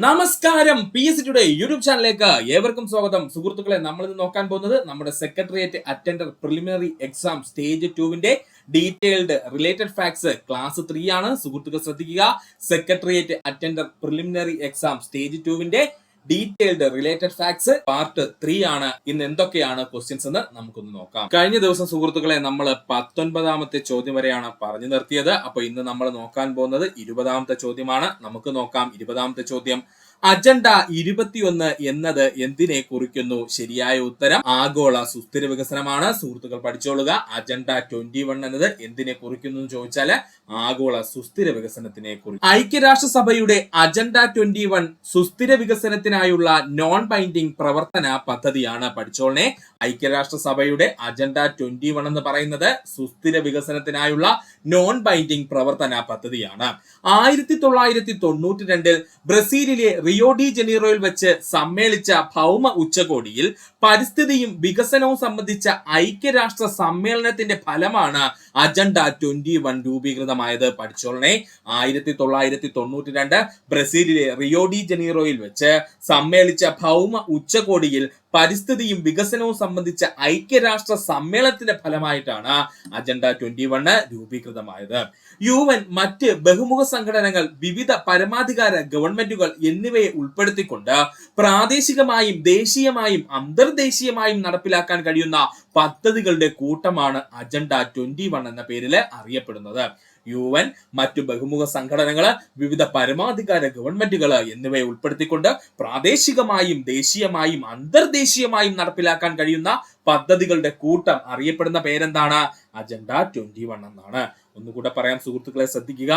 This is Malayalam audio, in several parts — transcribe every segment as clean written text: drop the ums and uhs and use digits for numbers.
നമസ്കാരം, PSC ടുഡേ യൂട്യൂബ് ചാനലിലേക്ക് ഏവർക്കും സ്വാഗതം. സുഹൃത്തുക്കളെ, നമ്മൾ ഇന്ന് നോക്കാൻ പോകുന്നത് നമ്മുടെ secretariat attender preliminary exam stage 2 detailed related facts class 3 ആണ്. സുഹൃത്തുക്കൾ ശ്രദ്ധിക്കുക, secretariat attender preliminary exam stage 2 detailed related facts part 3 ആണ്. ഇന്ന് എന്തൊക്കെയാണ് ക്വസ്റ്റ്യൻസ് എന്ന് നമുക്കൊന്ന് നോക്കാം. കഴിഞ്ഞ ദിവസം സുഹൃത്തുക്കളെ നമ്മൾ 19ാമത്തെ ചോദ്യം വരെയാണ് പറഞ്ഞു നിർത്തിയത്. അപ്പൊ ഇന്ന് നമ്മൾ നോക്കാൻ പോകുന്നത് 20ാമത്തെ ചോദ്യമാണ്. നമുക്ക് നോക്കാം 20ാമത്തെ ചോദ്യം. അജണ്ട 21 എന്നത് എന്തിനെ കുറിക്കുന്നു? ശരിയായ ഉത്തരം ആഗോള സുസ്ഥിര വികസനമാണ്. സുഹൃത്തുക്കൾ പഠിച്ചോളുക. അജണ്ട 21 എന്നത് എന്തിനെ കുറിക്കുന്നു എന്ന് ചോദിച്ചാൽ ആഗോള സുസ്ഥിര വികസനത്തിനെ കുറിച്ച്. ഐക്യരാഷ്ട്രസഭയുടെ അജണ്ട 21 സുസ്ഥിര വികസനത്തിനായുള്ള നോൺ ബൈൻഡിംഗ് പ്രവർത്തന പദ്ധതിയാണ്. പഠിച്ചോളനെ, ഐക്യരാഷ്ട്രസഭയുടെ അജണ്ട 21 എന്ന് പറയുന്നത് സുസ്ഥിര വികസനത്തിനായുള്ള നോൺ ബൈൻഡിംഗ് പ്രവർത്തന പദ്ധതിയാണ്. 1992 ബ്രസീലിലെ റിയോ ഡി ജനീറോയിൽ വെച്ച് സമ്മേളിച്ച ഭൗമ ഉച്ചകോടിയിൽ പരിസ്ഥിതിയും വികസനവും സംബന്ധിച്ച ഐക്യരാഷ്ട്ര സമ്മേളനത്തിന്റെ ഫലമാണ് അജണ്ട 21 രൂപീകൃതമായത്. പഠിച്ചോളനെ, 1992 ബ്രസീലിലെ റിയോ ഡി ജനീറോയിൽ വെച്ച് സമ്മേളിച്ച ഭൗമ ഉച്ചകോടിയിൽ പരിസ്ഥിതിയും വികസനവും സംബന്ധിച്ച ഐക്യരാഷ്ട്ര സമ്മേളനത്തിന്റെ ഫലമായിട്ടാണ് അജണ്ട 21 രൂപീകൃതമായത്. UN മറ്റ് ബഹുമുഖ സംഘടനകൾ, വിവിധ പരമാധികാര ഗവൺമെന്റുകൾ എന്നിവയെ ഉൾപ്പെടുത്തിക്കൊണ്ട് പ്രാദേശികമായും ദേശീയമായും അന്തർദേശീയമായും നടപ്പിലാക്കാൻ കഴിയുന്ന പദ്ധതികളുടെ കൂട്ടമാണ് അജണ്ട 21 എന്ന പേരിൽ അറിയപ്പെടുന്നത്. UN മറ്റു ബഹുമുഖ സംഘടനകള്, വിവിധ പരമാധികാര ഗവൺമെന്റുകൾ എന്നിവയെ ഉൾപ്പെടുത്തിക്കൊണ്ട് പ്രാദേശികമായും ദേശീയമായും അന്തർദേശീയമായും നടപ്പിലാക്കാൻ കഴിയുന്ന പദ്ധതികളുടെ കൂട്ടം അറിയപ്പെടുന്ന പേരെന്താണ്? അജണ്ട 21 എന്നാണ്. ഒന്നുകൂടെ പറയാം സുഹൃത്തുക്കളെ, ശ്രദ്ധിക്കുക.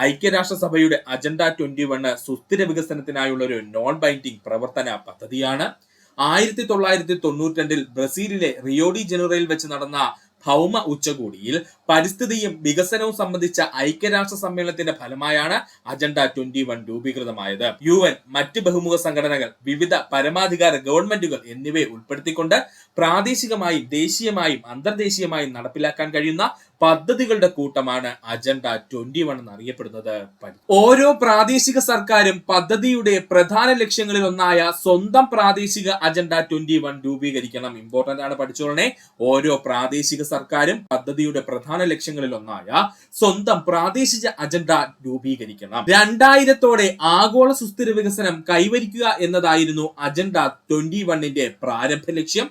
ഐക്യരാഷ്ട്രസഭയുടെ അജണ്ട 21 സുസ്ഥിര വികസനത്തിനായുള്ള ഒരു നോൺ ബൈൻഡിംഗ് പ്രവർത്തന പദ്ധതിയാണ്. 1992 ബ്രസീലിലെ റിയോ ഡി ജനീറോയിൽ വെച്ച് നടന്ന ഭൗമ ഉച്ചകോടിയിൽ പരിസ്ഥിതിയും വികസനവും സംബന്ധിച്ച ഐക്യരാഷ്ട്ര സമ്മേളനത്തിന്റെ ഫലമായാണ് അജണ്ട 21 രൂപീകൃതമായത്. UN മറ്റ് ബഹുമുഖ സംഘടനകൾ, വിവിധ പരമാധികാര ഗവൺമെന്റുകൾ എന്നിവയെ ഉൾപ്പെടുത്തിക്കൊണ്ട് പ്രാദേശികമായും ദേശീയമായും അന്തർദേശീയമായും നടപ്പിലാക്കാൻ കഴിയുന്ന പദ്ധതികളുടെ കൂട്ടമാണ് അജണ്ട 21 എന്നറിയപ്പെടുന്നത്. ഓരോ പ്രാദേശിക സർക്കാരും പദ്ധതിയുടെ പ്രധാന ലക്ഷ്യങ്ങളിൽ ഒന്നായ സ്വന്തം പ്രാദേശിക അജണ്ട 21 രൂപീകരിക്കണം. ഇമ്പോർട്ടന്റ് ആണ്, പഠിച്ചോളനെ. ഓരോ പ്രാദേശിക സർക്കാരും പദ്ധതിയുടെ പ്രധാന ലക്ഷ്യങ്ങളിൽ ഒന്നായ സ്വന്തം പ്രാദേശിക അജണ്ട രൂപീകരിക്കണം. 2000 ആഗോള സുസ്ഥിര വികസനം കൈവരിക്കുക എന്നതായിരുന്നു അജണ്ട 21 പ്രാരംഭ ലക്ഷ്യം.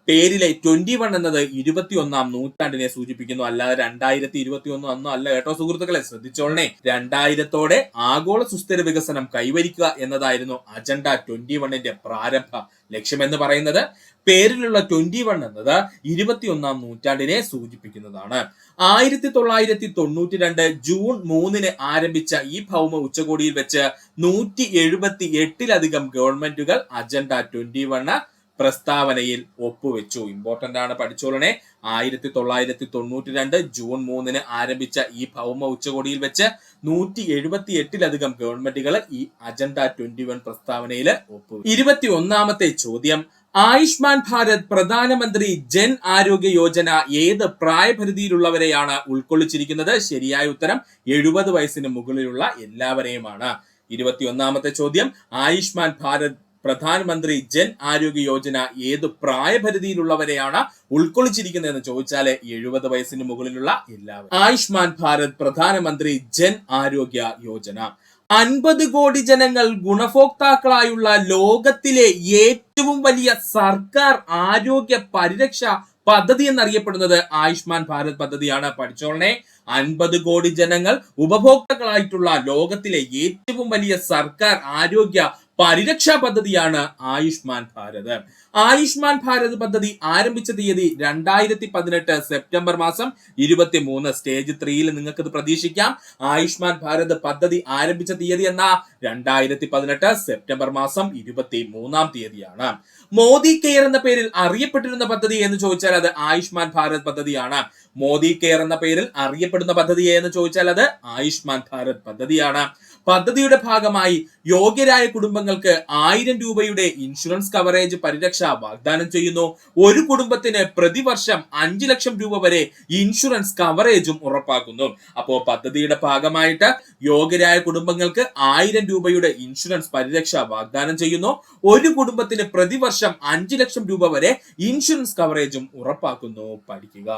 പേരിലെ 21 എന്നത് 21ാം നൂറ്റാണ്ടിനെ സൂചിപ്പിക്കുന്നു, അല്ലാതെ 2021 ഒന്നും അല്ല കേട്ടോ സുഹൃത്തുക്കളെ, ശ്രദ്ധിച്ചോളനെ. 2000 ആഗോള സുസ്ഥിര വികസനം കൈവരിക്കുക എന്നതായിരുന്നു അജണ്ട 21 പ്രാരംഭ ലക്ഷ്യം എന്ന് പറയുന്നത്. പേരിലുള്ള 21 എന്നത് 21ാം നൂറ്റാണ്ടിനെ സൂചിപ്പിക്കുന്നതാണ്. 1992 ജൂൺ 3 ആരംഭിച്ച ഈ ഭൗമ ഉച്ചകോടിയിൽ വെച്ച് 178-ലധികം ഗവൺമെന്റുകൾ അജണ്ട 21 പ്രസ്താവനയിൽ ഒപ്പുവെച്ചു. ഇമ്പോർട്ടന്റ് ആണ്, പഠിച്ചോളനെ. 1992 ജൂൺ 3 ആരംഭിച്ച ഈ ഭൗമ ഉച്ചകോടിയിൽ വെച്ച് 178-ലധികം ഗവൺമെന്റുകൾ ഈ അജണ്ട 21 പ്രസ്താവനയിൽ ഒപ്പുവെച്ചു. 21ാമത്തെ ചോദ്യം. ആയുഷ്മാൻ ഭാരത് പ്രധാനമന്ത്രി ജൻ ആരോഗ്യ യോജന ഏത് പ്രായപരിധിയിലുള്ളവരെയാണ് ഉൾക്കൊള്ളിച്ചിരിക്കുന്നത്? ശരിയായ ഉത്തരം 70 വയസ്സിന് മുകളിലുള്ള എല്ലാവരെയുമാണ്. 21ാമത്തെ ചോദ്യം. ആയുഷ്മാൻ ഭാരത് പ്രധാനമന്ത്രി ജൻ ആരോഗ്യ യോജന ഏത് പ്രായപരിധിയിലുള്ളവരെയാണ് ഉൾക്കൊള്ളിച്ചിരിക്കുന്നത് എന്ന് ചോദിച്ചാൽ 70 വയസ്സിന് മുകളിലുള്ള എല്ലാവരും. ആയുഷ്മാൻ ഭാരത് പ്രധാനമന്ത്രി ജൻ ആരോഗ്യ യോജന 50 കോടി ജനങ്ങൾ ഗുണഭോക്താക്കളായുള്ള ലോകത്തിലെ ഏറ്റവും വലിയ സർക്കാർ ആരോഗ്യ പരിരക്ഷ പദ്ധതി എന്നറിയപ്പെടുന്നത് ആയുഷ്മാൻ ഭാരത് പദ്ധതിയാണ്. പഠിച്ചോളനെ, 50 കോടി ജനങ്ങൾ ഉപഭോക്താക്കളായിട്ടുള്ള ലോകത്തിലെ ഏറ്റവും വലിയ സർക്കാർ ആരോഗ്യ പരിരക്ഷാ പദ്ധതിയാണ് ആയുഷ്മാൻ ഭാരത്. ആയുഷ്മാൻ ഭാരത് പദ്ധതി ആരംഭിച്ച തീയതി 2018 സെപ്റ്റംബർ 23. സ്റ്റേജ് 3 നിങ്ങൾക്ക് ഇത് പ്രതീക്ഷിക്കാം. ആയുഷ്മാൻ ഭാരത് പദ്ധതി ആരംഭിച്ച തീയതി എന്ന 2018 സെപ്റ്റംബർ 23 മോദി കെയർ എന്ന പേരിൽ അറിയപ്പെട്ടിരുന്ന പദ്ധതി എന്ന് ചോദിച്ചാൽ അത് ആയുഷ്മാൻ ഭാരത് പദ്ധതിയാണ്. മോദി കെയർ എന്ന പേരിൽ അറിയപ്പെടുന്ന പദ്ധതി എന്ന് ചോദിച്ചാൽ അത് ആയുഷ്മാൻ ഭാരത് പദ്ധതിയാണ്. പദ്ധതിയുടെ ഭാഗമായി യോഗ്യരായ കുടുംബങ്ങൾക്ക് 1000 രൂപയുടെ ഇൻഷുറൻസ് കവറേജ് പരിരക്ഷ വാഗ്ദാനം ചെയ്യുന്നു. ഒരു കുടുംബത്തിന് പ്രതിവർഷം 5 ലക്ഷം രൂപ വരെ ഇൻഷുറൻസ് കവറേജും ഉറപ്പാക്കുന്നു. അപ്പോൾ പദ്ധതിയുടെ ഭാഗമായിട്ട് യോഗ്യരായ കുടുംബങ്ങൾക്ക് 1000 രൂപയുടെ ഇൻഷുറൻസ് പരിരക്ഷ വാഗ്ദാനം ചെയ്യുന്നു. ഒരു കുടുംബത്തിന് പ്രതിവർഷം 5 ലക്ഷം രൂപ വരെ ഇൻഷുറൻസ് കവറേജും ഉറപ്പാക്കുന്നു. പഠിക്കുക.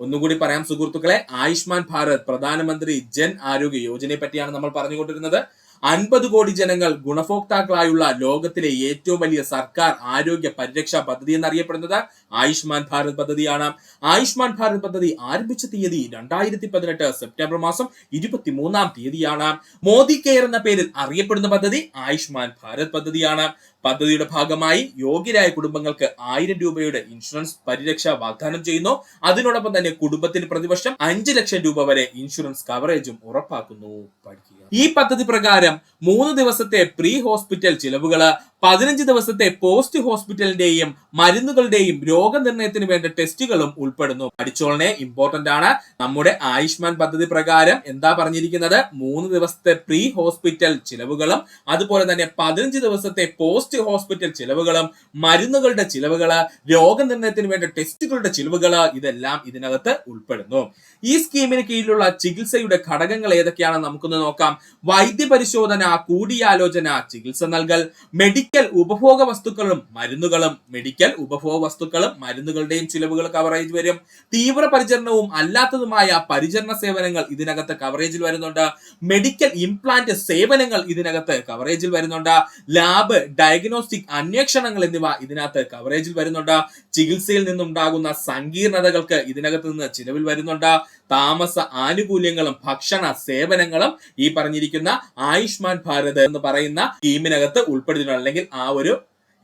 ഒന്നുകൂടി പറയാം സുഹൃത്തുക്കളെ, ആയുഷ്മാൻ ഭാരത് പ്രധാനമന്ത്രി ജൻ ആരോഗ്യ യോജനയെ പറ്റിയാണ് നമ്മൾ പറഞ്ഞുകൊണ്ടിരുന്നത്. 50 കോടി ജനങ്ങൾ ഗുണഭോക്താക്കളായുള്ള ലോകത്തിലെ ഏറ്റവും വലിയ സർക്കാർ ആരോഗ്യ പരിരക്ഷാ പദ്ധതി എന്നറിയപ്പെടുന്നത് ആയുഷ്മാൻ ഭാരത് പദ്ധതിയാണ്. ആയുഷ്മാൻ ഭാരത് പദ്ധതി ആരംഭിച്ച തീയതി 2018 സെപ്റ്റംബർ മാസം 23-ാം തീയതിയാണ്. മോദി കെയർ എന്ന പേരിൽ അറിയപ്പെടുന്ന പദ്ധതി ആയുഷ്മാൻ ഭാരത് പദ്ധതിയാണ്. പദ്ധതിയുടെ ഭാഗമായി യോഗ്യരായ കുടുംബങ്ങൾക്ക് 1000 രൂപയുടെ ഇൻഷുറൻസ് പരിരക്ഷ വാഗ്ദാനം ചെയ്യുന്നു. അതിനോടൊപ്പം തന്നെ കുടുംബത്തിന് പ്രതിവർഷം 5 ലക്ഷം രൂപ വരെ ഇൻഷുറൻസ് കവറേജും ഉറപ്പാക്കുന്നു. പഠിക്കുക. ഈ പദ്ധതി പ്രകാരം 3 ദിവസത്തെ പ്രീ ഹോസ്പിറ്റൽ ചിലവുകള്, 15 ദിവസത്തെ പോസ്റ്റ് ഹോസ്പിറ്റലിന്റെയും മരുന്നുകളുടെയും രോഗനിർണയത്തിന് വേണ്ട ടെസ്റ്റുകളും ഉൾപ്പെടുന്നു. പഠിച്ചോളനെ, ഇമ്പോർട്ടന്റ് ആണ്. നമ്മുടെ ആയുഷ്മാൻ പദ്ധതി പ്രകാരം എന്താ പറഞ്ഞിരിക്കുന്നത്? 3 ദിവസത്തെ പ്രീ ഹോസ്പിറ്റൽ ചിലവുകളും അതുപോലെ തന്നെ 15 ദിവസത്തെ പോസ്റ്റ് ഹോസ്പിറ്റൽ ചിലവുകളും മരുന്നുകളുടെ ചിലവുകള്, രോഗനിർണയത്തിന് വേണ്ട ടെസ്റ്റുകളുടെ ചിലവുകള്, ഇതെല്ലാം ഇതിനകത്ത് ഉൾപ്പെടുന്നു. ഈ സ്കീമിന് കീഴിലുള്ള ചികിത്സയുടെ ഘടകങ്ങൾ ഏതൊക്കെയാണെന്ന് നമുക്കൊന്ന് നോക്കാം. വൈദ്യ പരിശോധന, കൂടിയാലോചന, ചികിത്സ നൽകൽ, മെഡിക്കൽ ഉപഭോഗ വസ്തുക്കളും മരുന്നുകളുടെയും ചിലവുകൾ കവറേജ് വരും. തീവ്ര പരിചരണവും അല്ലാത്തതുമായ പരിചരണ സേവനങ്ങൾ ഇതിനകത്ത് കവറേജിൽ വരുന്നുണ്ട്. മെഡിക്കൽ ഇംപ്ലാന്റ് സേവനങ്ങൾ ഇതിനകത്ത് കവറേജിൽ വരുന്നുണ്ട്. ലാബ്, ഡയഗ്നോസ്റ്റിക് അന്വേഷണങ്ങൾ എന്നിവ ഇതിനകത്ത് കവറേജിൽ വരുന്നുണ്ട്. ചികിത്സയിൽ നിന്നുണ്ടാകുന്ന സങ്കീർണതകൾക്ക് ഇതിനകത്ത് നിന്ന് ചിലവിൽ വരുന്നുണ്ട്. താമസ ആനുകൂല്യങ്ങളും ഭക്ഷണ സേവനങ്ങളും ഈ പറഞ്ഞിരിക്കുന്ന ആയുഷ്മാൻ ഭാരത് എന്ന് പറയുന്ന സ്കീമിനകത്ത് ഉൾപ്പെടുത്തിയിട്ടുണ്ട്, അല്ലെങ്കിൽ ആ ഒരു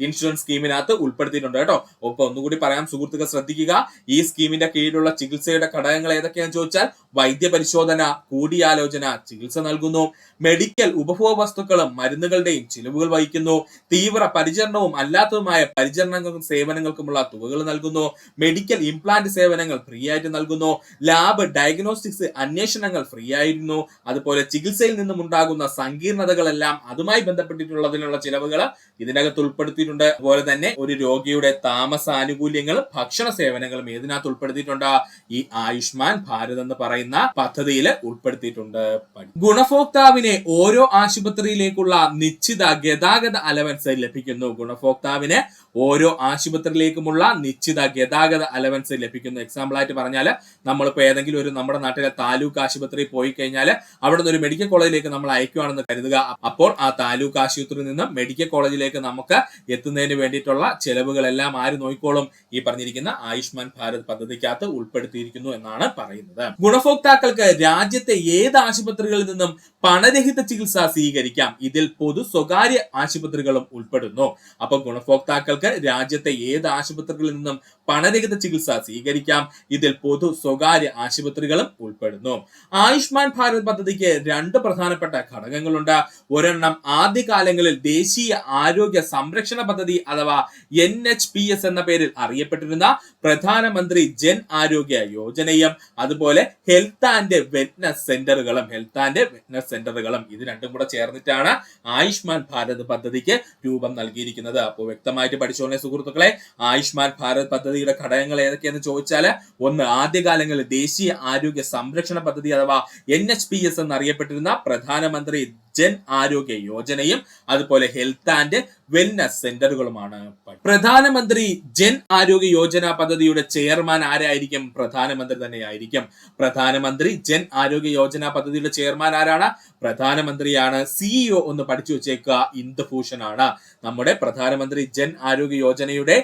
ഇൻഷുറൻസ് സ്കീമിനകത്ത് ഉൾപ്പെടുത്തിയിട്ടുണ്ട് കേട്ടോ. ഒപ്പം ഒന്നുകൂടി പറയാം സുഹൃത്തുക്കൾ, ശ്രദ്ധിക്കുക. ഈ സ്കീമിന്റെ കീഴിലുള്ള ചികിത്സയുടെ ഘടകങ്ങൾ ഏതൊക്കെയാണെന്ന് ചോദിച്ചാൽ വൈദ്യ പരിശോധന, കൂടിയാലോചന, ചികിത്സ നൽകുന്നു. മെഡിക്കൽ ഉപഭോഗ വസ്തുക്കളും മരുന്നുകളുടെയും ചിലവുകൾ വഹിക്കുന്നു. തീവ്ര പരിചരണവും അല്ലാത്തതുമായ പരിചരണങ്ങൾക്കും സേവനങ്ങൾക്കുമുള്ള തുകകൾ നൽകുന്നു. മെഡിക്കൽ ഇംപ്ലാന്റ് സേവനങ്ങൾ ഫ്രീ ആയിട്ട് നൽകുന്നു. ലാബ്, ഡയഗ്നോസ്റ്റിക്സ് അന്വേഷണങ്ങൾ ഫ്രീ ആയിരുന്നു. അതുപോലെ ചികിത്സയിൽ നിന്നും ഉണ്ടാകുന്ന സങ്കീർണതകളെല്ലാം അതുമായി ബന്ധപ്പെട്ടിട്ടുള്ളതിനുള്ള ചിലവുകൾ ഇതിനകത്ത് ഉൾപ്പെടുത്തിയിട്ടുണ്ട്. അതുപോലെ തന്നെ ഒരു രോഗിയുടെ താമസ ആനുകൂല്യങ്ങളും ഭക്ഷണ സേവനങ്ങളും ഇതിനകത്ത് ഉൾപ്പെടുത്തിയിട്ടുണ്ട്. ഈ ആയുഷ്മാൻ ഭാരത് എന്ന് പറയുന്ന പദ്ധതിയിൽ ഉൾപ്പെടുത്തിയിട്ടുണ്ട്. ഗുണഭോക്താവിന് ഓരോ ആശുപത്രിയിലേക്കുള്ള നിശ്ചിത ഗതാഗത അലവൻസ് ലഭിക്കുന്നു. ഗുണഭോക്താവിന് ഓരോ ആശുപത്രിയിലേക്കുമുള്ള നിശ്ചിത ഗതാഗത അലവൻസ് ലഭിക്കുന്നു. എക്സാമ്പിൾ ആയിട്ട് പറഞ്ഞാൽ നമ്മളിപ്പോ ഏതെങ്കിലും ഒരു നമ്മുടെ നാട്ടിലെ താലൂക്ക് ആശുപത്രിയിൽ പോയി കഴിഞ്ഞാൽ അവിടെ നിന്ന് ഒരു മെഡിക്കൽ കോളേജിലേക്ക് നമ്മൾ അയക്കുകയാണെന്ന് കരുതുക. അപ്പോൾ ആ താലൂക്ക് ആശുപത്രിയിൽ നിന്നും മെഡിക്കൽ കോളേജിലേക്ക് നമുക്ക് എത്തുന്നതിന് വേണ്ടിയിട്ടുള്ള ചെലവുകളെല്ലാം ആര് നോക്കിക്കോളും? ഈ പറഞ്ഞിരിക്കുന്ന ആയുഷ്മാൻ ഭാരത് പദ്ധതിക്കകത്ത് ഉൾപ്പെടുത്തിയിരിക്കുന്നു എന്നാണ് പറയുന്നത്. ഗുണഭോക്താക്കൾക്ക് രാജ്യത്തെ ഏത് ആശുപത്രികളിൽ നിന്നും പണരഹിത ചികിത്സ സ്വീകരിക്കാം. ഇതിൽ പൊതു സ്വകാര്യ ആശുപത്രികളും ഉൾപ്പെടുന്നു. അപ്പൊ ഗുണഭോക്താക്കൾക്ക് രാജ്യത്തെ ഏത് ആശുപത്രികളിൽ നിന്നും പണരഹിത ചികിത്സ സ്വീകരിക്കാം. ഇതിൽ പൊതു സ്വകാര്യ ആശുപത്രികളും ഉൾപ്പെടുന്നു. ആയുഷ്മാൻ ഭാരത് പദ്ധതിക്ക് 2 പ്രധാനപ്പെട്ട ഘടകങ്ങളുണ്ട്. ഒരെണ്ണം ആദ്യകാലങ്ങളിൽ ദേശീയ ആരോഗ്യ സംരക്ഷണ പദ്ധതി അഥവാ NHPS എന്ന പേരിൽ അറിയപ്പെട്ടിരുന്ന പ്രധാനമന്ത്രി ജൻ ആരോഗ്യ യോജനയും അതുപോലെ ഹെൽത്ത് ആൻഡ് വെൽനസ് സെന്ററുകളും ഇത് രണ്ടും കൂടെ ചേർന്നിട്ടാണ് ആയുഷ്മാൻ ഭാരത് പദ്ധതിക്ക് രൂപം നൽകിയിരിക്കുന്നത്. അപ്പോൾ വ്യക്തമായിട്ട് പഠിച്ചോളെ സുഹൃത്തുക്കളെ, ആയുഷ്മാൻ ഭാരത് പദ്ധതിയുടെ ഘടകങ്ങൾ ഏതൊക്കെയെന്ന് ചോദിച്ചാൽ, ഒന്ന് ആദ്യകാലങ്ങളിൽ ദേശീയ ആരോഗ്യ സംരക്ഷണ പദ്ധതി അഥവാ NHPS എന്നറിയപ്പെട്ടിരുന്ന പ്രധാനമന്ത്രി ജൻ ആരോഗ്യ യോജനയും അതുപോലെ ഹെൽത്ത് ആൻഡ് വെൽനസ് സെന്ററുകളുമാണ്. പ്രധാനമന്ത്രി ജൻ ആരോഗ്യ യോജന പദ്ധതിയുടെ ചെയർമാൻ ആരായിരിക്കും? പ്രധാനമന്ത്രി തന്നെയായിരിക്കും. പ്രധാനമന്ത്രി ജൻ ആരോഗ്യ യോജന പദ്ധതിയുടെ ചെയർമാൻ ആരാണ്? പ്രധാനമന്ത്രിയാണ്. CEO ഒന്ന് പഠിച്ചു വെച്ചേക്കുക, ഇന്ദുഭൂഷൺ ആണ്. നമ്മുടെ പ്രധാനമന്ത്രി ജൻ ആരോഗ്യ യോജനയുടെ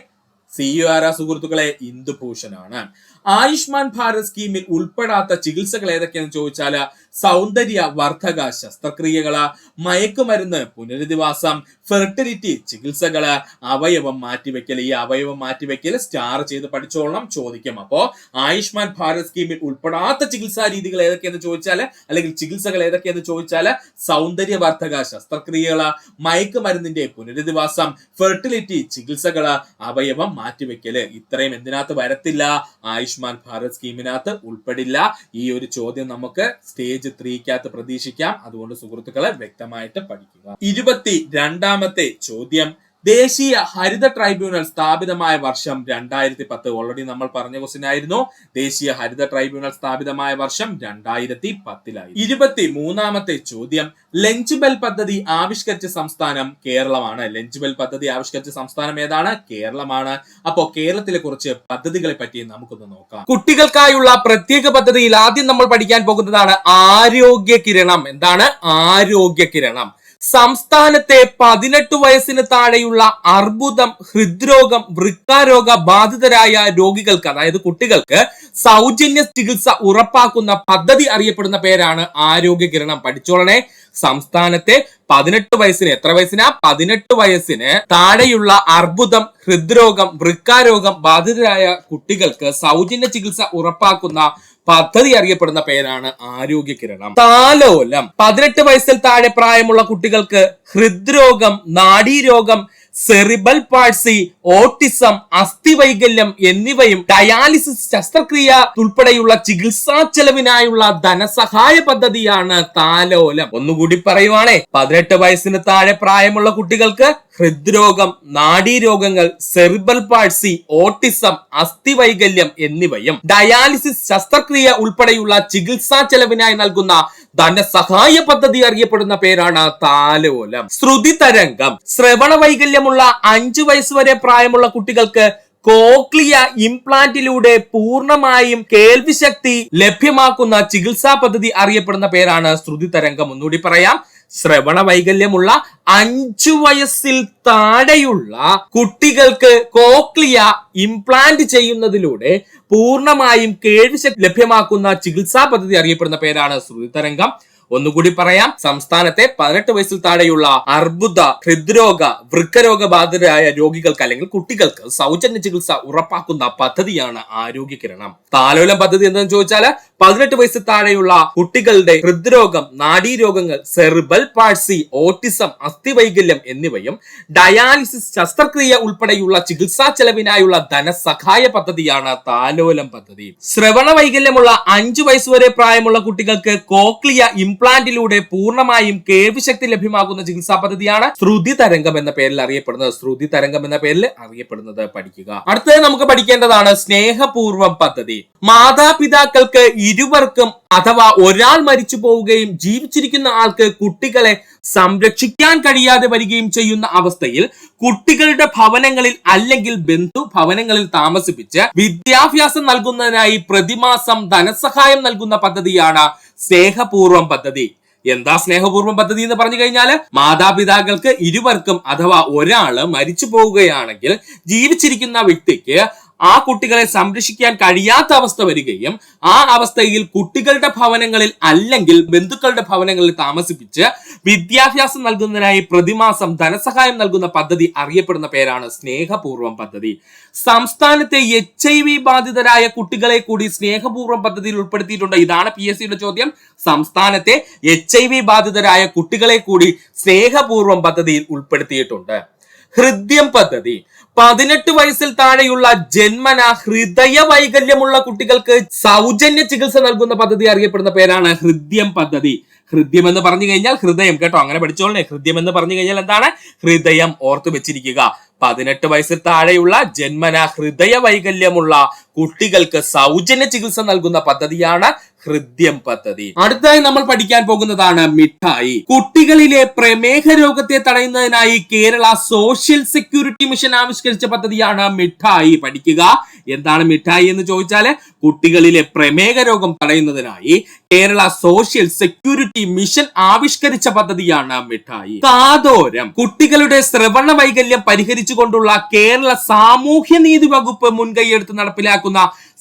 CEO ആരാ സുഹൃത്തുക്കളെ? ഇന്ദുഭൂഷൺ ആണ്. ആയുഷ്മാൻ ഭാരത് സ്കീമിൽ ഉൾപ്പെടാത്ത ചികിത്സകൾ ഏതൊക്കെയാണെന്ന് ചോദിച്ചാൽ സൗന്ദര്യ വർദ്ധക ശസ്ത്രക്രിയകള്, മയക്കുമരുന്ന് പുനരധിവാസം, ഫെർട്ടിലിറ്റി ചികിത്സകള്, അവയവം മാറ്റിവെക്കൽ. ഈ അവയവം മാറ്റിവെക്കൽ സ്റ്റാർ ചെയ്ത് പഠിച്ചോളണം, ചോദിക്കും. അപ്പോ ആയുഷ്മാൻ ഭാരത് സ്കീമിൽ ഉൾപ്പെടാത്ത ചികിത്സാ രീതികൾ ഏതൊക്കെയെന്ന് ചോദിച്ചാൽ അല്ലെങ്കിൽ ചികിത്സകൾ ഏതൊക്കെയെന്ന് ചോദിച്ചാൽ സൗന്ദര്യവർദ്ധക ശസ്ത്രക്രിയകള്, മയക്കുമരുന്നിന്റെ പുനരധിവാസം, ഫെർട്ടിലിറ്റി ചികിത്സകള്, അവയവം മാറ്റിവെക്കല്. ഇത്രയും എന്തിനകത്ത് വരത്തില്ല? ആയുഷ്മാൻ ആയുഷ്മാൻ ഭാരത് സ്കീമിനകത്ത് ഉൾപ്പെടില്ല. ഈ ഒരു ചോദ്യം നമുക്ക് സ്റ്റേജ് 3 പ്രതീക്ഷിക്കാം. അതുകൊണ്ട് സുഹൃത്തുക്കളെ വ്യക്തമായിട്ട് പഠിക്കുക. 22ാമത്തെ ചോദ്യം, ദേശീയ ഹരിത ട്രൈബ്യൂണൽ സ്ഥാപിതമായ വർഷം 2010. ഓൾറെഡി നമ്മൾ പറഞ്ഞ ക്വസ്റ്റ്യൻ ആയിരുന്നു. ദേശീയ ഹരിത ട്രൈബ്യൂണൽ സ്ഥാപിതമായ വർഷം 2010. 23ാമത്തെ ചോദ്യം, ലഞ്ച് ബെൽ പദ്ധതി ആവിഷ്കരിച്ച സംസ്ഥാനം കേരളമാണ്. ലഞ്ച് ബെൽ പദ്ധതി ആവിഷ്കരിച്ച സംസ്ഥാനം ഏതാണ്? കേരളമാണ്. അപ്പോ കേരളത്തിലെ കുറച്ച് പദ്ധതികളെ പറ്റി നമുക്കൊന്ന് നോക്കാം. കുട്ടികൾക്കായുള്ള പ്രത്യേക പദ്ധതിയിൽ ആദ്യം നമ്മൾ പഠിക്കാൻ പോകുന്നതാണ് ആരോഗ്യ കിരണം. എന്താണ് ആരോഗ്യ കിരണം? സംസ്ഥാനത്തെ 18 വയസ്സിന് താഴെയുള്ള അർബുദം, ഹൃദ്രോഗം, വൃക്കാരോഗ ബാധിതരായ രോഗികൾക്ക്, അതായത് കുട്ടികൾക്ക് സൗജന്യ ചികിത്സ ഉറപ്പാക്കുന്ന പദ്ധതി അറിയപ്പെടുന്ന പേരാണ് ആരോഗ്യ കിരണം. പഠിച്ചോളണേ. സംസ്ഥാനത്തെ 18 വയസ്സിന്, എത്ര വയസ്സിനാ? 18 വയസ്സിന് താഴെയുള്ള അർബുദം, ഹൃദ്രോഗം, വൃക്കാരോഗം ബാധിതരായ കുട്ടികൾക്ക് സൗജന്യ ചികിത്സ ഉറപ്പാക്കുന്ന പദ്ധതി അറിയപ്പെടുന്ന പേരാണ് ആരോഗ്യ കിരണം. താലോലം, 18 വയസ്സിൽ താഴെ പ്രായമുള്ള കുട്ടികൾക്ക് ഹൃദ്രോഗം, നാഡീരോഗം, സെറിബൽ പാൾസി, ഓട്ടിസം, അസ്ഥിവൈകല്യം എന്നിവയും ഡയാലിസിസ് ശസ്ത്രക്രിയ ഉൾപ്പെടെയുള്ള ചികിത്സാ ചെലവിനായുള്ള ധനസഹായ പദ്ധതിയാണ് താലോലം. ഒന്നുകൂടി പറയുവാണേ, 18 വയസ്സിന് താഴെ പ്രായമുള്ള കുട്ടികൾക്ക് ഹൃദ്രോഗം, നാഡീരോഗങ്ങൾ, സെറിബൽ പാൾസി, ഓട്ടിസം, അസ്ഥിവൈകല്യം എന്നിവയും ഡയാലിസിസ് ശസ്ത്രക്രിയ ഉൾപ്പെടെയുള്ള ചികിത്സാ ചെലവിനായി നൽകുന്ന ധനസഹായ പദ്ധതി അറിയപ്പെടുന്ന പേരാണ് താലോലം. ശ്രുതി തരംഗം, ശ്രവണ വൈകല്യമുള്ള 5 വയസ്സ് വരെ പ്രായമുള്ള കുട്ടികൾക്ക് കോക്ലിയ ഇംപ്ലാന്റിലൂടെ പൂർണ്ണമായും കേൾവിശക്തി ലഭ്യമാക്കുന്ന ചികിത്സാ പദ്ധതി അറിയപ്പെടുന്ന പേരാണ് ശ്രുതി തരംഗം. ഒന്നുകൂടി പറയാം, ശ്രവണ വൈകല്യമുള്ള 5 വയസ്സിൽ താഴെയുള്ള കുട്ടികൾക്ക് കോക്ലിയ ഇംപ്ലാന്റ് ചെയ്യുന്നതിലൂടെ പൂർണ്ണമായും കേൾവിശക്തി ലഭ്യമാക്കുന്ന ചികിത്സാ പദ്ധതി അറിയപ്പെടുന്ന പേരാണ് ശ്രുതി തരംഗം. ഒന്നുകൂടി പറയാം, സംസ്ഥാനത്തെ 18 വയസ്സിൽ താഴെയുള്ള അർബുദ, ഹൃദ്രോഗ, വൃക്കരോഗ ബാധിതരായ രോഗികൾക്ക് അല്ലെങ്കിൽ കുട്ടികൾക്ക് സൗജന്യ ചികിത്സ ഉറപ്പാക്കുന്ന പദ്ധതിയാണ് ആരോഗ്യ കിരണം. താലോലം പദ്ധതി എന്താണെന്ന് ചോദിച്ചാൽ 18 വയസ്സിൽ താഴെയുള്ള കുട്ടികളുടെ ഹൃദ്രോഗം, നാഡീരോഗങ്ങൾ, സെറിബൽ പാൾസി, ഓട്ടിസം, അസ്ഥിവൈകല്യം എന്നിവയും ഡയാലിസിസ് ശസ്ത്രക്രിയ ഉൾപ്പെടെയുള്ള ചികിത്സാ ചെലവിനായുള്ള ധനസഹായ പദ്ധതിയാണ് താലോലം പദ്ധതി. ശ്രവണ വൈകല്യമുള്ള 5 വയസ്സ് വരെ പ്രായമുള്ള കുട്ടികൾക്ക് കോക്ലിയ ഇംപ്ലാന്റിലൂടെ പൂർണ്ണമായും കേൾവിശക്തി ലഭ്യമാകുന്ന ചികിത്സാ പദ്ധതിയാണ് ശ്രുതി തരംഗം എന്ന പേരിൽ അറിയപ്പെടുന്നത്. ശ്രുതി തരംഗം എന്ന പേരിൽ അറിയപ്പെടുന്നത് പഠിക്കുക. അടുത്തത് നമുക്ക് പഠിക്കേണ്ടതാണ് സ്നേഹപൂർവം പദ്ധതി. മാതാപിതാക്കൾക്ക് ഇരുവർക്കും അഥവാ ഒരാൾ മരിച്ചു പോവുകയും ജീവിച്ചിരിക്കുന്ന ആൾക്ക് കുട്ടികളെ സംരക്ഷിക്കാൻ കഴിയാതെ വരികയും ചെയ്യുന്ന അവസ്ഥയിൽ കുട്ടികളുടെ ഭവനങ്ങളിൽ അല്ലെങ്കിൽ ബന്ധു ഭവനങ്ങളിൽ താമസിപ്പിച്ച് വിദ്യാഭ്യാസം നൽകുന്നതിനായി പ്രതിമാസം ധനസഹായം നൽകുന്ന പദ്ധതിയാണ് സ്നേഹപൂർവം പദ്ധതി. എന്താ സ്നേഹപൂർവം പദ്ധതി എന്ന് പറഞ്ഞു കഴിഞ്ഞാൽ, മാതാപിതാക്കൾക്ക് ഇരുവർക്കും അഥവാ ഒരാള് മരിച്ചു പോവുകയാണെങ്കിൽ ജീവിച്ചിരിക്കുന്ന വ്യക്തിക്ക് ആ കുട്ടികളെ സംരക്ഷിക്കാൻ കഴിയാത്ത അവസ്ഥ വരികയും ആ അവസ്ഥയിൽ കുട്ടികളുടെ ഭവനങ്ങളിൽ അല്ലെങ്കിൽ ബന്ധുക്കളുടെ ഭവനങ്ങളിൽ താമസിപ്പിച്ച് വിദ്യാഭ്യാസം നൽകുന്നതിനായി പ്രതിമാസം ധനസഹായം നൽകുന്ന പദ്ധതി അറിയപ്പെടുന്ന പേരാണ് സ്നേഹപൂർവം പദ്ധതി. സംസ്ഥാനത്തെ HIV ബാധിതരായ കുട്ടികളെ കൂടി സ്നേഹപൂർവം പദ്ധതിയിൽ ഉൾപ്പെടുത്തിയിട്ടുണ്ട്. ഇതാണ് PSCയുടെ ചോദ്യം. സംസ്ഥാനത്തെ HIV ബാധിതരായ കുട്ടികളെ കൂടി സ്നേഹപൂർവം പദ്ധതിയിൽ ഉൾപ്പെടുത്തിയിട്ടുണ്ട്. ഹൃദ്യം പദ്ധതി, 18 വയസ്സിൽ താഴെയുള്ള ജന്മന ഹൃദയ വൈകല്യമുള്ള കുട്ടികൾക്ക് സൗജന്യ ചികിത്സ നൽകുന്ന പദ്ധതി അറിയപ്പെടുന്ന പേരാണ് ഹൃദ്യം പദ്ധതി. ഹൃദ്യം എന്ന് പറഞ്ഞു കഴിഞ്ഞാൽ ഹൃദയം, കേട്ടോ, അങ്ങനെ പഠിച്ചോളേ. ഹൃദ്യം എന്ന് പറഞ്ഞു കഴിഞ്ഞാൽ എന്താണ്? ഹൃദയം. ഓർത്തു വെച്ചിരിക്കുക. 18 വയസ്സിൽ താഴെയുള്ള ജന്മന ഹൃദയ വൈകല്യമുള്ള കുട്ടികൾക്ക് സൗജന്യ ചികിത്സ നൽകുന്ന പദ്ധതിയാണ് ഹൃദ്യം പദ്ധതി. അടുത്തതായി നമ്മൾ പഠിക്കാൻ പോകുന്നതാണ് മിഠായി. കുട്ടികളിലെ പ്രമേഹ രോഗത്തെ തടയുന്നതിനായി കേരള സോഷ്യൽ സെക്യൂരിറ്റി മിഷൻ ആവിഷ്കരിച്ച പദ്ധതിയാണ് മിഠായി. പഠിക്കുക. എന്താണ് മിഠായി എന്ന് ചോദിച്ചാൽ, കുട്ടികളിലെ പ്രമേഹ രോഗം തടയുന്നതിനായി കേരള സോഷ്യൽ സെക്യൂരിറ്റി മിഷൻ ആവിഷ്കരിച്ച പദ്ധതിയാണ് മിഠായി. കാതോരം, കുട്ടികളുടെ ശ്രവണ വൈകല്യം പരിഹരിച്ചുകൊണ്ടുള്ള കേരള സാമൂഹ്യനീതി വകുപ്പ് മുൻകൈയെടുത്ത് നടപ്പിലാക്കുന്ന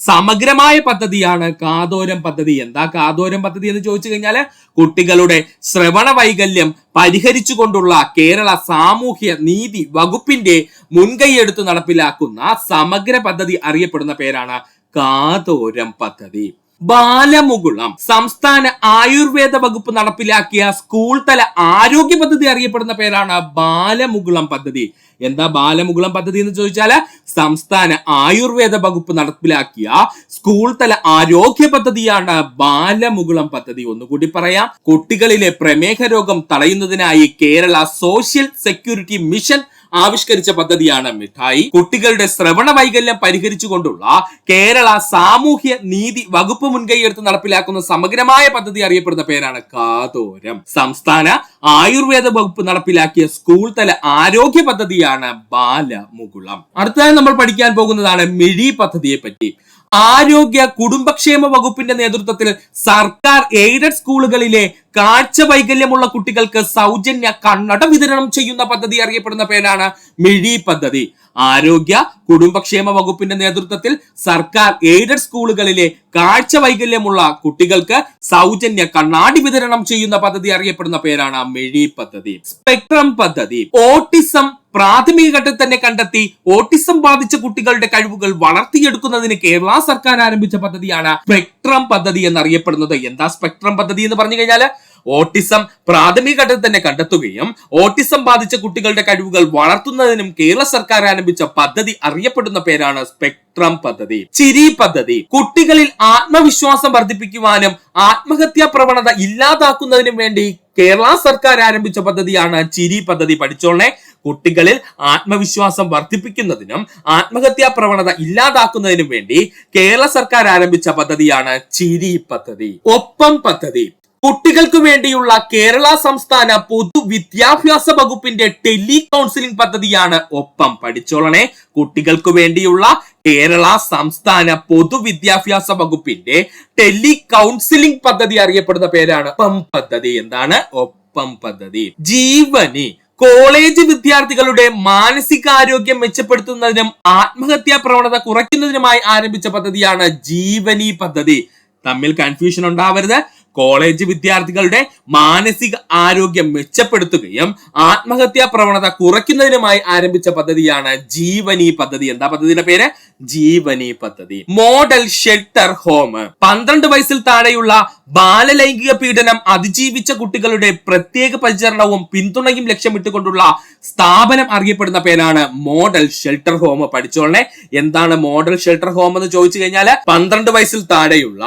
സമഗ്രമായ പദ്ധതിയാണ് കാതോരം പദ്ധതി. എന്താ കാതോരം പദ്ധതി എന്ന് ചോദിച്ചു കഴിഞ്ഞാൽ, കുട്ടികളുടെ ശ്രവണ വൈകല്യം പരിഹരിച്ചുകൊണ്ടുള്ള കേരള സാമൂഹ്യ നീതി വകുപ്പിന്റെ മുൻകൈയെടുത്ത് നടപ്പിലാക്കുന്ന സമഗ്ര പദ്ധതി അറിയപ്പെടുന്ന പേരാണ് കാതോരം പദ്ധതി. ബാലമുകുളം, സംസ്ഥാന ആയുർവേദ വകുപ്പ് നടപ്പിലാക്കിയ സ്കൂൾ തല ആരോഗ്യ പദ്ധതി അറിയപ്പെടുന്ന പേരാണ് ബാലമുകുളം പദ്ധതി. എന്താ ബാലമുകുളം പദ്ധതി എന്ന് ചോദിച്ചാല് സംസ്ഥാന ആയുർവേദ വകുപ്പ് നടപ്പിലാക്കിയ സ്കൂൾ തല ആരോഗ്യ പദ്ധതിയാണ് ബാലമുകുളം പദ്ധതി. ഒന്നുകൂടി പറയാം, കുട്ടികളിലെ പ്രമേഹ രോഗം തടയുന്നതിനായി കേരള സോഷ്യൽ സെക്യൂരിറ്റി മിഷൻ ആവിഷ്കരിച്ച പദ്ധതിയാണ് മിഠായി. കുട്ടികളുടെ ശ്രവണ വൈകല്യം പരിഹരിച്ചുകൊണ്ടുള്ള കേരള സാമൂഹ്യ നീതി വകുപ്പ് മുൻകൈയെടുത്ത് നടപ്പിലാക്കുന്ന സമഗ്രമായ പദ്ധതി അറിയപ്പെടുന്ന പേരാണ് കാതോരം. സംസ്ഥാന ആയുർവേദ വകുപ്പ് നടപ്പിലാക്കിയ സ്കൂൾ തല ആരോഗ്യ പദ്ധതിയാണ് ബാലമുകുളം. അടുത്തതായി നമ്മൾ പഠിക്കാൻ പോകുന്നതാണ് മിഴി പദ്ധതിയെ പറ്റി. ആരോഗ്യ കുടുംബക്ഷേമ വകുപ്പിന്റെ നേതൃത്വത്തിൽ സർക്കാർ എയ്ഡഡ് സ്കൂളുകളിലെ കാഴ്ച വൈകല്യമുള്ള കുട്ടികൾക്ക് സൗജന്യ കണ്ണട വിതരണം ചെയ്യുന്ന പദ്ധതി അറിയപ്പെടുന്ന പേരാണ് മിഴി പദ്ധതി. ആരോഗ്യ കുടുംബക്ഷേമ വകുപ്പിന്റെ നേതൃത്വത്തിൽ സർക്കാർ എയ്ഡഡ് സ്കൂളുകളിലെ കാഴ്ച വൈകല്യമുള്ള കുട്ടികൾക്ക് സൗജന്യ കണ്ണാടി വിതരണം ചെയ്യുന്ന പദ്ധതി അറിയപ്പെടുന്ന പേരാണ് മിഴി പദ്ധതി. സ്പെക്ട്രം പദ്ധതി. ഓട്ടിസം പ്രാഥമിക ഘട്ടത്തിൽ തന്നെ കണ്ടെത്തി ഓട്ടിസം ബാധിച്ച കുട്ടികളുടെ കഴിവുകൾ വളർത്തിയെടുക്കുന്നതിന് കേരള സർക്കാർ ആരംഭിച്ച പദ്ധതിയാണ് സ്പെക്ട്രം പദ്ധതി എന്നറിയപ്പെടുന്നത്. എന്താ സ്പെക്ട്രം പദ്ധതി എന്ന് പറഞ്ഞു കഴിഞ്ഞാല് ഓട്ടിസം പ്രാഥമിക ഘട്ടത്തിൽ തന്നെ കണ്ടെത്തുകയും ഓട്ടിസം ബാധിച്ച കുട്ടികളുടെ കഴിവുകൾ വളർത്തുന്നതിനും കേരള സർക്കാർ ആരംഭിച്ച പദ്ധതി അറിയപ്പെടുന്ന പേരാണ് സ്പെക്ട്രം പദ്ധതി. ചിരി പദ്ധതി. കുട്ടികളിൽ ആത്മവിശ്വാസം വർദ്ധിപ്പിക്കുവാനും ആത്മഹത്യാ പ്രവണത ഇല്ലാതാക്കുന്നതിനും വേണ്ടി കേരള സർക്കാർ ആരംഭിച്ച പദ്ധതിയാണ് ചിരി പദ്ധതി. പഠിച്ചോളെ, കുട്ടികളിൽ ആത്മവിശ്വാസം വർദ്ധിപ്പിക്കുന്നതിനും ആത്മഹത്യാ പ്രവണത ഇല്ലാതാക്കുന്നതിനും വേണ്ടി കേരള സർക്കാർ ആരംഭിച്ച പദ്ധതിയാണ് ചിരി പദ്ധതി. ഒപ്പം പദ്ധതി. കുട്ടികൾക്ക് വേണ്ടിയുള്ള കേരള സംസ്ഥാന പൊതുവിദ്യാഭ്യാസ വകുപ്പിന്റെ ടെലി കൗൺസിലിംഗ് പദ്ധതിയാണ് ഒപ്പം. പഠിച്ചോളണേ, കുട്ടികൾക്ക് വേണ്ടിയുള്ള കേരള സംസ്ഥാന പൊതുവിദ്യാഭ്യാസ വകുപ്പിന്റെ ടെലി കൗൺസിലിംഗ് പദ്ധതി അറിയപ്പെടുന്ന പേരാണ് ഒപ്പം പദ്ധതി. എന്താണ് ഒപ്പം പദ്ധതി? ജീവനി. കോളേജ് വിദ്യാർത്ഥികളുടെ മാനസികാരോഗ്യം മെച്ചപ്പെടുത്തുന്നതിനും ആത്മഹത്യാ പ്രവണത കുറയ്ക്കുന്നതിനുമായി ആരംഭിച്ച പദ്ധതിയാണ് ജീവനി പദ്ധതി. തമ്മിൽ കൺഫ്യൂഷൻ ഉണ്ടാവരുത്. കോളേജ് വിദ്യാർത്ഥികളുടെ മാനസിക ആരോഗ്യം മെച്ചപ്പെടുത്തുകയും ആത്മഹത്യാ പ്രവണത കുറയ്ക്കുന്നതിനുമായി ആരംഭിച്ച പദ്ധതിയാണ് ജീവനി പദ്ധതി. എന്താ പദ്ധതിയുടെ പേര്? ജീവനി പദ്ധതി. Model shelter home. 12 വയസ്സിൽ താഴെയുള്ള ബാലലൈംഗിക പീഡനം അതിജീവിച്ച കുട്ടികളുടെ പ്രത്യേക പരിചരണവും പിന്തുണയും ലക്ഷ്യമിട്ടുകൊണ്ടുള്ള സ്ഥാപനം അറിയപ്പെടുന്ന പേരാണ് മോഡൽ ഷെൽട്ടർ ഹോം. പഠിച്ചോളെ, എന്താണ് മോഡൽ ഷെൽട്ടർ ഹോം എന്ന് ചോദിച്ചു കഴിഞ്ഞാൽ 12 വയസ്സിൽ താഴെയുള്ള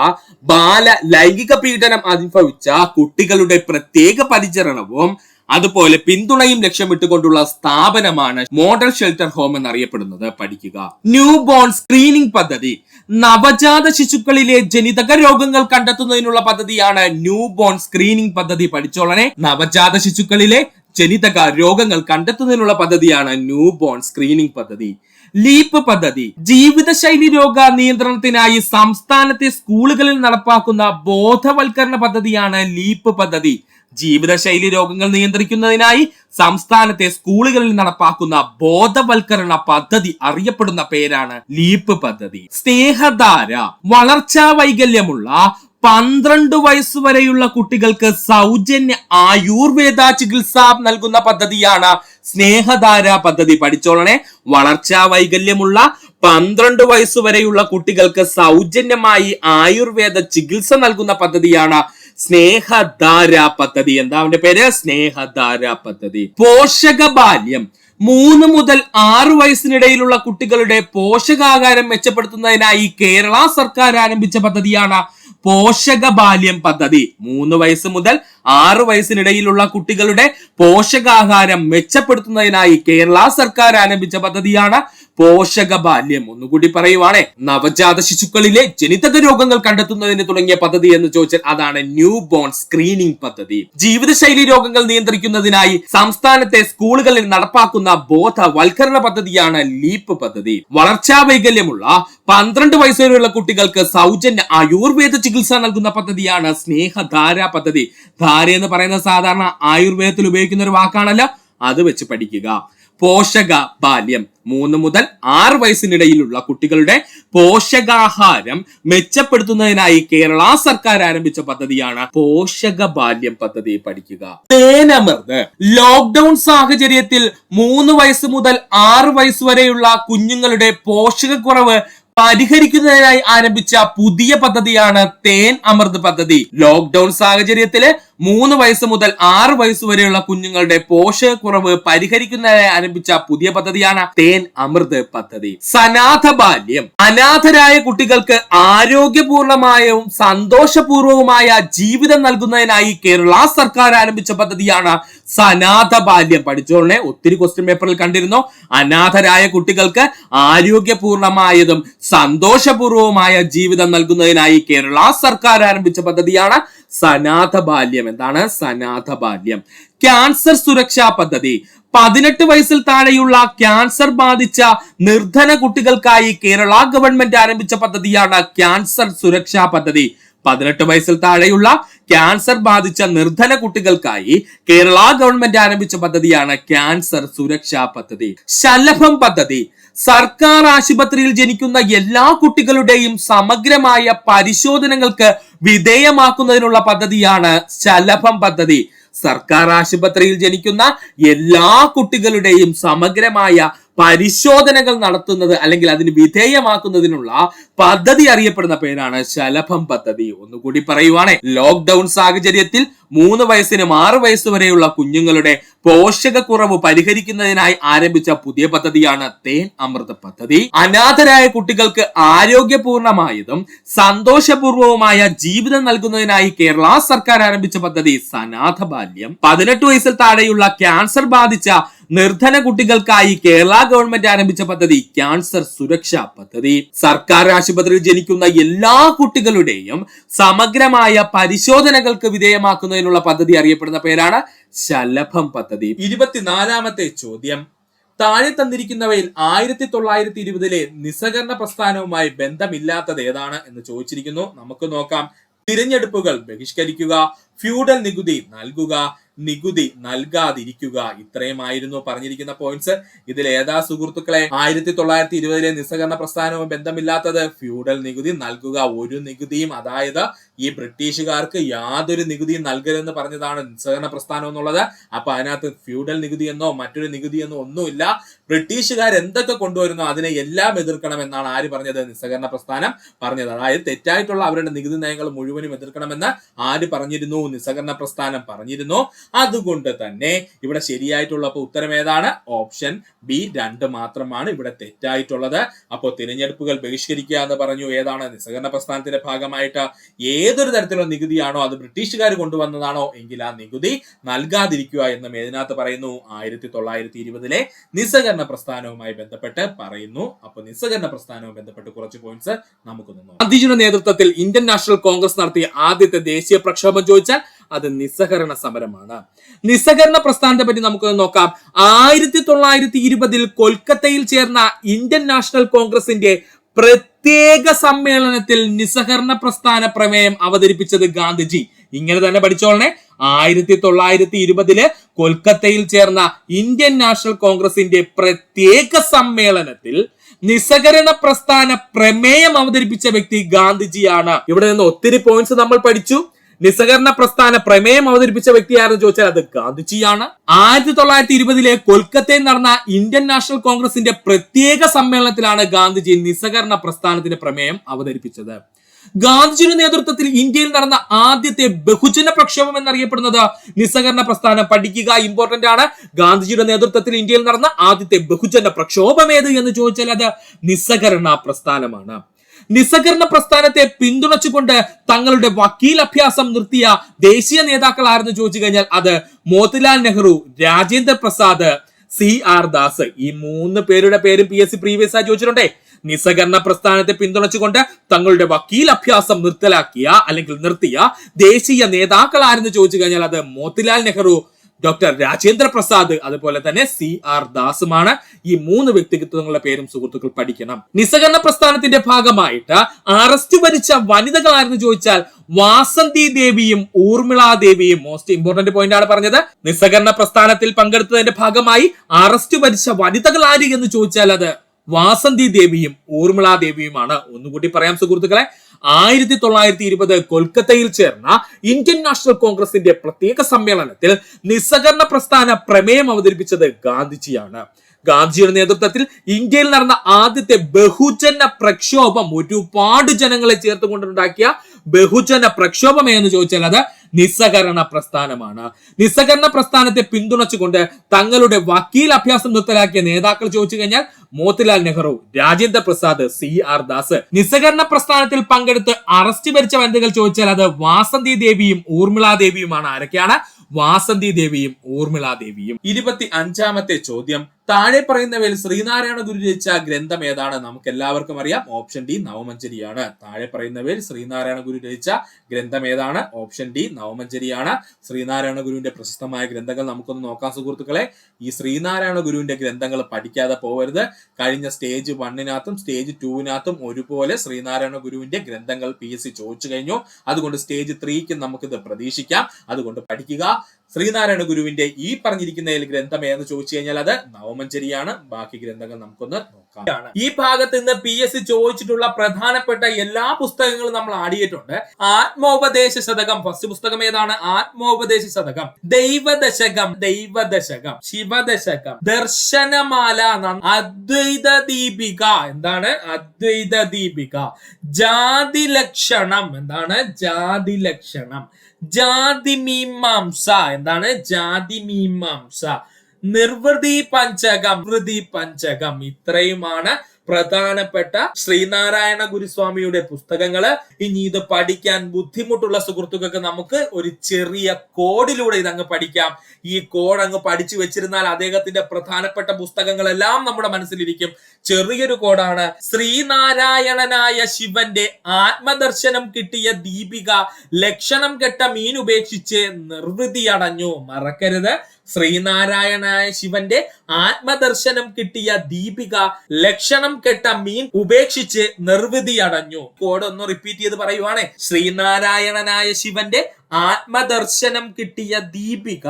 ബാല ലൈംഗിക പീഡനം അനുഭവിച്ച കുട്ടികളുടെ പ്രത്യേക പരിചരണവും അതുപോലെ പിന്തുണയും ലക്ഷ്യമിട്ടുകൊണ്ടുള്ള സ്ഥാപനമാണ് മോഡൽ ഷെൽട്ടർ ഹോം എന്നറിയപ്പെടുന്നത്. പഠിക്കുക. ന്യൂ ബോൺ സ്ക്രീനിംഗ് പദ്ധതി. നവജാത ശിശുക്കളിലെ ജനിതക രോഗങ്ങൾ കണ്ടെത്തുന്നതിനുള്ള പദ്ധതിയാണ് ന്യൂ ബോൺ സ്ക്രീനിംഗ് പദ്ധതി. പഠിച്ചോളനെ, നവജാത ശിശുക്കളിലെ ജനിതക രോഗങ്ങൾ കണ്ടെത്തുന്നതിനുള്ള പദ്ധതിയാണ് ന്യൂ ബോൺ സ്ക്രീനിംഗ് പദ്ധതി. ലീപ്പ് പദ്ധതി. ജീവിതശൈലി രോഗ നിയന്ത്രണത്തിനായി സംസ്ഥാനത്തെ സ്കൂളുകളിൽ നടപ്പാക്കുന്ന ബോധവൽക്കരണ പദ്ധതിയാണ് ലീപ്പ് പദ്ധതി. ജീവിതശൈലി രോഗങ്ങൾ നിയന്ത്രിക്കുന്നതിനായി സംസ്ഥാനത്തെ സ്കൂളുകളിൽ നടപ്പാക്കുന്ന ബോധവൽക്കരണ പദ്ധതി അറിയപ്പെടുന്ന പേരാണ് ലീപ്പ് പദ്ധതി. സ്നേഹധാര. വളർച്ചാ വൈകല്യമുള്ള 12 വയസ്സുവരെയുള്ള കുട്ടികൾക്ക് സൗജന്യ ആയുർവേദ ചികിത്സ നൽകുന്ന പദ്ധതിയാണ് സ്നേഹധാര പദ്ധതി. പഠിച്ചോളണേ, വളർച്ചാ വൈകല്യമുള്ള 12 വയസ്സുവരെയുള്ള കുട്ടികൾക്ക് സൗജന്യമായി ആയുർവേദ ചികിത്സ നൽകുന്ന പദ്ധതിയാണ് സ്നേഹധാര പദ്ധതി. എന്താ അവന്റെ പേര്? സ്നേഹധാര പദ്ധതി. പോഷക ബാല്യം. 3 മുതൽ 6 വയസ്സിനിടയിലുള്ള കുട്ടികളുടെ പോഷകാഹാരം മെച്ചപ്പെടുത്തുന്നതിനായി കേരള സർക്കാർ ആരംഭിച്ച പദ്ധതിയാണ് പോഷക ബാല്യം പദ്ധതി. 3 വയസ്സ് മുതൽ 6 വയസ്സിനിടയിലുള്ള കുട്ടികളുടെ പോഷകാഹാരം മെച്ചപ്പെടുത്തുന്നതിനായി കേരള സർക്കാർ ആരംഭിച്ച പദ്ധതിയാണ് പോഷക ബാല്യം. ഒന്നുകൂടി പറയുവാണേ, നവജാത ശിശുക്കളിലെ ജനിതക രോഗങ്ങൾ കണ്ടെത്തുന്നതിന് തുടങ്ങിയ പദ്ധതി എന്ന് ചോദിച്ചാൽ അതാണ് ന്യൂ ബോൺ സ്ക്രീനിംഗ് പദ്ധതി. ജീവിതശൈലി രോഗങ്ങൾ നിയന്ത്രിക്കുന്നതിനായി സംസ്ഥാനത്തെ സ്കൂളുകളിൽ നടപ്പാക്കുന്ന ബോധവൽക്കരണ പദ്ധതിയാണ് ലീപ്പ് പദ്ധതി. വളർച്ചാ വൈകല്യമുള്ള 12 വയസ്സുവരെയുള്ള കുട്ടികൾക്ക് സൗജന്യ ആയുർവേദ ചികിത്സ നൽകുന്ന പദ്ധതിയാണ് സ്നേഹധാര പദ്ധതി. ധാര എന്ന് പറയുന്നത് സാധാരണ ആയുർവേദത്തിൽ ഉപയോഗിക്കുന്ന ഒരു വാക്കാണല്ലോ, അത് വെച്ച് പഠിക്കുക. പോഷക ബാല്യം. 3 മുതൽ 6 വയസ്സിനിടയിലുള്ള കുട്ടികളുടെ പോഷകാഹാരം മെച്ചപ്പെടുത്തുന്നതിനായി കേരള സർക്കാർ ആരംഭിച്ച പദ്ധതിയാണ് പോഷക ബാല്യം പദ്ധതി. പഠിക്കുക. തേനമൃത്. ലോക്ക്ഡൌൺ സാഹചര്യത്തിൽ 3 വയസ്സ് മുതൽ 6 വയസ്സ് വരെയുള്ള കുഞ്ഞുങ്ങളുടെ പോഷകക്കുറവ് പരിഹരിക്കുന്നതിനായി ആരംഭിച്ച പുതിയ പദ്ധതിയാണ് തേൻ അമൃത് പദ്ധതി. ലോക്ക്ഡൌൺ സാഹചര്യത്തില് 3 വയസ്സ് മുതൽ 6 വയസ്സ് വരെയുള്ള കുഞ്ഞുങ്ങളുടെ പോഷകക്കുറവ് പരിഹരിക്കുന്നതിനായി ആരംഭിച്ച പുതിയ പദ്ധതിയാണ് തേൻ അമൃത് പദ്ധതി. സനാഥ ബാല്യം. അനാഥരായ കുട്ടികൾക്ക് ആരോഗ്യപൂർണമായവും സന്തോഷപൂർവവുമായ ജീവിതം നൽകുന്നതിനായി കേരള സർക്കാർ ആരംഭിച്ച പദ്ധതിയാണ് സനാഥ ബാല്യം. പഠിച്ചോളെ, ഒത്തിരി ക്വസ്റ്റ്യൻ പേപ്പറിൽ കണ്ടിരുന്നു. അനാഥരായ കുട്ടികൾക്ക് ആരോഗ്യപൂർണമായതും സന്തോഷപൂർവവുമായ ജീവിതം നൽകുന്നതിനായി കേരള സർക്കാർ ആരംഭിച്ച പദ്ധതിയാണ് സനാഥ ബാല്യം. എന്താണ് സനാഥ ബാല്യം? ക്യാൻസർ സുരക്ഷാ പദ്ധതി. 18 വയസ്സിൽ താഴെയുള്ള ക്യാൻസർ ബാധിച്ച നിർധന കുട്ടികൾക്കായി കേരള ഗവൺമെന്റ് ആരംഭിച്ച പദ്ധതിയാണ് ക്യാൻസർ സുരക്ഷാ പദ്ധതി. 18 വയസ്സിൽ താഴെയുള്ള ക്യാൻസർ ബാധിച്ച നിർധന കുട്ടികൾക്കായി കേരള ഗവൺമെന്റ് ആരംഭിച്ച പദ്ധതിയാണ് ക്യാൻസർ സുരക്ഷാ പദ്ധതി. ശലഭം പദ്ധതി. സർക്കാർ ആശുപത്രിയിൽ ജനിക്കുന്ന എല്ലാ കുട്ടികളുടെയും സമഗ്രമായ പരിശോധനകൾക്ക് വിധേയമാക്കുന്നതിനുള്ള പദ്ധതിയാണ് ശലഭം പദ്ധതി. സർക്കാർ ആശുപത്രിയിൽ ജനിക്കുന്ന എല്ലാ കുട്ടികളുടെയും സമഗ്രമായ പരിശോധനകൾ നടത്തുന്നത് അല്ലെങ്കിൽ അതിന് വിധേയമാക്കുന്നതിനുള്ള പദ്ധതി അറിയപ്പെടുന്ന പേരാണ് ശലഭം പദ്ധതി. ഒന്നുകൂടി പറയുവാണേ, ലോക്ക്ഡൌൺ സാഹചര്യത്തിൽ 3 വയസ്സിനും 6 വയസ്സ് വരെയുള്ള കുഞ്ഞുങ്ങളുടെ പോഷകക്കുറവ് പരിഹരിക്കുന്നതിനായി ആരംഭിച്ച പുതിയ പദ്ധതിയാണ് തേൻ അമൃത് പദ്ധതി. അനാഥരായ കുട്ടികൾക്ക് ആരോഗ്യപൂർണമായതും സന്തോഷപൂർവവുമായ ജീവിതം നൽകുന്നതിനായി കേരള സർക്കാർ ആരംഭിച്ച പദ്ധതി സനാഥ ബാല്യം. 18 വയസ്സിൽ താഴെയുള്ള ക്യാൻസർ ബാധിച്ച നിർധന കുട്ടികൾക്കായി കേരള ഗവൺമെന്റ് ആരംഭിച്ച പദ്ധതി ക്യാൻസർ സുരക്ഷാ പദ്ധതി. സർക്കാർ ആശുപത്രിയിൽ ജനിക്കുന്ന എല്ലാ കുട്ടികളുടെയും സമഗ്രമായ പരിശോധനകൾക്ക് വിധേയമാക്കുന്നതിനുള്ള പദ്ധതി അറിയപ്പെടുന്ന പേരാണ് ശലഭം പദ്ധതി. 24ാമത്തെ ചോദ്യം. താഴെ തന്നിരിക്കുന്നവയിൽ 1920 നിസ്സഹകരണ പ്രസ്ഥാനവുമായി ബന്ധമില്ലാത്തത് ഏതാണ് എന്ന് ചോദിച്ചിരിക്കുന്നു. നമുക്ക് നോക്കാം. തിരഞ്ഞെടുപ്പുകൾ ബഹിഷ്കരിക്കുക, ഫ്യൂഡൽ നികുതി നൽകുക, നികുതി നൽകാതിരിക്കുക. ഇത്രയുമായിരുന്നു പറഞ്ഞിരിക്കുന്ന പോയിന്റ്സ്. ഇതിൽ ഏതാ സുഹൃത്തുക്കളെ 1920 നിസ്സഹകരണ പ്രസ്ഥാനവുമായി ബന്ധമില്ലാത്തത്? ഫ്യൂഡൽ നികുതി നൽകുക. ഒരു നികുതിയും, അതായത് ഈ ബ്രിട്ടീഷുകാർക്ക് യാതൊരു നികുതിയും നൽകരുതെന്ന് പറഞ്ഞതാണ് നിസ്സഹകരണ പ്രസ്ഥാനം എന്നുള്ളത്. അപ്പൊ അതിനകത്ത് ഫ്യൂഡൽ നികുതി എന്നോ മറ്റൊരു നികുതി എന്നോ ഒന്നുമില്ല. ബ്രിട്ടീഷുകാർ എന്തൊക്കെ കൊണ്ടുവരുന്നോ അതിനെ എല്ലാം എതിർക്കണം എന്നാണ് ആര് പറഞ്ഞത്? നിസ്സഹകരണ പ്രസ്ഥാനം പറഞ്ഞത്. അതായത് തെറ്റായിട്ടുള്ള അവരുടെ നികുതി നയങ്ങൾ മുഴുവനും എതിർക്കണമെന്ന് ആര് പറഞ്ഞിരുന്നു? നിസ്സഹകരണ പ്രസ്ഥാനം പറഞ്ഞിരുന്നു. അതുകൊണ്ട് തന്നെ ഇവിടെ ശരിയായിട്ടുള്ള ഉത്തരം ഏതാണ്? ഓപ്ഷൻ ബി 2 മാത്രമാണ് ഇവിടെ തെറ്റായിട്ടുള്ളത്. അപ്പോൾ തിരഞ്ഞെടുപ്പുകൾ ബഹിഷ്കരിക്കുക എന്ന് പറഞ്ഞു. ഏതാണ്? നിസ്സഹകരണ പ്രസ്ഥാനത്തിന്റെ ഭാഗമായിട്ട് ഏതൊരു തരത്തിലുള്ള നികുതിയാണോ അത് ബ്രിട്ടീഷുകാർ കൊണ്ടുവന്നതാണോ എങ്കിൽ ആ നികുതി നൽകാതിരിക്കുക എന്നും ഇതിനകത്ത് പറയുന്നു. 1920 നിസ്സഹകരണ പ്രസ്ഥാനവുമായി ബന്ധപ്പെട്ട് പറയുന്നു. അപ്പൊ നിസ്സഹകരണ പ്രസ്ഥാനവുമായി ബന്ധപ്പെട്ട് കുറച്ച് പോയിന്റ്സ് നമുക്ക് നോക്കാം. ഗാന്ധിജിയുടെ നേതൃത്വത്തിൽ ഇന്ത്യൻ നാഷണൽ കോൺഗ്രസ് നടത്തിയ ആദ്യത്തെ ദേശീയ പ്രക്ഷോഭം ചോദിച്ചാൽ അത് നിസ്സഹകരണ സമരമാണ്. നിസ്സഹകരണ പ്രസ്ഥാനത്തെ പറ്റി നമുക്ക് നോക്കാം. 1920 കൊൽക്കത്തയിൽ ചേർന്ന ഇന്ത്യൻ നാഷണൽ കോൺഗ്രസിന്റെ പ്രത്യേക സമ്മേളനത്തിൽ നിസ്സഹകരണ പ്രസ്ഥാന പ്രമേയം അവതരിപ്പിച്ചത് ഗാന്ധിജി. ഇങ്ങനെ തന്നെ പഠിച്ചോളണേ. 1920 കൊൽക്കത്തയിൽ ചേർന്ന ഇന്ത്യൻ നാഷണൽ കോൺഗ്രസിന്റെ പ്രത്യേക സമ്മേളനത്തിൽ നിസ്സഹകരണ പ്രസ്ഥാന പ്രമേയം അവതരിപ്പിച്ച വ്യക്തി ഗാന്ധിജിയാണ്. ഇവിടെ നിന്ന് ഒത്തിരി പോയിന്റ്സ് നമ്മൾ പഠിച്ചു. നിസ്സഹകരണ പ്രസ്ഥാന പ്രമേയം അവതരിപ്പിച്ച വ്യക്തി ആരെന്ന് ചോദിച്ചാൽ അത് ഗാന്ധിജിയാണ്. 1920 കൊൽക്കത്തയിൽ നടന്ന ഇന്ത്യൻ നാഷണൽ കോൺഗ്രസിന്റെ പ്രത്യേക സമ്മേളനത്തിലാണ് ഗാന്ധിജി നിസ്സഹകരണ പ്രസ്ഥാനത്തിന്റെ പ്രമേയം അവതരിപ്പിച്ചത്. ഗാന്ധിജിയുടെ നേതൃത്വത്തിൽ ഇന്ത്യയിൽ നടന്ന ആദ്യത്തെ ബഹുജന പ്രക്ഷോഭം എന്നറിയപ്പെടുന്നത് നിസ്സഹകരണ പ്രസ്ഥാനം. പഠിക്കുക, ഇമ്പോർട്ടന്റ് ആണ്. ഗാന്ധിജിയുടെ നേതൃത്വത്തിൽ ഇന്ത്യയിൽ നടന്ന ആദ്യത്തെ ബഹുജന പ്രക്ഷോഭം ഏത് എന്ന് ചോദിച്ചാൽ അത് നിസ്സഹകരണ പ്രസ്ഥാനമാണ്. നിസ്സഹകരണ പ്രസ്ഥാനത്തെ പിന്തുണച്ചുകൊണ്ട് തങ്ങളുടെ വക്കീൽ അഭ്യാസം നിർത്തിയ ദേശീയ നേതാക്കൾ ആരെന്ന് ചോദിച്ചു കഴിഞ്ഞാൽ അത് മോത്തിലാൽ നെഹ്റു, രാജേന്ദ്ര പ്രസാദ്, CR ദാസ്. ഈ 3 പേരുടെ പേരും PSC പ്രീവിയസ് ആയി ചോദിച്ചിട്ടുണ്ടേ. നിസ്സഹകരണ പ്രസ്ഥാനത്തെ പിന്തുണച്ചുകൊണ്ട് തങ്ങളുടെ വക്കീൽ അഭ്യാസം നിർത്തിയ ദേശീയ നേതാക്കൾ ആരെന്ന് ചോദിച്ചു കഴിഞ്ഞാൽ അത് മോത്തിലാൽ നെഹ്റു, ഡോക്ടർ രാജേന്ദ്ര പ്രസാദ്, അതുപോലെ തന്നെ CR ദാസുമാണ്. ഈ 3 വ്യക്തിത്വങ്ങളുടെ പേരും സുഹൃത്തുക്കൾ പഠിക്കണം. നിസ്സഹകരണ പ്രസ്ഥാനത്തിന്റെ ഭാഗമായിട്ട് അറസ്റ്റ് വരിച്ച വനിതകൾ ആരെന്ന് ചോദിച്ചാൽ വാസന്തി ദേവിയും ഊർമിള ദേവിയും. മോസ്റ്റ് ഇമ്പോർട്ടന്റ് പോയിന്റ് ആണ് പറഞ്ഞത്. നിസ്സഹകരണ പ്രസ്ഥാനത്തിൽ പങ്കെടുത്തതിന്റെ ഭാഗമായി അറസ്റ്റ് വരിച്ച വനിതകൾ ആര് എന്ന് ചോദിച്ചാൽ അത് വാസന്തി ദേവിയും ഊർമിള ദേവിയുമാണ്. ഒന്നുകൂടി പറയാം സുഹൃത്തുക്കളെ. 1920 കൊൽക്കത്തയിൽ ചേർന്ന ഇന്ത്യൻ നാഷണൽ കോൺഗ്രസിന്റെ പ്രത്യേക സമ്മേളനത്തിൽ നിസ്സഹകരണ പ്രസ്ഥാന പ്രമേയം അവതരിപ്പിച്ചത് ഗാന്ധിജിയാണ്. ഗാന്ധിജിയുടെ നേതൃത്വത്തിൽ ഇന്ത്യയിൽ നടന്ന ആദ്യത്തെ ബഹുജന പ്രക്ഷോഭം, ഒരുപാട് ജനങ്ങളെ ചേർത്തുകൊണ്ടുണ്ടാക്കിയ ബഹുജന പ്രക്ഷോഭം എന്ന് ചോദിച്ചാൽ അത് നിസ്സഹകരണ പ്രസ്ഥാനമാണ്. നിസ്സഹകരണ പ്രസ്ഥാനത്തെ പിന്തുണച്ചുകൊണ്ട് തങ്ങളുടെ വക്കീൽ അഭ്യാസം നിർത്തലാക്കിയ നേതാക്കൾ ചോദിച്ചു കഴിഞ്ഞാൽ മോത്തിലാൽ നെഹ്റു, രാജേന്ദ്ര പ്രസാദ്, CR ദാസ്. നിസ്സഹകരണ പ്രസ്ഥാനത്തിൽ പങ്കെടുത്ത് അറസ്റ്റ് വരിച്ച വനിതകൾ ചോദിച്ചാൽ അത് വാസന്തി ദേവിയും ഊർമിള ദേവിയുമാണ്. ആരൊക്കെയാണ്? വാസന്തി ദേവിയും ഊർമിള ദേവിയും. 25ാമത്തെ ചോദ്യം, താഴെ പറയുന്നവയിൽ ശ്രീനാരായണ ഗുരു രചിച്ച ഗ്രന്ഥം ഏതാണ്? നമുക്ക് എല്ലാവർക്കും അറിയാം, ഓപ്ഷൻ ഡി നവമഞ്ജരിയാണ്. താഴെ പറയുന്നവയിൽ ശ്രീനാരായണ ഗുരു രചിച്ച ഗ്രന്ഥം ഏതാണ്? Option D നവമഞ്ജരിയാണ്. ശ്രീനാരായണ ഗുരുവിന്റെ പ്രശസ്തമായ ഗ്രന്ഥങ്ങൾ നമുക്കൊന്ന് നോക്കാം സുഹൃത്തുക്കളെ. ഈ ശ്രീനാരായണ ഗുരുവിന്റെ ഗ്രന്ഥങ്ങൾ പഠിക്കാതെ പോകരുത്. കഴിഞ്ഞ സ്റ്റേജ് 1-നകത്തും സ്റ്റേജ് 2-നകത്തും ഒരുപോലെ ശ്രീനാരായണ ഗുരുവിന്റെ ഗ്രന്ഥങ്ങൾ PSC ചോദിച്ചു കഴിഞ്ഞു. അതുകൊണ്ട് സ്റ്റേജ് 3ക്ക് നമുക്കിത് പ്രതീക്ഷിക്കാം. അതുകൊണ്ട് പഠിക്കുക. ശ്രീനാരായണ ഗുരുവിന്റെ ഈ പറഞ്ഞിരിക്കുന്ന ഗ്രന്ഥം ഏതെന്ന് ചോദിച്ചു കഴിഞ്ഞാൽ അത് നവമഞ്ജരിയാണ്. ബാക്കി ഗ്രന്ഥങ്ങൾ നമുക്കൊന്ന് നോക്കാം. ഈ ഭാഗത്ത് നിന്ന് PSC ചോദിച്ചിട്ടുള്ള പ്രധാനപ്പെട്ട എല്ലാ പുസ്തകങ്ങളും നമ്മൾ ആടിയിട്ടുണ്ട്. ആത്മോപദേശ ശതകം, ഫസ്റ്റ് പുസ്തകം ഏതാണ്? ആത്മോപദേശ ശതകം. ദൈവദശകം, ശിവദശകം, ദർശനമാല, അദ്വൈത ദീപിക, എന്താണ്? അദ്വൈത ദീപിക. ജാതി ലക്ഷണം, എന്താണ്? ജാതി ലക്ഷണം. ജാതി മീമാംസ, എന്താണ്? ജാതി മീമാംസ. നിർവൃതി പഞ്ചകം, ഇത്രയുമാണ് പ്രധാനപ്പെട്ട ശ്രീനാരായണ ഗുരുസ്വാമിയുടെ പുസ്തകങ്ങള്. ഇനി ഇത് പഠിക്കാൻ ബുദ്ധിമുട്ടുള്ള സുഹൃത്തുക്കൾക്ക് നമുക്ക് ഒരു ചെറിയ കോഡിലൂടെ ഇതങ്ങ് പഠിക്കാം. ഈ കോഡ് അങ്ങ് പഠിച്ചു വെച്ചിരുന്നാൽ അദ്ദേഹത്തിന്റെ പ്രധാനപ്പെട്ട പുസ്തകങ്ങളെല്ലാം നമ്മുടെ മനസ്സിലിരിക്കും. ചെറിയൊരു കോഡാണ്. ശ്രീനാരായണനായ ശിവന്റെ ആത്മദർശനം കിട്ടിയ ദീപിക ലക്ഷണം കെട്ട മീൻ ഉപേക്ഷിച്ച് നിർവൃതി അടഞ്ഞു. മറക്കരുത്, ശ്രീനാരായണനായ ശിവന്റെ ആത്മദർശനം കിട്ടിയ ദീപിക ലക്ഷണം കെട്ട മീൻ ഉപേക്ഷിച്ച് നിർവൃതി അടഞ്ഞു. കോഡ് ഒന്ന് റിപ്പീറ്റ് ചെയ്ത് പറയുവാണേ. ശ്രീനാരായണനായ ശിവന്റെ ആത്മദർശനം കിട്ടിയ ദീപിക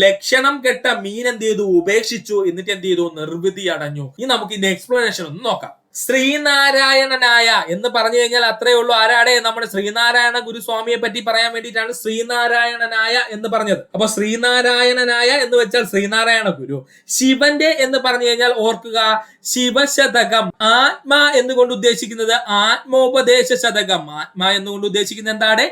ലക്ഷണം കെട്ട മീൻ എന്ത് ചെയ്തു? ഉപേക്ഷിച്ചു. എന്നിട്ട് എന്ത് ചെയ്തു? നിർവൃതി അടഞ്ഞു. ഇനി നമുക്ക് ഇതിന്റെ എക്സ്പ്ലനേഷൻ ഒന്ന് നോക്കാം. ശ്രീനാരായണനായ എന്ന് പറഞ്ഞു കഴിഞ്ഞാൽ അത്രേ ഉള്ളൂ. ആരാടെ? നമ്മുടെ ശ്രീനാരായണ ഗുരുസ്വാമിയെ പറ്റി പറയാൻ വേണ്ടിയിട്ടാണ് ശ്രീനാരായണനായ എന്ന് പറഞ്ഞത്. അപ്പൊ ശ്രീനാരായണനായ എന്ന് വെച്ചാൽ ശ്രീനാരായണ ഗുരു. ശിവന്റെ എന്ന് പറഞ്ഞു കഴിഞ്ഞാൽ ഓർക്കുക, ശിവശതകം. ആത്മാ എന്നുകൊണ്ട് ഉദ്ദേശിക്കുന്നത് ആത്മോപദേശ ശതകം. ആത്മാ എന്നുകൊണ്ട് ഉദ്ദേശിക്കുന്നത് എന്താണ്?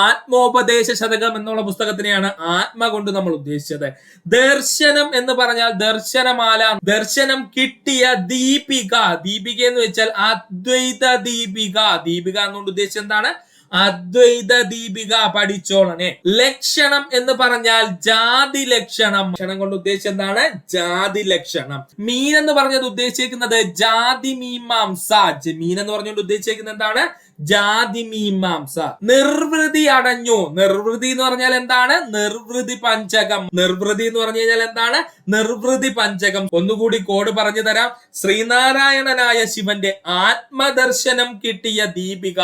ആത്മോപദേശ ശതകം എന്നുള്ള പുസ്തകത്തിനെയാണ് ആത്മ കൊണ്ട് നമ്മൾ ഉദ്ദേശിച്ചത്. ദർശനം എന്ന് പറഞ്ഞാൽ ദർശനമാല. ദർശനം കിട്ടിയ ദീപിക. ദീപിക എന്ന് വെച്ചാൽ അദ്വൈത ദീപിക. ദീപിക എന്നുകൊണ്ട് ഉദ്ദേശിച്ചത് എന്താണ്? അദ്വൈത ദീപിക. പഠിച്ചോളനെ. ലക്ഷണം എന്ന് പറഞ്ഞാൽ ജാതി ലക്ഷണം. ലക്ഷണം കൊണ്ട് ഉദ്ദേശിച്ചത് എന്താണ്? ജാതി ലക്ഷണം. മീൻ എന്ന് പറഞ്ഞത് ഉദ്ദേശിക്കുന്നത് ജാതി മീമാംസ. മീൻ എന്ന് പറഞ്ഞുകൊണ്ട് ഉദ്ദേശിക്കുന്നത് എന്താണ്? ജാതി മീമാംസ. നിർവൃതി അടഞ്ഞു. നിർവൃതി എന്ന് പറഞ്ഞാൽ എന്താണ്? നിർവൃതി പഞ്ചകം. നിർവൃതി എന്ന് പറഞ്ഞു കഴിഞ്ഞാൽ എന്താണ്? നിർവൃതി പഞ്ചകം. ഒന്നുകൂടി കോഡ് പറഞ്ഞു തരാം. ശ്രീനാരായണനായ ശിവന്റെ ആത്മദർശനം കിട്ടിയ ദീപിക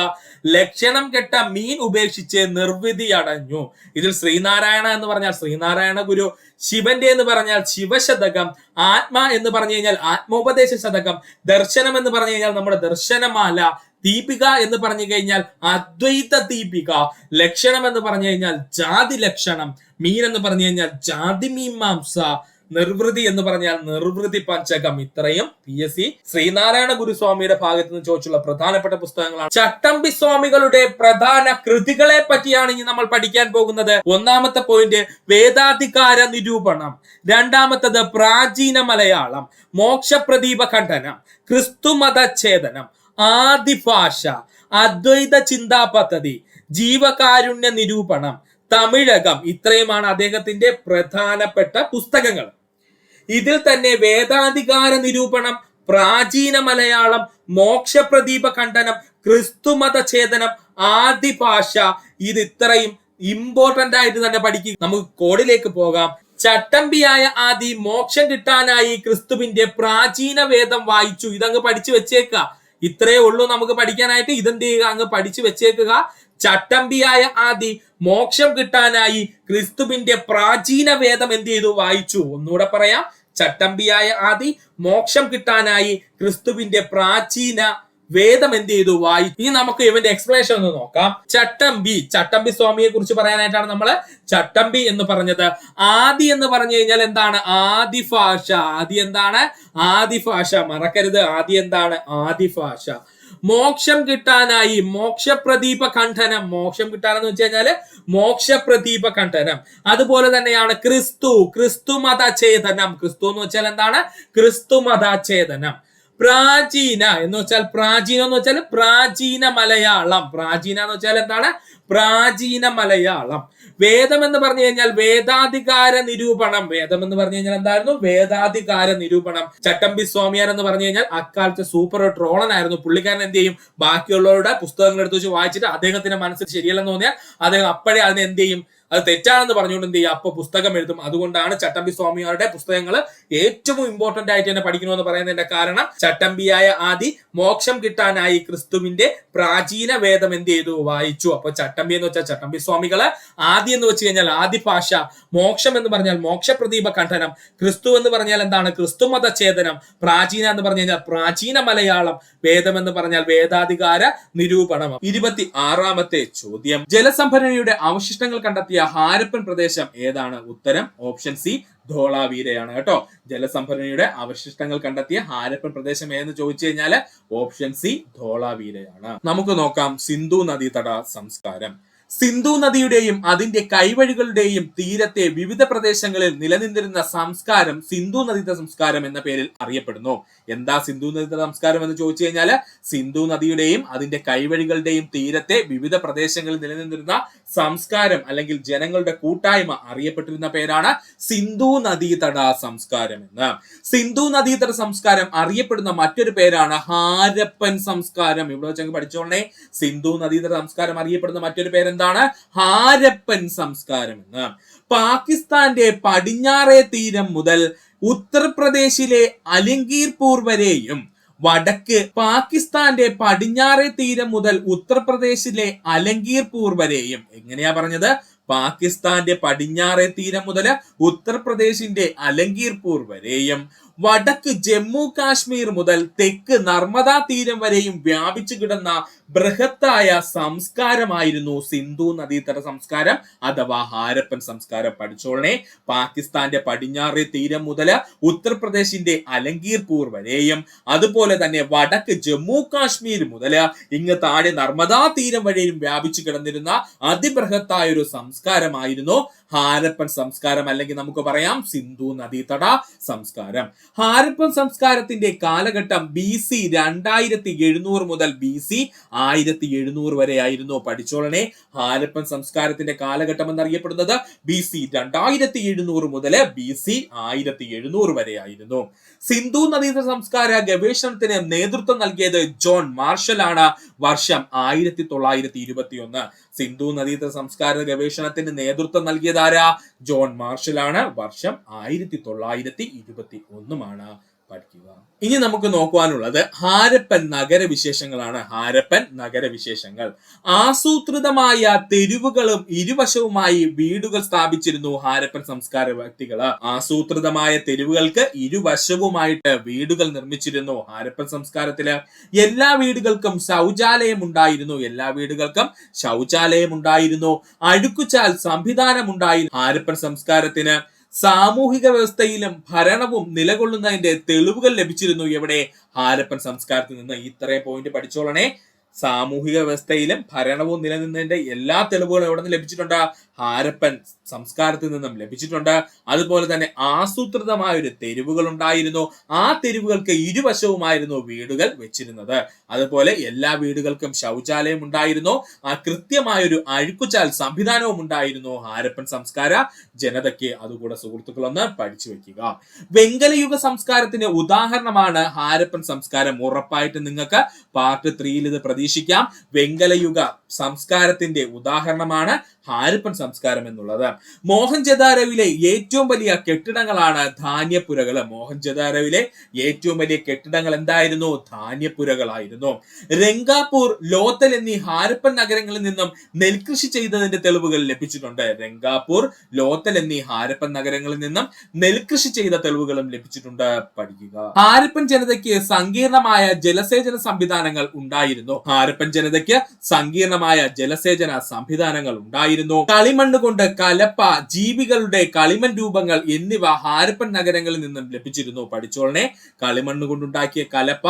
ലക്ഷണം കെട്ട മീൻ ഉപേക്ഷിച്ച് നിർവൃതി അടഞ്ഞു. ഇതിൽ ശ്രീനാരായണ എന്ന് പറഞ്ഞാൽ ശ്രീനാരായണ ഗുരു, ശിവന്റെ എന്ന് പറഞ്ഞാൽ ശിവശതകം, ആത്മ എന്ന് പറഞ്ഞു കഴിഞ്ഞാൽ ആത്മോപദേശ ശതകം, ദർശനം എന്ന് പറഞ്ഞു കഴിഞ്ഞാൽ നമ്മുടെ ദർശനമാല, ദീപിക എന്ന് പറഞ്ഞു കഴിഞ്ഞാൽ അദ്വൈത ദീപിക, ലക്ഷണം എന്ന് പറഞ്ഞു കഴിഞ്ഞാൽ ജാതി ലക്ഷണം, മീൻ എന്ന് പറഞ്ഞു കഴിഞ്ഞാൽ ജാതി മീമാംസ, നിർവൃതി എന്ന് പറഞ്ഞാൽ നിർവൃതി പഞ്ചകം. ഇത്രയും PSC ശ്രീനാരായണ ഗുരുസ്വാമിയുടെ ഭാഗത്ത് നിന്ന് ചോദിച്ചുള്ള പ്രധാനപ്പെട്ട പുസ്തകങ്ങളാണ്. ചട്ടമ്പി സ്വാമികളുടെ പ്രധാന കൃതികളെ പറ്റിയാണ് ഇനി നമ്മൾ പഠിക്കാൻ പോകുന്നത്. ഒന്നാമത്തെ പോയിന്റ് വേദാധികാര നിരൂപണം, രണ്ടാമത്തത് പ്രാചീന മലയാളം, മോക്ഷപ്രദീപ ഖണ്ഡനം, ക്രിസ്തുമതഛേദനം, ആദിഭാഷ, അദ്വൈത ചിന്താ പദ്ധതി, ജീവകാരുണ്യ നിരൂപണം, തമിഴകം. ഇത്രയുമാണ് അദ്ദേഹത്തിന്റെ പ്രധാനപ്പെട്ട പുസ്തകങ്ങൾ. ഇതിൽ തന്നെ വേദാധികാര നിരൂപണം, പ്രാചീന മലയാളം, മോക്ഷപ്രദീപ ഖണ്ഡനം, ക്രിസ്തുമതഛേദനം, ആദിഭാഷ, ഇത് ഇത്രയും ഇമ്പോർട്ടന്റ് ആയിട്ട് തന്നെ പഠിക്കുക. നമുക്ക് കോഡിലേക്ക് പോകാം. ചട്ടമ്പിയായ ആദി മോക്ഷം കിട്ടാനായി ക്രിസ്തുവിന്റെ പ്രാചീന വേദം വായിച്ചു. ഇതങ്ങ് പഠിച്ചു വെച്ചേക്കുക. ഇത്രയേ ഉള്ളൂ നമുക്ക് പഠിക്കാനായിട്ട്. ഇതെന്ത് ചെയ്യുക? അങ്ങ് പഠിച്ചു വെച്ചേക്കുക. ചട്ടമ്പിയായ ആദി മോക്ഷം കിട്ടാനായി ക്രിസ്തുവിന്റെ പ്രാചീന വേദം എന്ത് ചെയ്തു? വായിച്ചു. ഒന്നുകൂടെ പറയാം. ചട്ടമ്പിയായ ആദി മോക്ഷം കിട്ടാനായി ക്രിസ്തുവിന്റെ പ്രാചീന വേദം എന്ത് ചെയ്തു? വായിച്ചു. ഇനി നമുക്ക് ഇവന്റെ എക്സ്പ്ലനേഷൻ ഒന്ന് നോക്കാം. ചട്ടമ്പി സ്വാമിയെ കുറിച്ച് പറയാനായിട്ടാണ് നമ്മള് ചട്ടമ്പി എന്ന് പറഞ്ഞത്. ആദി എന്ന് പറഞ്ഞു കഴിഞ്ഞാൽ എന്താണ്? ആദിഭാഷ. ആദി എന്താണ്? ആദിഭാഷ. മറക്കരുത്. ആദി എന്താണ്? ആദിഭാഷ. മോക്ഷം കിട്ടാനായി മോക്ഷപ്രദീപ ഖണ്ഡനം. മോക്ഷം കിട്ടാനെന്ന് വെച്ച് കഴിഞ്ഞാല് മോക്ഷപ്രദീപ ഖണ്ഡനം. അതുപോലെ തന്നെയാണ് ക്രിസ്തു മതഛേദനം. ക്രിസ്തു എന്ന് വെച്ചാൽ എന്താണ്? ക്രിസ്തു മതഛേദനം. പ്രാചീന എന്ന് വെച്ചാൽ പ്രാചീനം എന്ന് വെച്ചാൽ പ്രാചീന മലയാളം. പ്രാചീന എന്ന് വെച്ചാൽ എന്താണ്? പ്രാചീന മലയാളം. വേദം എന്ന് പറഞ്ഞു കഴിഞ്ഞാൽ വേദാധികാര നിരൂപണം. വേദം എന്ന് പറഞ്ഞു കഴിഞ്ഞാൽ എന്തായിരുന്നു? വേദാധികാര നിരൂപണം. ചട്ടമ്പി സ്വാമിയാർ എന്ന് പറഞ്ഞു കഴിഞ്ഞാൽ അക്കാലത്ത് സൂപ്പർ ട്രോളനായിരുന്നു. പുള്ളിക്കാരൻ എന്ത് ചെയ്യും? ബാക്കിയുള്ളവരുടെ പുസ്തകങ്ങൾ എടുത്ത് വെച്ച് വായിച്ചിട്ട് അദ്ദേഹത്തിന്റെ മനസ്സിൽ ശരിയല്ലെന്ന് തോന്നിയാൽ അദ്ദേഹം അപ്പോഴേ അതിനെ എന്ത് ചെയ്യും? അത് തെറ്റാണെന്ന് പറഞ്ഞുകൊണ്ട് എന്ത് ചെയ്യും? അപ്പൊ പുസ്തകം എഴുതും. അതുകൊണ്ടാണ് ചട്ടമ്പി സ്വാമിയാരുടെ പുസ്തകങ്ങൾ ഏറ്റവും ഇമ്പോർട്ടന്റ് ആയിട്ട് തന്നെ പഠിക്കണമെന്ന് പറയുന്നതിന്റെ കാരണം ചട്ടമ്പിയായ ആദി മോക്ഷം കിട്ടാനായി ക്രിസ്തുവിന്റെ പ്രാചീന വേദം എന്ത് ചെയ്തു? വായിച്ചു. അപ്പൊ ചട്ടമ്പി എന്ന് വെച്ചാൽ ചട്ടമ്പി സ്വാമികള്, ആദി എന്ന് വെച്ച് കഴിഞ്ഞാൽ ആദി ഭാഷ, മോക്ഷം എന്ന് പറഞ്ഞാൽ മോക്ഷപ്രദീപ ഖണ്ഡനം, ക്രിസ്തു എന്ന് പറഞ്ഞാൽ എന്താണ്? ക്രിസ്തു മതഛേദനം, പ്രാചീന എന്ന് പറഞ്ഞു കഴിഞ്ഞാൽ പ്രാചീന മലയാളം, വേദം എന്ന് പറഞ്ഞാൽ വേദാധികാര നിരൂപണം. 26ാമത്തെ ചോദ്യം, ജലസംഭരണിയുടെ അവശിഷ്ടങ്ങൾ കണ്ടെത്തിയ ഹാരപ്പൻ പ്രദേശം ഏതാണ്? ഉത്തരം ഓപ്ഷൻ സി ധോളാവീരയാണ് കേട്ടോ. ജലസംഭരണിയുടെ അവശിഷ്ടങ്ങൾ കണ്ടെത്തിയ ഹാരപ്പൻ പ്രദേശം ഏതെന്ന് ചോദിച്ചു കഴിഞ്ഞാല് ഓപ്ഷൻ സി ധോളാവീരയാണ്. നമുക്ക് നോക്കാം സിന്ധു നദീതട സംസ്കാരം. സിന്ധു നദിയുടെയും അതിന്റെ കൈവഴികളുടെയും തീരത്തെ വിവിധ പ്രദേശങ്ങളിൽ നിലനിന്നിരുന്ന സംസ്കാരം സിന്ധു നദീതട സംസ്കാരം എന്ന പേരിൽ അറിയപ്പെടുന്നു. എന്താ സിന്ധു നദീതട സംസ്കാരം എന്ന് ചോദിച്ചു കഴിഞ്ഞാല് സിന്ധു നദിയുടെയും അതിന്റെ കൈവഴികളുടെയും തീരത്തെ വിവിധ പ്രദേശങ്ങളിൽ നിലനിന്നിരുന്ന സംസ്കാരം അല്ലെങ്കിൽ ജനങ്ങളുടെ കൂട്ടായ്മ അറിയപ്പെട്ടിരുന്ന പേരാണ് സിന്ധു നദീതട സംസ്കാരം എന്ന്. സിന്ധു നദീതട സംസ്കാരം അറിയപ്പെടുന്ന മറ്റൊരു പേരാണ് ഹാരപ്പൻ സംസ്കാരം. ഇവിടെ വെച്ച് പഠിച്ചോളേ, സിന്ധു നദീതട സംസ്കാരം അറിയപ്പെടുന്ന മറ്റൊരു പേര് എന്താണ്? ഹാരപ്പൻ സംസ്കാരം എന്ന്. പാകിസ്ഥാന്റെ പടിഞ്ഞാറേ തീരം മുതൽ ഉത്തർപ്രദേശിലെ അലിംഗീർപൂർ വരെയും വടക്ക് പാകിസ്ഥാന്റെ പടിഞ്ഞാറേ തീരം മുതൽ ഉത്തർപ്രദേശിലെ അലംഗീർപൂർ വരെയും. എങ്ങനെയാ പറഞ്ഞത്? പാകിസ്ഥാന്റെ പടിഞ്ഞാറേ തീരം മുതൽ ഉത്തർപ്രദേശിന്റെ അലംഗീർപൂർ വരെയും വടക്ക് ജമ്മു കാശ്മീർ മുതൽ തെക്ക് നർമ്മദാ തീരം വരെയും വ്യാപിച്ചു കിടന്ന ബൃഹത്തായ സംസ്കാരമായിരുന്നു സിന്ധു നദീതട സംസ്കാരം അഥവാ ഹാരപ്പൻ സംസ്കാരം. പഠിച്ചോളനെ, പാകിസ്ഥാന്റെ പടിഞ്ഞാറേ തീരം മുതൽ ഉത്തർപ്രദേശിന്റെ അലംഗീർപൂർ വരെയും അതുപോലെ തന്നെ വടക്ക് ജമ്മു കാശ്മീർ മുതൽ ഇങ്ങ് താഴെ നർമ്മദാ തീരം വരെയും വ്യാപിച്ചു കിടന്നിരുന്ന അതിബൃഹത്തായ ഒരു സംസ്കാരമായിരുന്നു ഹാരപ്പൻ സംസ്കാരം, അല്ലെങ്കിൽ നമുക്ക് പറയാം സിന്ധു നദീതട സംസ്കാരം. ഹാരപ്പൻ സംസ്കാരത്തിന്റെ കാലഘട്ടം BC 2700 മുതൽ BC 1700 വരെ ആയിരുന്നു. പഠിച്ചോളനെ, ഹാരപ്പൻ സംസ്കാരത്തിന്റെ കാലഘട്ടം എന്നറിയപ്പെടുന്നത് BC 2700 മുതൽ BC 1700 വരെ ആയിരുന്നു. സിന്ധു നദീതട സംസ്കാര ഗവേഷണത്തിന് നേതൃത്വം നൽകിയത് ജോൺ മാർഷൽ ആണ്. വർഷം 1921. സിന്ധു നദീതട സംസ്കാര ഗവേഷണത്തിന് നേതൃത്വം നൽകിയതാരാ? ജോൺ മാർഷൽ ആണ്. വർഷം 1921 പഠിക്കുക. ഇനി നമുക്ക് നോക്കുവാനുള്ളത് ഹാരപ്പൻ നഗരവിശേഷങ്ങളാണ്. ഹാരപ്പൻ നഗരവിശേഷങ്ങൾ. ആസൂത്രിതമായ തെരുവുകളും ഇരുവശവുമായി വീടുകൾ സ്ഥാപിച്ചിരുന്നു ഹാരപ്പൻ സംസ്കാര വ്യക്തികള്. ആസൂത്രിതമായ തെരുവുകൾക്ക് ഇരുവശവുമായിട്ട് വീടുകൾ നിർമ്മിച്ചിരുന്നു ഹാരപ്പൻ സംസ്കാരത്തില്. എല്ലാ വീടുകൾക്കും ശൗചാലയം ഉണ്ടായിരുന്നു. അഴുക്കുചാൽ സംവിധാനം ഉണ്ടായിരുന്നു. ഹാരപ്പൻ സംസ്കാരത്തിന് സാമൂഹിക വ്യവസ്ഥയിലും ഭരണവും നിലകൊള്ളുന്നതിന്റെ തെളിവുകൾ ലഭിച്ചിരുന്നു. എവിടെ? ഹാരപ്പൻ സംസ്കാരത്തിൽ നിന്ന്. ഇത്രയും പോയിന്റ് പഠിച്ചോളണേ. സാമൂഹിക വ്യവസ്ഥയിലും ഭരണവും നിലനിന്നതിന്റെ എല്ലാ തെളിവുകളും എവിടെ നിന്ന് ലഭിച്ചിട്ടുണ്ട്? ഹാരപ്പൻ സംസ്കാരത്തിൽ നിന്നും ലഭിച്ചിട്ടുണ്ട്. അതുപോലെ തന്നെ ആസൂത്രിതമായ ഒരു തെരുവുകൾ ഉണ്ടായിരുന്നു. ആ തെരുവുകൾക്ക് ഇരുവശവുമായിരുന്നു വീടുകൾ വെച്ചിരുന്നത്. അതുപോലെ എല്ലാ വീടുകൾക്കും ശൗചാലയം ഉണ്ടായിരുന്നു. ആ കൃത്യമായൊരു അഴുക്കുചാൽ സംവിധാനവും ഉണ്ടായിരുന്നു ഹാരപ്പൻ സംസ്കാര ജനതയ്ക്ക്. അതുകൂടെ സുഹൃത്തുക്കളൊന്ന് പഠിച്ചു വെക്കുക. വെങ്കലയുഗ സംസ്കാരത്തിന് ഉദാഹരണമാണ് ഹാരപ്പൻ സംസ്കാരം. ഉറപ്പായിട്ട് നിങ്ങൾക്ക് പാർട്ട് 3 ഇത് പ്രതീക്ഷിക്കാം. വെങ്കലയുഗ സംസ്കാരത്തിന്റെ ഉദാഹരണമാണ് ഹാരപ്പൻ സംസ്കാരം എന്നുള്ളത്. മോഹൻജദാരോവിലെ ഏറ്റവും വലിയ കെട്ടിടങ്ങളാണ് ധാന്യപ്പുരകൾ. മോഹൻജദാരോവിലെ ഏറ്റവും വലിയ കെട്ടിടങ്ങൾ എന്തായിരുന്നു? ധാന്യപ്പുരകളായിരുന്നു. രംഗാപൂർ, ലോത്തൽ എന്നീ ഹാരപ്പൻ നഗരങ്ങളിൽ നിന്നും നെൽകൃഷി ചെയ്തതിന്റെ തെളിവുകൾ ലഭിച്ചിട്ടുണ്ട്. രംഗാപൂർ, ലോത്തൽ എന്നീ ഹാരപ്പൻ നഗരങ്ങളിൽ നിന്നും നെൽകൃഷി ചെയ്ത തെളിവുകളും ലഭിച്ചിട്ടുണ്ട്. പഠിക്കുക. ഹാരപ്പൻ ജനതയ്ക്ക് സങ്കീർണമായ ജലസേചന സംവിധാനങ്ങൾ ഉണ്ടായിരുന്നു. ഹാരപ്പൻ ജനതയ്ക്ക് സങ്കീർണമായ വിപുലീകരണമായ ജലസേചന സംവിധാനങ്ങൾ ഉണ്ടായിരുന്നു. കളിമണ്ണ് കൊണ്ട് കലപ്പ, ജീവികളുടെ കളിമൺ രൂപങ്ങൾ എന്നിവ ഹാരപ്പൻ നഗരങ്ങളിൽ നിന്നും ലഭിച്ചിരുന്നു. പഠിച്ചോളനെ, കളിമണ്ണ് കൊണ്ടുണ്ടാക്കിയ കലപ്പ,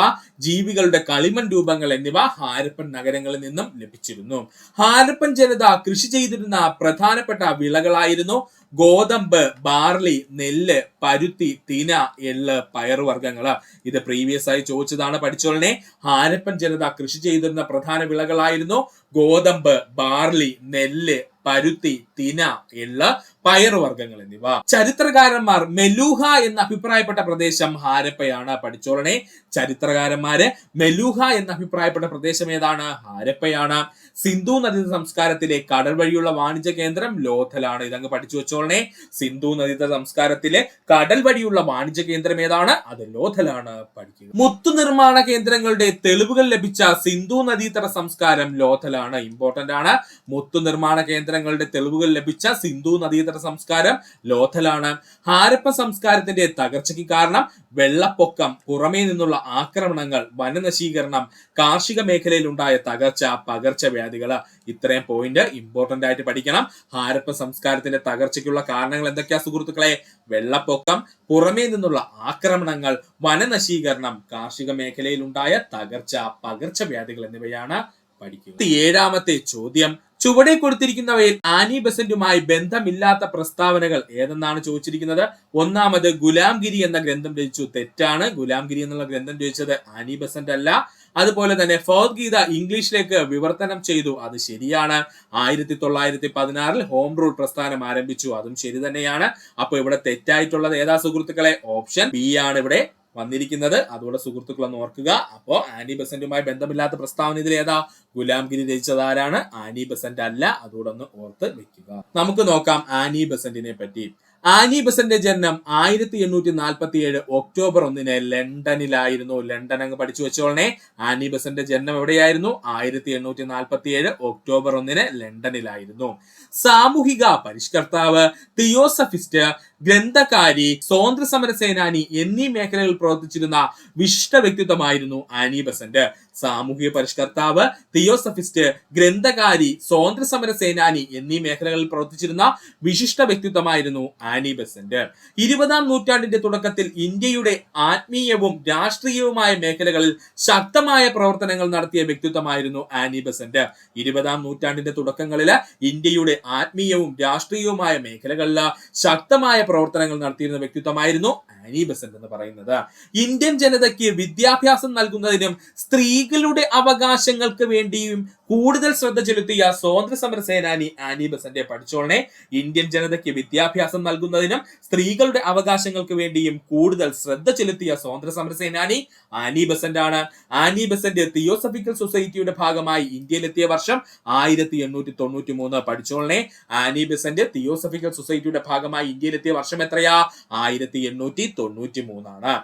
ജീവികളുടെ കളിമൺ രൂപങ്ങൾ എന്നിവ ഹാരപ്പൻ നഗരങ്ങളിൽ നിന്നും ലഭിച്ചിരുന്നു. ഹാരപ്പൻ ജനത കൃഷി ചെയ്തിരുന്ന പ്രധാനപ്പെട്ട വിളകളായിരുന്നു ഗോതമ്പ്, ബാർലി, നെല്ല്, പരുത്തി, തിന, എള്ള്, പയറുവർഗ്ഗങ്ങള്. ഇത് പ്രീവിയസ് ആയി ചോദിച്ചതാണ്. പഠിച്ചോളനെ, ഹാരപ്പൻ ജനത കൃഷി ചെയ്തിരുന്ന പ്രധാന വിളകളായിരുന്നു ഗോതമ്പ്, ബാർലി, നെല്ല്, പരുത്തി, തിന, എള്ള്, പയറുവർഗ്ഗങ്ങൾ എന്നിവ. ചരിത്രകാരന്മാർ മെലൂഹ എന്ന് അഭിപ്രായപ്പെട്ട പ്രദേശം ഹാരപ്പയാണ്. പഠിച്ചോളനെ, ചരിത്രകാരന്മാര് മെലൂഹ എന്ന് അഭിപ്രായപ്പെട്ട പ്രദേശം ഏതാണ്? ഹാരപ്പയാണ്. സിന്ധു നദീ സംസ്കാരത്തിലെ കടൽ വഴിയുള്ള വാണിജ്യ കേന്ദ്രം ലോഥലാണ്. ഇതങ്ങ് പഠിച്ചു വെച്ചോളനെ. സിന്ധു നദീതട സംസ്കാരത്തിലെ കടൽ വഴിയുള്ള വാണിജ്യ കേന്ദ്രം ഏതാണ്? അത് ലോഥലാണ്. പഠിക്കുക. മുത്തു നിർമ്മാണ കേന്ദ്രങ്ങളുടെ തെളിവുകൾ ലഭിച്ച സിന്ധു നദീതട സംസ്കാരം ലോഥലാണ്. ഇമ്പോർട്ടന്റ് ആണ്. മുത്തു നിർമ്മാണ കേന്ദ്രങ്ങളുടെ തെളിവുകൾ ലഭിച്ച സിന്ധു നദീതട സംസ്കാരം ലോഥലാണ്. ഹാരപ്പ സംസ്കാരത്തിന്റെ തകർച്ചയ്ക്ക് കാരണം വെള്ളപ്പൊക്കം, പുറമേ നിന്നുള്ള ആക്രമണങ്ങൾ, വനനശീകരണം, കാർഷിക മേഖലയിൽ ഉണ്ടായ തകർച്ച, പകർച്ചവ്യാധികള്. ഇത്രയും പോയിന്റ് ഇമ്പോർട്ടന്റ് ആയിട്ട് പഠിക്കണം. ഹാരപ്പ സംസ്കാരത്തിന്റെ തകർച്ചയ്ക്കുള്ള കാരണങ്ങൾ എന്തൊക്കെയാ സുഹൃത്തുക്കളെ? വെള്ളപ്പൊക്കം, പുറമേ നിന്നുള്ള ആക്രമണങ്ങൾ, വനനശീകരണം, കാർഷിക മേഖലയിൽ ഉണ്ടായ തകർച്ച, പകർച്ചവ്യാധികൾ എന്നിവയാണ് പഠിക്കുക. 7ാമത്തെ ചോദ്യം, ചുവടെ കൊടുത്തിരിക്കുന്നവയിൽ ആനി ബസന്റുമായി ബന്ധമില്ലാത്ത പ്രസ്താവനകൾ ഏതെന്നാണ് ചോദിച്ചിരിക്കുന്നത്. ഒന്നാമത്, ഗുലാംഗിരി എന്ന ഗ്രന്ഥം രചിച്ചു. തെറ്റാണ്. ഗുലാംഗിരി എന്നുള്ള ഗ്രന്ഥം രചിച്ചത് ആനി ബസന്റ് അല്ല. അതുപോലെ തന്നെ ഭഗവത്ഗീത ഇംഗ്ലീഷിലേക്ക് വിവർത്തനം ചെയ്തു. അത് ശരിയാണ്. 1916 ഹോം റൂൾ പ്രസ്ഥാനം ആരംഭിച്ചു. അതും ശരി തന്നെയാണ്. അപ്പൊ ഇവിടെ തെറ്റായിട്ടുള്ളത് ഏതാ സുഹൃത്തുക്കളെ? ഓപ്ഷൻ ബി ആണ് ഇവിടെ വന്നിരിക്കുന്നത്. അതുകൂടെ സുഹൃത്തുക്കൾ ഒന്ന് ഓർക്കുക. അപ്പോ ആനി ബസന്റുമായി ബന്ധമില്ലാത്ത പ്രസ്താവന ഇതിൽ ഏതാ? ഗുലാംഗിരി രചിച്ചത് ആരാണ്? ആനി ബസന്റ് അല്ല. അതുകൂടെ ഒന്ന് ഓർത്ത് വെക്കുക. നമുക്ക് നോക്കാം ആനി ബസന്റിനെ പറ്റി. ആനി ബസന്റിന്റെ ജനനം 1847 ഒക്ടോബർ 1 ലണ്ടനിലായിരുന്നു. ലണ്ടൻ അങ്ങ് പഠിച്ചു വെച്ചോളനെ. ആനി ബസന്റിന്റെ ജനനം എവിടെയായിരുന്നു? 1847 ഒക്ടോബർ 1 ലണ്ടനിലായിരുന്നു. സാമൂഹിക പരിഷ്കർത്താവ്, തിയോസഫിസ്റ്റ്, ഗ്രന്ഥകാരി, സ്വാതന്ത്ര്യ സമര സേനാനി എന്നീ മേഖലകളിൽ പ്രവർത്തിച്ചിരുന്ന വിശിഷ്ട വ്യക്തിത്വമായിരുന്നു ആനി ബസന്റ്. സാമൂഹിക പരിഷ്കർത്താവ്, തിയോസഫിസ്റ്റ്, ഗ്രന്ഥകാരി, സ്വാതന്ത്ര്യ സമര സേനാനി എന്നീ മേഖലകളിൽ പ്രവർത്തിച്ചിരുന്ന വിശിഷ്ട വ്യക്തിത്വമായിരുന്നു ആനി ബസന്റ്. 20ാം നൂറ്റാണ്ടിന്റെ തുടക്കത്തിൽ ഇന്ത്യയുടെ ആത്മീയവും രാഷ്ട്രീയവുമായ മേഖലകളിൽ ശക്തമായ പ്രവർത്തനങ്ങൾ നടത്തിയ വ്യക്തിത്വമായിരുന്നു ആനി ബസന്റ്. 20ാം നൂറ്റാണ്ടിന്റെ തുടക്കങ്ങളിൽ ഇന്ത്യയുടെ ആത്മീയവും രാഷ്ട്രീയവുമായ മേഖലകളിൽ ശക്തമായ പ്രവർത്തനങ്ങൾ നടത്തിയിരുന്ന വ്യക്തിത്വമായിരുന്നു ആനി ബസന്റ് എന്ന് പറയുന്നത്. ഇന്ത്യൻ ജനതയ്ക്ക് വിദ്യാഭ്യാസം നൽകുന്നതിനും സ്ത്രീകളുടെ അവകാശങ്ങൾക്ക് വേണ്ടിയും കൂടുതൽ ശ്രദ്ധ ചെലുത്തിയ സ്വാതന്ത്ര്യ സമര സേനാനി ആനി ബസന്റ്. പഠിച്ചോളനെ, ഇന്ത്യൻ ജനതയ്ക്ക് വിദ്യാഭ്യാസം നൽകുന്നതിനും സ്ത്രീകളുടെ അവകാശങ്ങൾക്ക് വേണ്ടിയും കൂടുതൽ ശ്രദ്ധ ചെലുത്തിയ സ്വാതന്ത്ര്യ സമര സേനാനി ആനി ബസന്റ് ആണ്. ആനി ബസന്റ് തിയോസഫിക്കൽ സൊസൈറ്റിയുടെ ഭാഗമായി ഇന്ത്യയിലെത്തിയ വർഷം 1893. പഠിച്ചോളനെ, ആനി ബസന്റ് തിയോസഫിക്കൽ സൊസൈറ്റിയുടെ ഭാഗമായി ഇന്ത്യയിലെത്തിയ വർഷം എത്രയാ? 1893 ആണ്.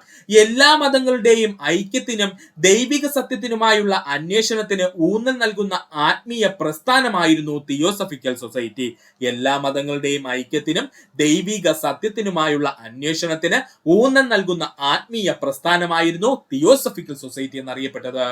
എല്ലാ മതങ്ങളുടെയും ഐക്യത്തിനും ദൈവിക സത്യത്തിനുമായുള്ള അന്വേഷണത്തിന് ഊന്നൽ നൽകുന്ന ആത്മീയ പ്രസ്ഥാനമായിരുന്നു തിയോസഫിക്കൽ സൊസൈറ്റി. എല്ലാ മതങ്ങളുടെയും ഐക്യത്തിനും ദൈവിക സത്യത്തിനുമായുള്ള അന്വേഷണത്തിന് ഊന്നൽ നൽകുന്ന ആത്മീയ പ്രസ്ഥാനമായിരുന്നു തിയോസഫിക്കൽ സൊസൈറ്റി എന്നറിയപ്പെട്ടത്.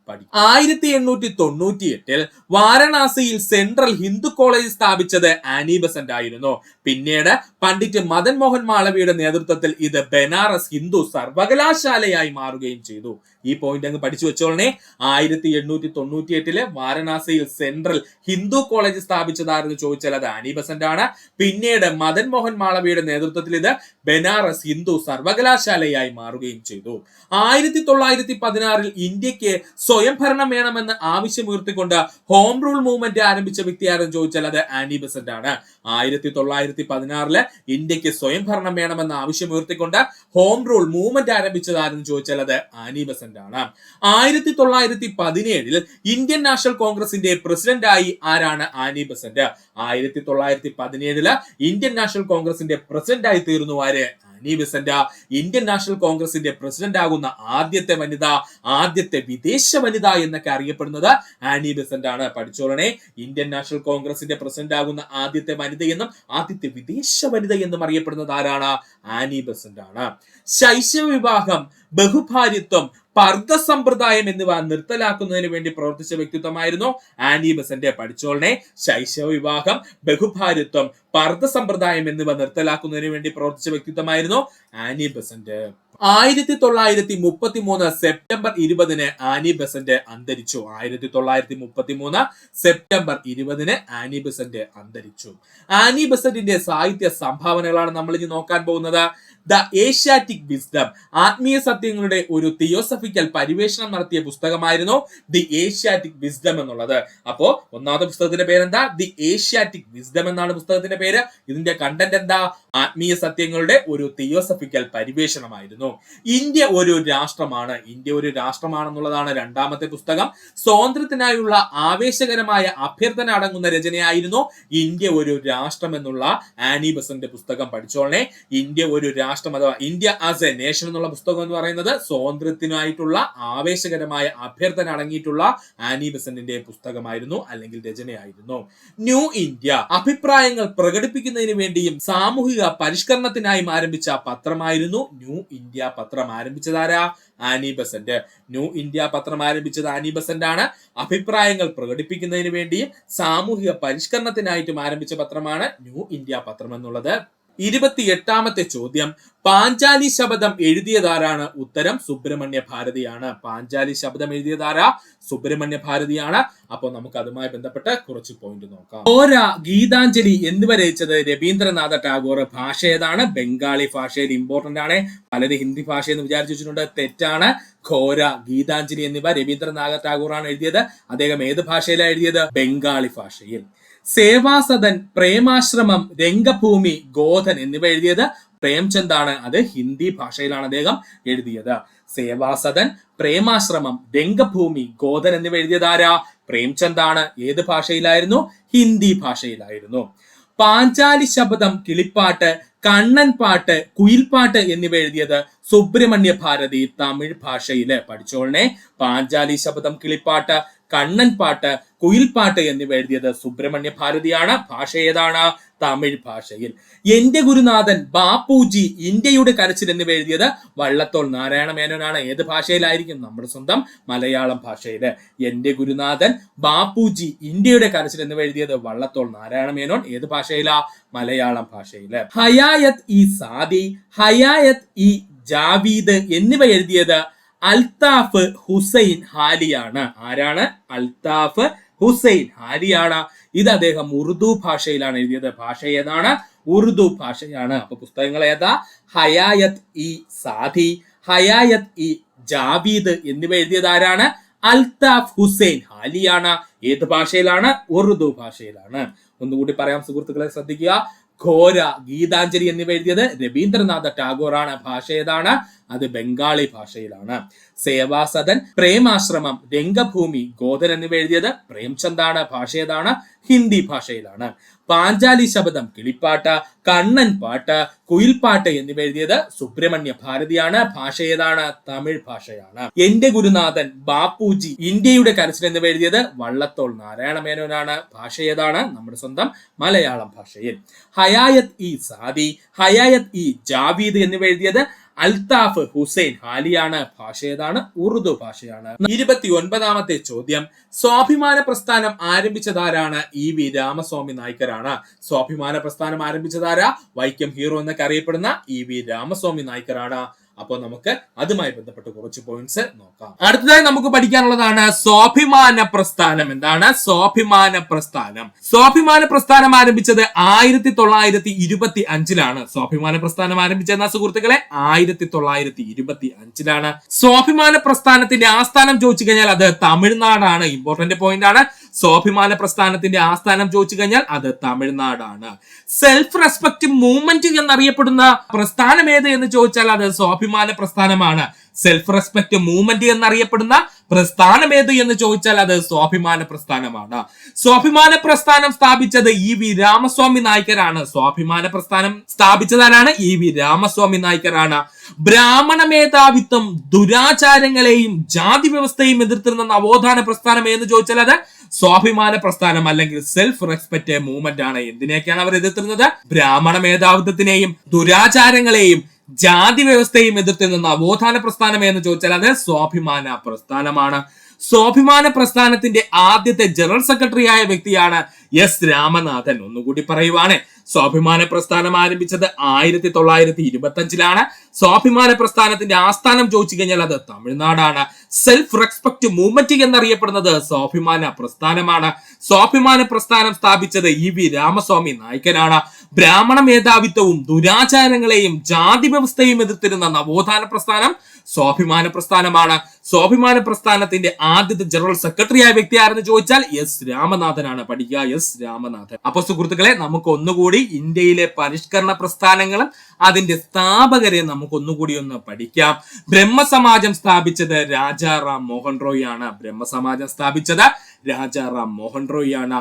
1898 വാരണാസിയിൽ സെൻട്രൽ ഹിന്ദു കോളേജ് സ്ഥാപിച്ചത് ആനി ബസന്റ് ആയിരുന്നു. പിന്നീട് പണ്ഡിറ്റ് മദൻ മോഹൻ മാളവിയുടെ നേതൃത്വത്തിൽ ഇത് ബനാറസ് ഹിന്ദു സർവകലാശാലയായി മാറുകയും ചെയ്തു. ഈ പോയിന്റ് അങ്ങ് പഠിച്ചു വെച്ചോളനെ. 1898 വാരണാസിയിൽ സെൻട്രൽ ഹിന്ദു കോളേജ് സ്ഥാപിച്ചതായിരുന്നു ചോദിച്ചാൽ അത് ആനി ബസന്റ് ആണ്. പിന്നീട് മദൻ മോഹൻ മാളവിയുടെ നേതൃത്വത്തിൽ ഇത് ബനാറസ് ഹിന്ദു സർവകലാശാലയായി മാറുകയും ചെയ്തു. 1916 ഇന്ത്യക്ക് സ്വയംഭരണം വേണമെന്ന് ആവശ്യമുയർത്തിക്കൊണ്ട് ഹോം റൂൾ മൂവ്മെന്റ് ആരംഭിച്ച വ്യക്തിയാരെന്ന് ചോദിച്ചാൽ അത് ആനി ബസന്റ് ആണ്. 1916 ഇന്ത്യക്ക് സ്വയംഭരണം വേണമെന്ന് ആവശ്യമുയർത്തിക്കൊണ്ട് ഹോം റൂൾ മൂവ്മെന്റ് ആരംഭിച്ചതാരെന്ന് ചോദിച്ചാൽ അത് ആനി ബസന്റ് ആണ്. 1917 ഇന്ത്യൻ നാഷണൽ കോൺഗ്രസിന്റെ പ്രസിഡന്റായി ആരാണ്? Annie Besant. 1917 ഇന്ത്യൻ നാഷണൽ കോൺഗ്രസിന്റെ പ്രസിഡന്റായി തീർന്നു ആര്? Annie Besant. ഇന്ത്യൻ നാഷണൽ കോൺഗ്രസിന്റെ പ്രസിഡന്റ് ആകുന്ന ആദ്യത്തെ വനിത, ആദ്യത്തെ വിദേശ വനിത എന്നൊക്കെ അറിയപ്പെടുന്നത് ആനി ബസന്റ് ആണ്. പഠിച്ചോളനെ, ഇന്ത്യൻ നാഷണൽ കോൺഗ്രസിന്റെ പ്രസിഡന്റ് ആകുന്ന ആദ്യത്തെ വനിതയെന്നും ആദ്യത്തെ വിദേശ വനിത എന്നും അറിയപ്പെടുന്നത് ആരാണ്? ആനി ബസന്റ് ആണ്. ശൈശവ വിവാഹം, ബഹുഭാര്യത്വം, പർദ്ദ സമ്പ്രദായം എന്നിവ നിർത്തലാക്കുന്നതിന് വേണ്ടി പ്രവർത്തിച്ച വ്യക്തിത്വമായിരുന്നു ആനി ബെസന്റ്. പഠിച്ചോളനെ, ശൈശവ വിവാഹം, ബഹുഭാര്യത്വം, പർദ്ദ സമ്പ്രദായം എന്നിവ നിർത്തലാക്കുന്നതിന് വേണ്ടി പ്രവർത്തിച്ച വ്യക്തിത്വമായിരുന്നു Annie Besant. 1933 September 20 Annie Besant അന്തരിച്ചു. 1933 സെപ്റ്റംബർ 20 ആനി ബെസന്റ് അന്തരിച്ചു. ആനി ബെസന്റിന്റെ സാഹിത്യ സംഭാവനകളാണ് നമ്മൾ ഇനി നോക്കാൻ പോകുന്നത്. ദ ഏഷ്യാറ്റിക് വിസ്ഡം, ആത്മീയ സത്യങ്ങളുടെ ഒരു തിയോസഫിക്കൽ പരിവേഷണം നടത്തിയ പുസ്തകമായിരുന്നു ദി ഏഷ്യാറ്റിക് വിസ്ഡം എന്നുള്ളത്. അപ്പോ ഒന്നാമത്തെ പുസ്തകത്തിന്റെ പേരെന്താ? ദി ഏഷ്യാറ്റിക് വിസ്ഡം എന്നാണ് പുസ്തകത്തിന്റെ പേര്. ഇതിന്റെ കണ്ടന്റ് എന്താ? ആത്മീയ സത്യങ്ങളുടെ ഒരു തിയോസഫിക്കൽ പരിവേഷണമായിരുന്നു. ഇന്ത്യ ഒരു രാഷ്ട്രമാണ്. ഇന്ത്യ ഒരു രാഷ്ട്രമാണെന്നുള്ളതാണ് രണ്ടാമത്തെ പുസ്തകം. സ്വാതന്ത്ര്യത്തിനായുള്ള ആവേശകരമായ അഭ്യർത്ഥന അടങ്ങുന്ന രചനയായിരുന്നു ഇന്ത്യ ഒരു രാഷ്ട്രം എന്നുള്ള ആനി ബെസന്റ് പുസ്തകം. പഠിച്ചോളനെ, ഇന്ത്യ ഒരു രാഷ്ട്രം അഥവാ ഇന്ത്യ ആസ് എ നേഷൻ എന്നുള്ള പുസ്തകം എന്ന് പറയുന്നത് സ്വാതന്ത്ര്യത്തിനായിട്ടുള്ള ആവേശകരമായ അഭ്യർത്ഥന അടങ്ങിയിട്ടുള്ള ആനി ബെസന്റിന്റെ പുസ്തകമായിരുന്നു, അല്ലെങ്കിൽ രചനയായിരുന്നു. ന്യൂ ഇന്ത്യ, അഭിപ്രായങ്ങൾ പ്രകടിപ്പിക്കുന്നതിന് വേണ്ടിയും സാമൂഹിക പരിഷ്കരണത്തിനായും ആരംഭിച്ച പത്രമായിരുന്നു ന്യൂ ഇന്ത്യ പത്രം. ആരംഭിച്ചതാരാ? Annie Besant. ന്യൂ ഇന്ത്യ പത്രം ആരംഭിച്ചത് ആനി ബെസന്റ് ആണ്. അഭിപ്രായങ്ങൾ പ്രകടിപ്പിക്കുന്നതിന് വേണ്ടിയും സാമൂഹിക പരിഷ്കരണത്തിനായിട്ടും ആരംഭിച്ച പത്രമാണ് ന്യൂ ഇന്ത്യ പത്രം എന്നുള്ളത്. 28ാമത്തെ ചോദ്യം, പാഞ്ചാലി ശബദം എഴുതിയതാരാണ്? ഉത്തരം സുബ്രഹ്മണ്യ ഭാരതിയാണ്. പാഞ്ചാലി ശബദം എഴുതിയതാരാ? സുബ്രഹ്മണ്യ ഭാരതിയാണ്. അപ്പോൾ നമുക്ക് അതുമായി ബന്ധപ്പെട്ട് കുറച്ച് പോയിന്റ് നോക്കാം. ഘോര, ഗീതാഞ്ജലി എന്നിവ രചിച്ചത് രവീന്ദ്രനാഥ ടാഗോർ. ഭാഷ ഏതാണ്? ബംഗാളി ഭാഷയിൽ. ഇമ്പോർട്ടന്റ് ആണ്. പലരും ഹിന്ദി ഭാഷ എന്ന് വിചാരിച്ചു വെച്ചിട്ടുണ്ട്. തെറ്റാണ്. ഘോര, ഗീതാഞ്ജലി എന്നിവ രവീന്ദ്രനാഥ ടാഗോറാണ് എഴുതിയത്. അദ്ദേഹം ഏത് ഭാഷയിലാണ് എഴുതിയത്? ബംഗാളി ഭാഷയിൽ. സേവാസദൻ, പ്രേമാശ്രമം, രംഗഭൂമി, ഗോധൻ എന്നിവ എഴുതിയത് പ്രേംചന്ദ് ആണ്. അത് ഹിന്ദി ഭാഷയിലാണ് അദ്ദേഹം എഴുതിയത്. സേവാസദൻ, പ്രേമാശ്രമം, രംഗഭൂമി, ഗോധൻ എന്നിവ എഴുതിയത് ആരാ? പ്രേംചന്ദ് ആണ്. ഏത് ഭാഷയിലായിരുന്നു? ഹിന്ദി ഭാഷയിലായിരുന്നു. പാഞ്ചാലി ശബദം, കിളിപ്പാട്ട്, കണ്ണൻ പാട്ട്, കുയിൽപ്പാട്ട് എന്നിവ എഴുതിയത് സുബ്രഹ്മണ്യ ഭാരതി. തമിഴ് ഭാഷയില്. പഠിച്ചോളനെ, പാഞ്ചാലി ശബദം, കിളിപ്പാട്ട്, കണ്ണൻ പാട്ട്, കുയിൽപ്പാട്ട് എന്നിവ എഴുതിയത് സുബ്രഹ്മണ്യ ഭാരതിയാണ്. ഭാഷ ഏതാണ്? തമിഴ് ഭാഷയിൽ. എന്റെ ഗുരുനാഥൻ, ബാപ്പുജി, ഇന്ത്യയുടെ കരച്ചിൽ എന്നിവ എഴുതിയത് വള്ളത്തോൾ നാരായണ മേനോനാണ്. ഏത് ഭാഷയിലായിരിക്കും? നമ്മുടെ സ്വന്തം മലയാളം ഭാഷയില്. എന്റെ ഗുരുനാഥൻ, ബാപ്പുജി, ഇന്ത്യയുടെ കരച്ചിൽ എന്നിവ എഴുതിയത് വള്ളത്തോൾ നാരായണ മേനോൻ. ഏത് ഭാഷയിലാ? മലയാളം ഭാഷയില്. ഹയായത്ത് ഇ സാദി, ഹയായത്ത് ഇ ജാവീദ് എന്നിവ എഴുതിയത് അൽത്താഫ് ഹുസൈൻ ഹാലിയാണ്. ആരാണ്? അൽത്താഫ് ഹുസൈൻ ഹാലിയാണ്. ഇത് അദ്ദേഹം ഉറുദു ഭാഷയിലാണ് എഴുതിയത്. ഭാഷ ഏതാണ്? ഉറുദു ഭാഷയാണ്. അപ്പൊ പുസ്തകങ്ങൾ ഏതാ? ഹയായത്ത് ഇ സാദി, ഹയായത്ത് ഇ ജാവീദ് എന്നിവ എഴുതിയത് ആരാണ്? അൽത്താഫ് ഹുസൈൻ ഹാലിയാണ്. ഏത് ഭാഷയിലാണ്? ഉറുദു ഭാഷയിലാണ്. ഒന്നുകൂടി പറയാം സുഹൃത്തുക്കളെ, ശ്രദ്ധിക്കുക. ഘോര, ഗീതാഞ്ജലി എന്നിവ എഴുതിയത് രവീന്ദ്രനാഥ ടാഗോർ ആണ്. ഭാഷ ഏതാണ്? അത് ബംഗാളി ഭാഷയിലാണ്. സേവാസദൻ, പ്രേമാശ്രമം, രംഗഭൂമി, ഗോധൻ എന്നിവ എഴുതിയത് പ്രേംചന്ദ് ആണ്. ഭാഷ ഏതാണ്? ഹിന്ദി ഭാഷയിലാണ്. പാഞ്ചാലി ശബദം, കിളിപ്പാട്ട്, കണ്ണൻ പാട്ട്, കുയിൽപ്പാട്ട് എന്നിവ എഴുതിയത് സുബ്രഹ്മണ്യ ഭാരതിയാണ്. ഭാഷ ഏതാണ്? തമിഴ് ഭാഷയാണ്. എന്റെ ഗുരുനാഥൻ, ബാപ്പുജി, ഇന്ത്യയുടെ കരച്ചിൽ എന്നിവ എഴുതിയത് വള്ളത്തോൾ നാരായണ മേനോനാണ്. ഭാഷ ഏതാണ്? നമ്മുടെ സ്വന്തം മലയാളം ഭാഷയിൽ. ഹയായത്ത് ഇ സാദി, ഹയായത്ത് ഇ ജാവീദ് എന്നിവ എഴുതിയത് അൽത്താഫ് ഹുസൈൻ ഹാലിയാണ്. ഭാഷ ഏതാണ്? ഉറുദു ഭാഷയാണ്. 29ാമത്തെ ചോദ്യം, സ്വാഭിമാന പ്രസ്ഥാനം ആരംഭിച്ചതാരാണ്? ഇ വി രാമസ്വാമി നായ്ക്കരാണ്. സ്വാഭിമാന പ്രസ്ഥാനം ആരംഭിച്ചതാരാ? വൈക്കം ഹീറോ എന്നൊക്കെ അറിയപ്പെടുന്ന ഇ വി രാമസ്വാമി നായ്ക്കരാണ്. അപ്പോൾ നമുക്ക് അതുമായി ബന്ധപ്പെട്ട് കുറച്ച് പോയിന്റ്സ് നോക്കാം. അടുത്തതായി നമുക്ക് പഠിക്കാനുള്ളതാണ് സ്വാഭിമാന പ്രസ്ഥാനം. എന്താണ് സ്വാഭിമാന പ്രസ്ഥാനം? സ്വാഭിമാന പ്രസ്ഥാനം ആരംഭിച്ചത് 1925-ലാണ്. സ്വാഭിമാന പ്രസ്ഥാനം ആരംഭിച്ചെന്ന സുഹൃത്തുക്കളെ 1925-ലാണ്. സ്വാഭിമാന പ്രസ്ഥാനത്തിന്റെ ആസ്ഥാനം ചോദിച്ചു കഴിഞ്ഞാൽ അത് തമിഴ്നാടാണ്. ഇമ്പോർട്ടന്റ് പോയിന്റ് ആണ്. സ്വാഭിമാന പ്രസ്ഥാനത്തിന്റെ ആസ്ഥാനം ചോദിച്ചു കഴിഞ്ഞാൽ അത് തമിഴ്നാടാണ്. സെൽഫ് റെസ്പെക്ട് മൂവ്മെന്റ് എന്നറിയപ്പെടുന്ന പ്രസ്ഥാനം ഏത് എന്ന് ചോദിച്ചാൽ അത് സ്വാഭിമാന പ്രസ്ഥാനമാണ്. സെൽഫ് റെസ്പെക്ട് മൂവ്മെന്റ് എന്നറിയപ്പെടുന്ന പ്രസ്ഥാനം ഏത് എന്ന് ചോദിച്ചാൽ അത് സ്വാഭിമാന പ്രസ്ഥാനമാണ്. സ്വാഭിമാന പ്രസ്ഥാനം സ്ഥാപിച്ചത് ഇ വി രാമസ്വാമി നായ്ക്കരാണ്. സ്വാഭിമാന പ്രസ്ഥാനം സ്ഥാപിച്ചതാരാണ്? ഇ വി രാമസ്വാമി നായ്ക്കരാണ്. ബ്രാഹ്മണ മേധാവിത്വം, ദുരാചാരങ്ങളെയും ജാതി വ്യവസ്ഥയും എതിർത്തിരുന്ന നവോത്ഥാന പ്രസ്ഥാനം എന്ന് ചോദിച്ചാൽ അത് സ്വാഭിമാന പ്രസ്ഥാനം അല്ലെങ്കിൽ സെൽഫ് റെസ്പെക്ട് മൂവ്മെന്റ് ആണ്. എന്തിനെയൊക്കെയാണ് അവർ എതിർത്തിരുന്നത്? ബ്രാഹ്മണ മേധാവിത്വത്തിനെയും ദുരാചാരങ്ങളെയും ജാതി വ്യവസ്ഥയും എതിർത്തിരുന്ന നവോത്ഥാന പ്രസ്ഥാനം എന്ന് ചോദിച്ചാൽ അത് സ്വാഭിമാന പ്രസ്ഥാനമാണ്. സ്വാഭിമാന പ്രസ്ഥാനത്തിന്റെ ആദ്യത്തെ ജനറൽ സെക്രട്ടറി ആയ വ്യക്തിയാണ് എസ് രാമനാഥൻ. ഒന്നുകൂടി പറയുവാണ്, സ്വാഭിമാന പ്രസ്ഥാനം ആരംഭിച്ചത് 1925-ലാണ്. സ്വാഭിമാന പ്രസ്ഥാനത്തിന്റെ ആസ്ഥാനം ചോദിച്ചു കഴിഞ്ഞാൽ അത് തമിഴ്നാടാണ്. സെൽഫ് റെസ്പെക്ട് മൂവ്മെന്റ് എന്നറിയപ്പെടുന്നത് സ്വാഭിമാന പ്രസ്ഥാനമാണ്. സ്വാഭിമാന പ്രസ്ഥാനം സ്ഥാപിച്ചത് EV രാമസ്വാമി നായ്ക്കനാണ്. ബ്രാഹ്മണ മേധാവിത്വവും ദുരാചാരങ്ങളെയും ജാതി വ്യവസ്ഥയും എതിർത്തിരുന്ന നവോത്ഥാന പ്രസ്ഥാനം സ്വാഭിമാന പ്രസ്ഥാനമാണ്. സ്വാഭിമാന പ്രസ്ഥാനത്തിന്റെ ആദ്യത്തെ ജനറൽ സെക്രട്ടറി ആയ വ്യക്തി ആരെന്ന് ചോദിച്ചാൽ എസ് രാമനാഥനാണ്. പഠിക്കുക, എസ് രാമനാഥൻ. അപ്പൊ സുഹൃത്തുക്കളെ, നമുക്ക് ഒന്നുകൂടി ഇന്ത്യയിലെ പരിഷ്കരണ പ്രസ്ഥാനങ്ങളും അതിന്റെ സ്ഥാപകരെ നമുക്ക് ഒന്നുകൂടി ഒന്ന് പഠിക്കാം. ബ്രഹ്മസമാജം സ്ഥാപിച്ചത് രാജാറാം മോഹൻ റോയ് ആണ്. ബ്രഹ്മസമാജം സ്ഥാപിച്ചത് രാജാറാം മോഹൻ റോയ് ആണ്.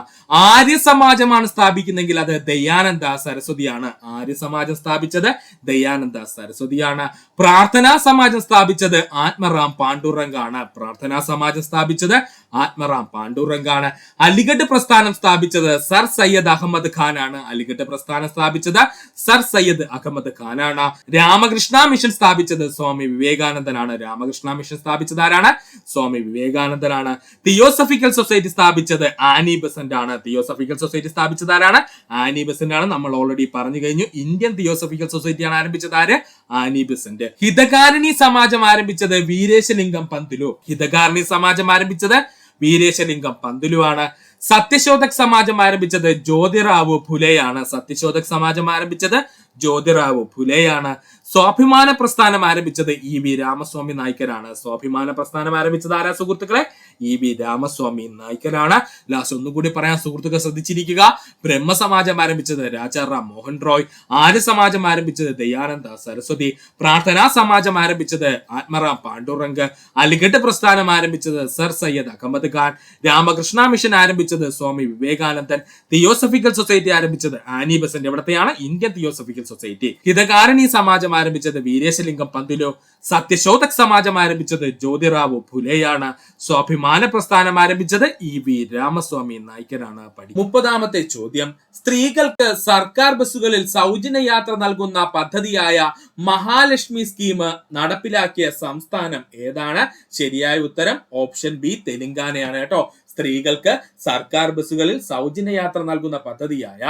ആര്യ സമാജമാണ് സ്ഥാപിക്കുന്നെങ്കിൽ അത് ദയാനന്ദ സരസ്വതിയാണ്. ആര്യ സമാജം സ്ഥാപിച്ചത് ദയാനന്ദ സരസ്വതിയാണ്. പ്രാർത്ഥനാ സമാജം സ്ഥാപിച്ചത് ആത്മറാം പാണ്ഡുരംഗാണ്. പ്രാർത്ഥനാ സമാജം സ്ഥാപിച്ചത് ആത്മറാം പാണ്ഡുരംഗാണ്. അലിഗഡ് പ്രസ്ഥാനം സ്ഥാപിച്ചത് സർ സയ്യദ് അഹമ്മദ് ഖാൻ ആണ്. അലിഗഡ് പ്രസ്ഥാനം സ്ഥാപിച്ചത് സർ സയ്യദ് അഹമ്മദ് ഖാനാണ്. രാമകൃഷ്ണ മിഷൻ സ്ഥാപിച്ചത് സ്വാമി വിവേകാനന്ദനാണ്. രാമകൃഷ്ണ മിഷൻ സ്ഥാപിച്ചത് ആരാണ്? സ്വാമി വിവേകാനന്ദനാണ്. തിയോസഫിക്കൽ സൊസൈറ്റി സ്ഥാപിച്ചത് ആനി ബെസന്റ് ആണ്. തിയോസഫിക്കൽ സൊസൈറ്റി സ്ഥാപിച്ചത് ആരാണ്? ആനി ബെസന്റ് ആണ്. നമ്മൾ ഓൾറെഡി പറഞ്ഞു കഴിഞ്ഞു. ഇന്ത്യൻ തിയോസഫിക്കൽ സൊസൈറ്റിയാണ് ആരംഭിച്ചത് ആര്? Annie Besant. ഹിതകാരിണി സമാജം ആരംഭിച്ചത് വീരേശലിംഗം പന്തുലു. ഹിതകാരിണി സമാജം ആരംഭിച്ചത് വീരേശലിംഗം പന്തുലു ആണ്. സത്യശോധക് സമാജം ആരംഭിച്ചത് ജ്യോതിറാവു ഫുലെയാണ്. സത്യശോധക് സമാജം ആരംഭിച്ചത് ജ്യോതിറാവു ഫുലെയാണ്. സ്വാഭിമാന പ്രസ്ഥാനം ആരംഭിച്ചത് EV രാമസ്വാമി നായ്ക്കരാണ്. സ്വാഭിമാന പ്രസ്ഥാനം ആരംഭിച്ചത് ആരാ സുഹൃത്തുക്കളെ? EV രാമസ്വാമി നായ്ക്കരാണ്. ലാസ്റ്റ് ഒന്നുകൂടി പറയാൻ സുഹൃത്തുക്കൾ ശ്രദ്ധിച്ചിരിക്കുക. ബ്രഹ്മസമാജം ആരംഭിച്ചത് രാജാറാം മോഹൻ റോയ്. ആര്യ സമാജം ആരംഭിച്ചത് ദയാനന്ദ സരസ്വതി. പ്രാർത്ഥനാ സമാജം ആരംഭിച്ചത് ആത്മറാം പാണ്ഡുരംഗ്. അലിഗഡ് പ്രസ്ഥാനം ആരംഭിച്ചത് സർ സയ്യദ് അഹമ്മദ് ഖാൻ. രാമകൃഷ്ണ മിഷൻ ആരംഭിച്ചത് സ്വാമി വിവേകാനന്ദൻ. തിയോസഫിക്കൽ സൊസൈറ്റി ആരംഭിച്ചത് ആനി ബെസന്റ്. എവിടത്തെയാണ്? Indian theosophical society. Hitakarini Samajam ആരംഭിച്ചത് വീരേശലിംഗം പന്തുലു. സത്യശോധക് സമാജം ആരംഭിച്ചത് ജ്യോതിറാവു ഫുലെയാണ്. സ്വാഭിമാന പ്രസ്ഥാനം ആരംഭിച്ചത് EV രാമസ്വാമി നായ്ക്കരാണ്. 30ാമത്തെ ചോദ്യം, സ്ത്രീകൾക്ക് സർക്കാർ ബസ്സുകളിൽ സൗജന്യ യാത്ര നൽകുന്ന പദ്ധതിയായ മഹാലക്ഷ്മി സ്കീം നടപ്പിലാക്കിയ സംസ്ഥാനം ഏതാണ്? ശരിയായ ഉത്തരം ഓപ്ഷൻ ബി തെലങ്കാനയാണ് കേട്ടോ. സ്ത്രീകൾക്ക് സർക്കാർ ബസ്സുകളിൽ സൗജന്യ യാത്ര നൽകുന്ന പദ്ധതിയായ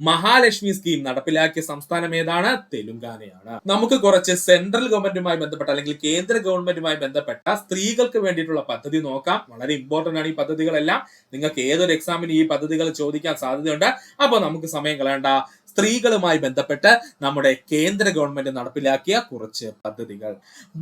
മഹാലക്ഷ്മി സ്കീം നടപ്പിലാക്കിയ സംസ്ഥാനം ഏതാണ്? തെലങ്കാനയാണ്. നമുക്ക് കുറച്ച് സെൻട്രൽ ഗവൺമെന്റുമായി ബന്ധപ്പെട്ട അല്ലെങ്കിൽ കേന്ദ്ര ഗവൺമെന്റുമായി ബന്ധപ്പെട്ട സ്ത്രീകൾക്ക് വേണ്ടിയിട്ടുള്ള പദ്ധതി നോക്കാം. വളരെ ഇമ്പോർട്ടന്റ് ആണ് ഈ പദ്ധതികളെല്ലാം. നിങ്ങൾക്ക് ഏതൊരു എക്സാമിന് ഈ പദ്ധതികൾ ചോദിക്കാൻ സാധ്യതയുണ്ട്. അപ്പൊ നമുക്ക് സമയം കളയണ്ട. സ്ത്രീകളുമായി ബന്ധപ്പെട്ട് നമ്മുടെ കേന്ദ്ര ഗവൺമെന്റ് നടപ്പിലാക്കിയ കുറച്ച് പദ്ധതികൾ.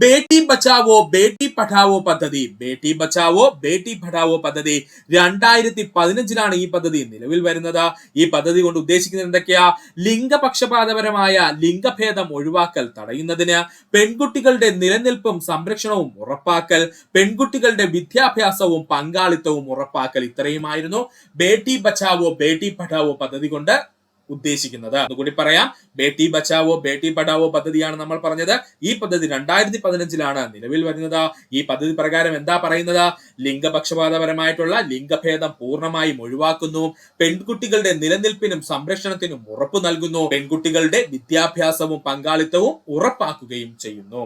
ബേട്ടി ബച്ചാവോ ബേട്ടി പഠാവോ പദ്ധതി. ബേട്ടി ബച്ചാവോ ബേട്ടി പഠാവോ പദ്ധതി 2015 ഈ പദ്ധതി നിലവിൽ വരുന്നത്. ഈ പദ്ധതി കൊണ്ട് ഉദ്ദേശിക്കുന്നത് എന്തൊക്കെയാ? ലിംഗപക്ഷപാതപരമായ ലിംഗഭേദം ഒഴിവാക്കൽ തടയുന്നതിന്, പെൺകുട്ടികളുടെ നിലനിൽപ്പും സംരക്ഷണവും ഉറപ്പാക്കൽ, പെൺകുട്ടികളുടെ വിദ്യാഭ്യാസവും പങ്കാളിത്തവും ഉറപ്പാക്കൽ. ഇത്രയുമായിരുന്നു ബേട്ടി ബച്ചാവോ ബേട്ടി പഠാവോ പദ്ധതി കൊണ്ട് ഉദ്ദേശിക്കുന്നത്. അതുകൂടി പറയാം. ബേട്ടി ബച്ചാവോ ബേട്ടി പഠാവോ പദ്ധതിയാണ് നമ്മൾ പറഞ്ഞത്. ഈ പദ്ധതി 2015 നിലവിൽ വരുന്നത്. ഈ പദ്ധതി പ്രകാരം എന്താ പറയുന്നത്? ലിംഗപക്ഷപാതപരമായിട്ടുള്ള ലിംഗഭേദം പൂർണ്ണമായും ഒഴിവാക്കുന്നു, പെൺകുട്ടികളുടെ നിലനിൽപ്പിനും സംരക്ഷണത്തിനും ഉറപ്പു നൽകുന്നു, പെൺകുട്ടികളുടെ വിദ്യാഭ്യാസവും പങ്കാളിത്തവും ഉറപ്പാക്കുകയും ചെയ്യുന്നു.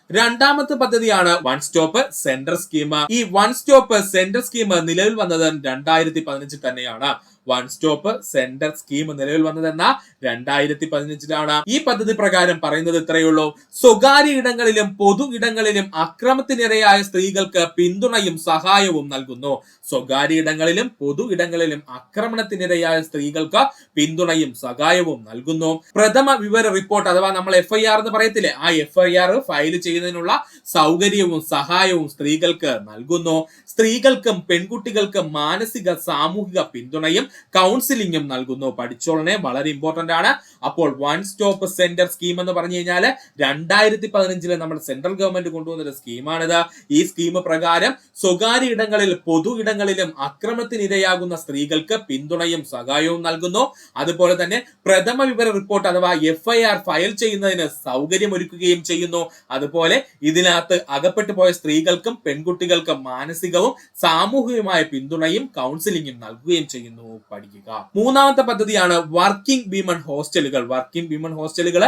രണ്ടാമത്തെ പദ്ധതിയാണ് വൺ സ്റ്റോപ്പ് സെന്റർ സ്കീം. ഈ വൺ സ്റ്റോപ്പ് സെന്റർ സ്കീം നിലവിൽ വന്നത് 2015 തന്നെയാണ്. വൺ സ്റ്റോപ്പ് സെന്റർ സ്കീം നിലവിൽ വന്നതെന്ന 2015 ഈ പദ്ധതി പ്രകാരം പറയുന്നത് ഇത്രയേ ഉള്ളൂ. സ്വകാര്യ ഇടങ്ങളിലും പൊതു ഇടങ്ങളിലും അക്രമത്തിനിരയായ സ്ത്രീകൾക്ക് പിന്തുണയും സഹായവും നൽകുന്നു. സ്വകാര്യ ഇടങ്ങളിലും പൊതു ഇടങ്ങളിലും ആക്രമണത്തിനിരയായ സ്ത്രീകൾക്ക് പിന്തുണയും സഹായവും നൽകുന്നു. പ്രഥമ വിവര റിപ്പോർട്ട് അഥവാ നമ്മൾ FIR എന്ന് പറയത്തില്ലേ, ആ FIR ഫയൽ ചെയ്യുന്നതിനുള്ള സൗകര്യവും സഹായവും സ്ത്രീകൾക്ക് നൽകുന്നു. സ്ത്രീകൾക്കും പെൺകുട്ടികൾക്കും മാനസിക സാമൂഹിക പിന്തുണയും കൗൺസിലിംഗും നൽകുന്നു. പഠിച്ചോളനെ, വളരെ ഇമ്പോർട്ടന്റ് ആണ്. അപ്പോൾ വൺ സ്റ്റോപ്പ് സെന്റർ സ്കീം എന്ന് പറഞ്ഞു കഴിഞ്ഞാൽ 2015 നമ്മുടെ സെൻട്രൽ ഗവൺമെന്റ് കൊണ്ടുവന്നൊരു സ്കീമാണിത്. ഈ സ്കീം പ്രകാരം സ്വകാര്യ ഇടങ്ങളിൽ പൊതു ഇടങ്ങളിലും അക്രമത്തിനിരയാകുന്ന സ്ത്രീകൾക്ക് പിന്തുണയും സഹായവും നൽകുന്നു. അതുപോലെ തന്നെ പ്രഥമ വിവര റിപ്പോർട്ട് അഥവാ FIR ഫയൽ ചെയ്യുന്നതിന് സൗകര്യമൊരുക്കുകയും ചെയ്യുന്നു. അതുപോലെ ഇതിനകത്ത് അകപ്പെട്ടു പോയ സ്ത്രീകൾക്കും പെൺകുട്ടികൾക്കും മാനസികവും സാമൂഹികവുമായ പിന്തുണയും കൗൺസിലിംഗും നൽകുകയും ചെയ്യുന്നു. പഠിക്കുക. മൂന്നാമത്തെ പദ്ധതിയാണ് വർക്കിംഗ് വിമൻ ഹോസ്റ്റലുകൾ. വർക്കിംഗ് വിമൻ ഹോസ്റ്റലുകൾ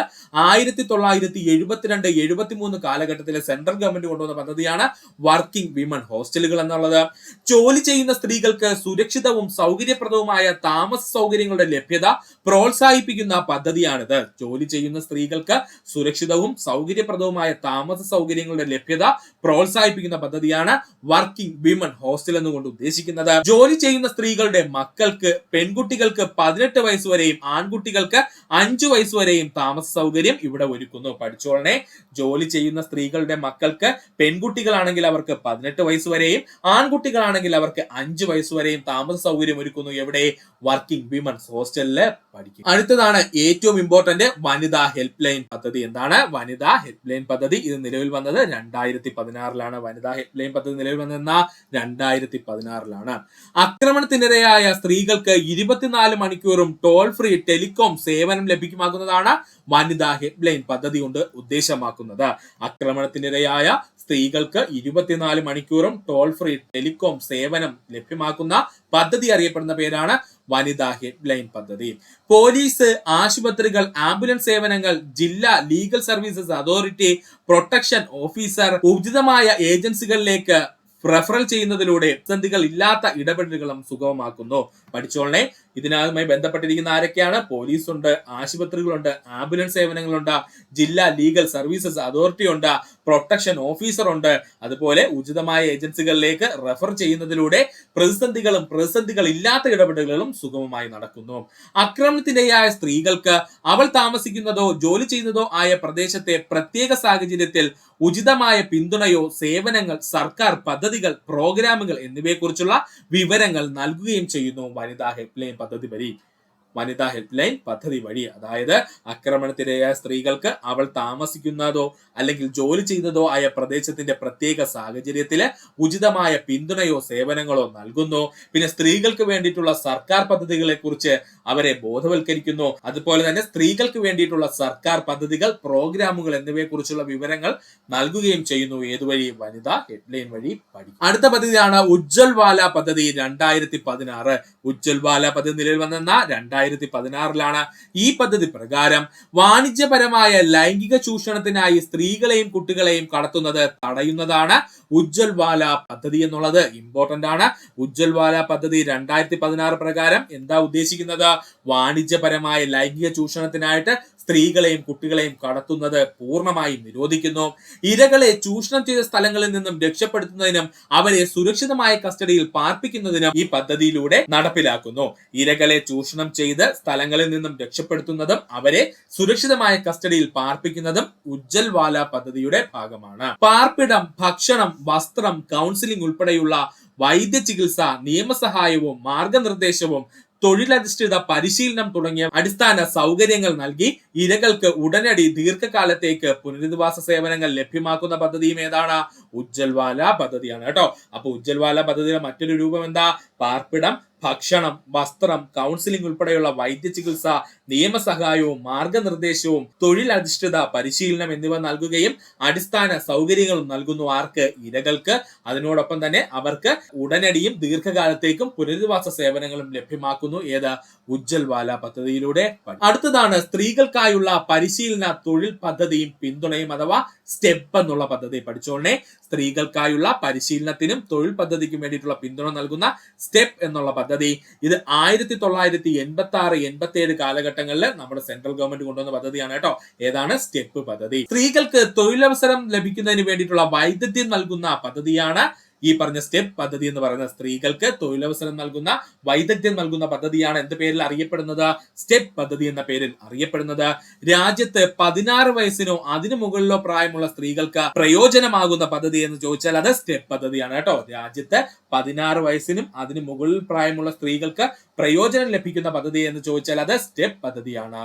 1972-73 കാലഘട്ടത്തിലെ സെൻട്രൽ ഗവൺമെന്റ് കൊണ്ടുവന്ന പദ്ധതിയാണ് വർക്കിംഗ് വിമൻ ഹോസ്റ്റലുകൾ എന്നുള്ളത്. ജോലി ചെയ്യുന്ന സ്ത്രീകൾക്ക് സുരക്ഷിതവും സൗകര്യപ്രദവുമായ താമസ സൗകര്യങ്ങളുടെ ലഭ്യത പ്രോത്സാഹിപ്പിക്കുന്ന പദ്ധതിയാണിത്. ജോലി ചെയ്യുന്ന സ്ത്രീകൾക്ക് സുരക്ഷിതവും സൗകര്യപ്രദവുമായ താമസ സൗകര്യങ്ങളുടെ ലഭ്യത പ്രോത്സാഹിപ്പിക്കുന്ന പദ്ധതിയാണ് വർക്കിംഗ് വിമൻ ഹോസ്റ്റൽ എന്നുകൊണ്ട് ഉദ്ദേശിക്കുന്നത്. ജോലി ചെയ്യുന്ന സ്ത്രീകളുടെ മക്കൾക്ക്, പെൺകുട്ടികൾക്ക് 18 വയസ്സ് വരെയും ആൺകുട്ടികൾക്ക് 5 വയസ്സ് വരെയും താമസ സൗകര്യം ഇവിടെ ഒരുക്കുന്നു. പഠിച്ചോളനെ, ജോലി ചെയ്യുന്ന സ്ത്രീകളുടെ മക്കൾക്ക്, പെൺകുട്ടികളാണെങ്കിൽ അവർക്ക് 18 വയസ്സ് വരെയും ആൺകുട്ടികളാണെങ്കിൽ അവർക്ക് 5 വയസ്സ് വരെയും താമസ സൗകര്യം ഒരുക്കുന്നു. എവിടെ? വർക്കിംഗ് വിമൻസ് ഹോസ്റ്റലില് പഠിക്കും. അടുത്തതാണ് ഏറ്റവും ഇമ്പോർട്ടന്റ് വനിതാ ഹെൽപ്പ് ലൈൻ പദ്ധതി. എന്താണ് വനിതാ ഹെൽപ്പ് ലൈൻ പദ്ധതി? ഇത് നിലവിൽ വന്നത് 2016 വനിതാ ഹെൽപ്പ് ലൈൻ പദ്ധതി നിലവിൽ വന്നത് 2016. ആക്രമണത്തിനിരയായ സ്ത്രീകൾക്ക് 24 മണിക്കൂറും ടോൾ ഫ്രീ ടെലികോം സേവനം ലഭ്യമാക്കുന്നതാണ് വനിതാ ഹെൽപ്പ് ലൈൻ പദ്ധതി കൊണ്ട് ഉദ്ദേശമാക്കുന്നത്. ആക്രമണത്തിനിരയായ സ്ത്രീകൾക്ക് 24 മണിക്കൂറും ടോൾ ഫ്രീ ടെലികോം സേവനം ലഭ്യമാക്കുന്ന പദ്ധതി അറിയപ്പെടുന്ന പേരാണ് വനിതാ ഹെൽപ്പ് ലൈൻ പദ്ധതി. പോലീസ്, ആശുപത്രികൾ, ആംബുലൻസ് സേവനങ്ങൾ, ജില്ലാ legal services authority, protection officer, ഉചിതമായ ഏജൻസികളിലേക്ക് റെഫറൽ ചെയ്യുന്നതിലൂടെ പ്രതിസന്ധികൾ ഇല്ലാത്ത ഇടപെടലുകളും സുഗമമാക്കുന്നു. പഠിച്ചോളനെ, ഇതിനകത്തുമായി ബന്ധപ്പെട്ടിരിക്കുന്ന ആരൊക്കെയാണ്? പോലീസ് ഉണ്ട്, ആശുപത്രികളുണ്ട്, ആംബുലൻസ് സേവനങ്ങളുണ്ട്, ജില്ലാ ലീഗൽ സർവീസസ് അതോറിറ്റി ഉണ്ട്, പ്രൊട്ടക്ഷൻ ഓഫീസർ ഉണ്ട്. അതുപോലെ ഉചിതമായ ഏജൻസികളിലേക്ക് റെഫർ ചെയ്യുന്നതിലൂടെ പ്രതിസന്ധികൾ ഇല്ലാത്ത ഇടപെടലുകളും സുഗമമായി നടക്കുന്നു. ആക്രമണത്തിനിരയായ സ്ത്രീകൾക്ക് അവൾ താമസിക്കുന്നതോ ജോലി ചെയ്യുന്നതോ ആയ പ്രദേശത്തെ പ്രത്യേക സാഹചര്യത്തിൽ ഉചിതമായ പിന്തുണയോ സേവനങ്ങൾ, സർക്കാർ പദ്ധതികൾ, പ്രോഗ്രാമുകൾ എന്നിവയെക്കുറിച്ചുള്ള വിവരങ്ങൾ നൽകുകയും ചെയ്യുന്നു വനിതാ ഹെൽപ്പ് ലൈൻ പദ്ധതി വഴി. വനിതാ ഹെൽപ്പ് ലൈൻ പദ്ധതി വഴി, അതായത് ആക്രമണത്തിനിരയായ സ്ത്രീകൾക്ക് അവൾ താമസിക്കുന്നതോ അല്ലെങ്കിൽ ജോലി ചെയ്യുന്നതോ ആയ പ്രദേശത്തിന്റെ പ്രത്യേക സാഹചര്യത്തില് ഉചിതമായ പിന്തുണയോ സേവനങ്ങളോ നൽകുന്നു. പിന്നെ സ്ത്രീകൾക്ക് വേണ്ടിയിട്ടുള്ള സർക്കാർ പദ്ധതികളെ കുറിച്ച് അവരെ ബോധവൽക്കരിക്കുന്നു. അതുപോലെ തന്നെ സ്ത്രീകൾക്ക് വേണ്ടിയിട്ടുള്ള സർക്കാർ പദ്ധതികൾ, പ്രോഗ്രാമുകൾ എന്നിവയെ കുറിച്ചുള്ള വിവരങ്ങൾ നൽകുകയും ചെയ്യുന്നു. ഏതുവഴി? വനിതാ ഹെൽപ്പ് ലൈൻ വഴി പഠിക്കും. അടുത്ത പദ്ധതിയാണ് ഉജ്ജ്വൽവാല പദ്ധതി 2016. ഉജ്ജ്വൽവാല പദ്ധതി നിലവിൽ വന്ന 2016. ഈ പദ്ധതി പ്രകാരം വാണിജ്യപരമായ ലൈംഗിക ചൂഷണത്തിനായി സ്ത്രീകളെയും കുട്ടികളെയും കടത്തുന്നത് തടയുന്നതാണ് ഉജ്ജ്വൽവാല പദ്ധതി എന്നുള്ളത് ഇമ്പോർട്ടന്റ് ആണ്. ഉജ്ജ്വൽവാല പദ്ധതി 2016 പ്രകാരം എന്താ ഉദ്ദേശിക്കുന്നത്? വാണിജ്യപരമായ ലൈംഗിക ചൂഷണത്തിനായിട്ട് സ്ത്രീകളെയും കുട്ടികളെയും കടത്തുന്നത് പൂർണ്ണമായും നിരോധിക്കുന്നു. ഇരകളെ ചൂഷണം ചെയ്ത സ്ഥലങ്ങളിൽ നിന്നും രക്ഷപ്പെടുത്തുന്നതിനും അവരെ സുരക്ഷിതമായ കസ്റ്റഡിയിൽ പാർപ്പിക്കുന്നതിനും ഈ പദ്ധതിയിലൂടെ നടപ്പിലാക്കുന്നു. ഇരകളെ ചൂഷണം ചെയ്ത് സ്ഥലങ്ങളിൽ നിന്നും രക്ഷപ്പെടുത്തുന്നതും അവരെ സുരക്ഷിതമായ കസ്റ്റഡിയിൽ പാർപ്പിക്കുന്നതും ഉജ്ജ്വൽവാല പദ്ധതിയുടെ ഭാഗമാണ്. പാർപ്പിടം, ഭക്ഷണം, വസ്ത്രം, കൗൺസിലിംഗ് ഉൾപ്പെടെയുള്ള വൈദ്യ ചികിത്സ, നിയമസഹായവും മാർഗനിർദ്ദേശവും, തൊഴിലധിഷ്ഠിത പരിശീലനം തുടങ്ങിയ അടിസ്ഥാന സൗകര്യങ്ങൾ നൽകി ഇരകൾക്ക് ഉടനടി ദീർഘകാലത്തേക്ക് പുനരധിവാസ സേവനങ്ങൾ ലഭ്യമാക്കുന്ന പദ്ധതിയും ഏതാണ്? ഉജ്ജ്വൽവാല പദ്ധതിയാണ് കേട്ടോ. അപ്പൊ ഉജ്ജ്വൽവാല പദ്ധതിയുടെ മറ്റൊരു രൂപം എന്താ? പാർപ്പിടം, ഭക്ഷണം, വസ്ത്രം, കൗൺസിലിംഗ് ഉൾപ്പെടെയുള്ള വൈദ്യ ചികിത്സ, നിയമസഹായവും മാർഗനിർദ്ദേശവും, തൊഴിലധിഷ്ഠിത പരിശീലനം എന്നിവ നൽകുകയും അടിസ്ഥാന സൗകര്യങ്ങളും നൽകുന്നു. ആർക്ക്? ഇരകൾക്ക്. അതിനോടൊപ്പം തന്നെ അവർക്ക് ഉടനടിയും ദീർഘകാലത്തേക്കും പുനരധിവാസ സേവനങ്ങളും ലഭ്യമാക്കുന്നു. ഏത്? ഉജ്ജ്വൽവാല പദ്ധതിയിലൂടെ. അടുത്തതാണ് സ്ത്രീകൾക്കായുള്ള പരിശീലന തൊഴിൽ പദ്ധതിയും പിന്തുണയും അഥവാ സ്റ്റെപ്പ് എന്നുള്ള പദ്ധതി. പഠിച്ചോളനെ, സ്ത്രീകൾക്കായുള്ള പരിശീലനത്തിനും തൊഴിൽ പദ്ധതിക്കും വേണ്ടിയിട്ടുള്ള പിന്തുണ നൽകുന്ന സ്റ്റെപ്പ് എന്നുള്ള പദ്ധതി. ഇത് 1986-87 കാലഘട്ടങ്ങളിൽ നമ്മുടെ സെൻട്രൽ ഗവൺമെന്റ് കൊണ്ടുവന്ന പദ്ധതിയാണ് കേട്ടോ. ഏതാണ്? സ്റ്റെപ്പ് പദ്ധതി. സ്ത്രീകൾക്ക് തൊഴിലവസരം ലഭിക്കുന്നതിന് വേണ്ടിയിട്ടുള്ള വൈദഗ്ധ്യം നൽകുന്ന പദ്ധതിയാണ് ഈ പറഞ്ഞ സ്റ്റെപ്പ് പദ്ധതി എന്ന് പറയുന്നത്. സ്ത്രീകൾക്ക് തൊഴിലവസരം നൽകുന്ന, വൈദഗ്ധ്യം നൽകുന്ന പദ്ധതിയാണ് എന്ത് പേരിൽ അറിയപ്പെടുന്നത്? സ്റ്റെപ്പ് പദ്ധതി എന്ന പേരിൽ അറിയപ്പെടുന്നത്. രാജ്യത്ത് 16 വയസ്സിനോ അതിനു മുകളിലോ പ്രായമുള്ള സ്ത്രീകൾക്ക് പ്രയോജനമാകുന്ന പദ്ധതി എന്ന് ചോദിച്ചാൽ അത് സ്റ്റെപ്പ് പദ്ധതിയാണ് കേട്ടോ. രാജ്യത്ത് 16 വയസ്സിനും അതിനു മുകളിൽ പ്രായമുള്ള സ്ത്രീകൾക്ക് പ്രയോജനം ലഭിക്കുന്ന പദ്ധതി എന്ന് ചോദിച്ചാൽ അത് സ്റ്റെപ്പ് പദ്ധതിയാണ്.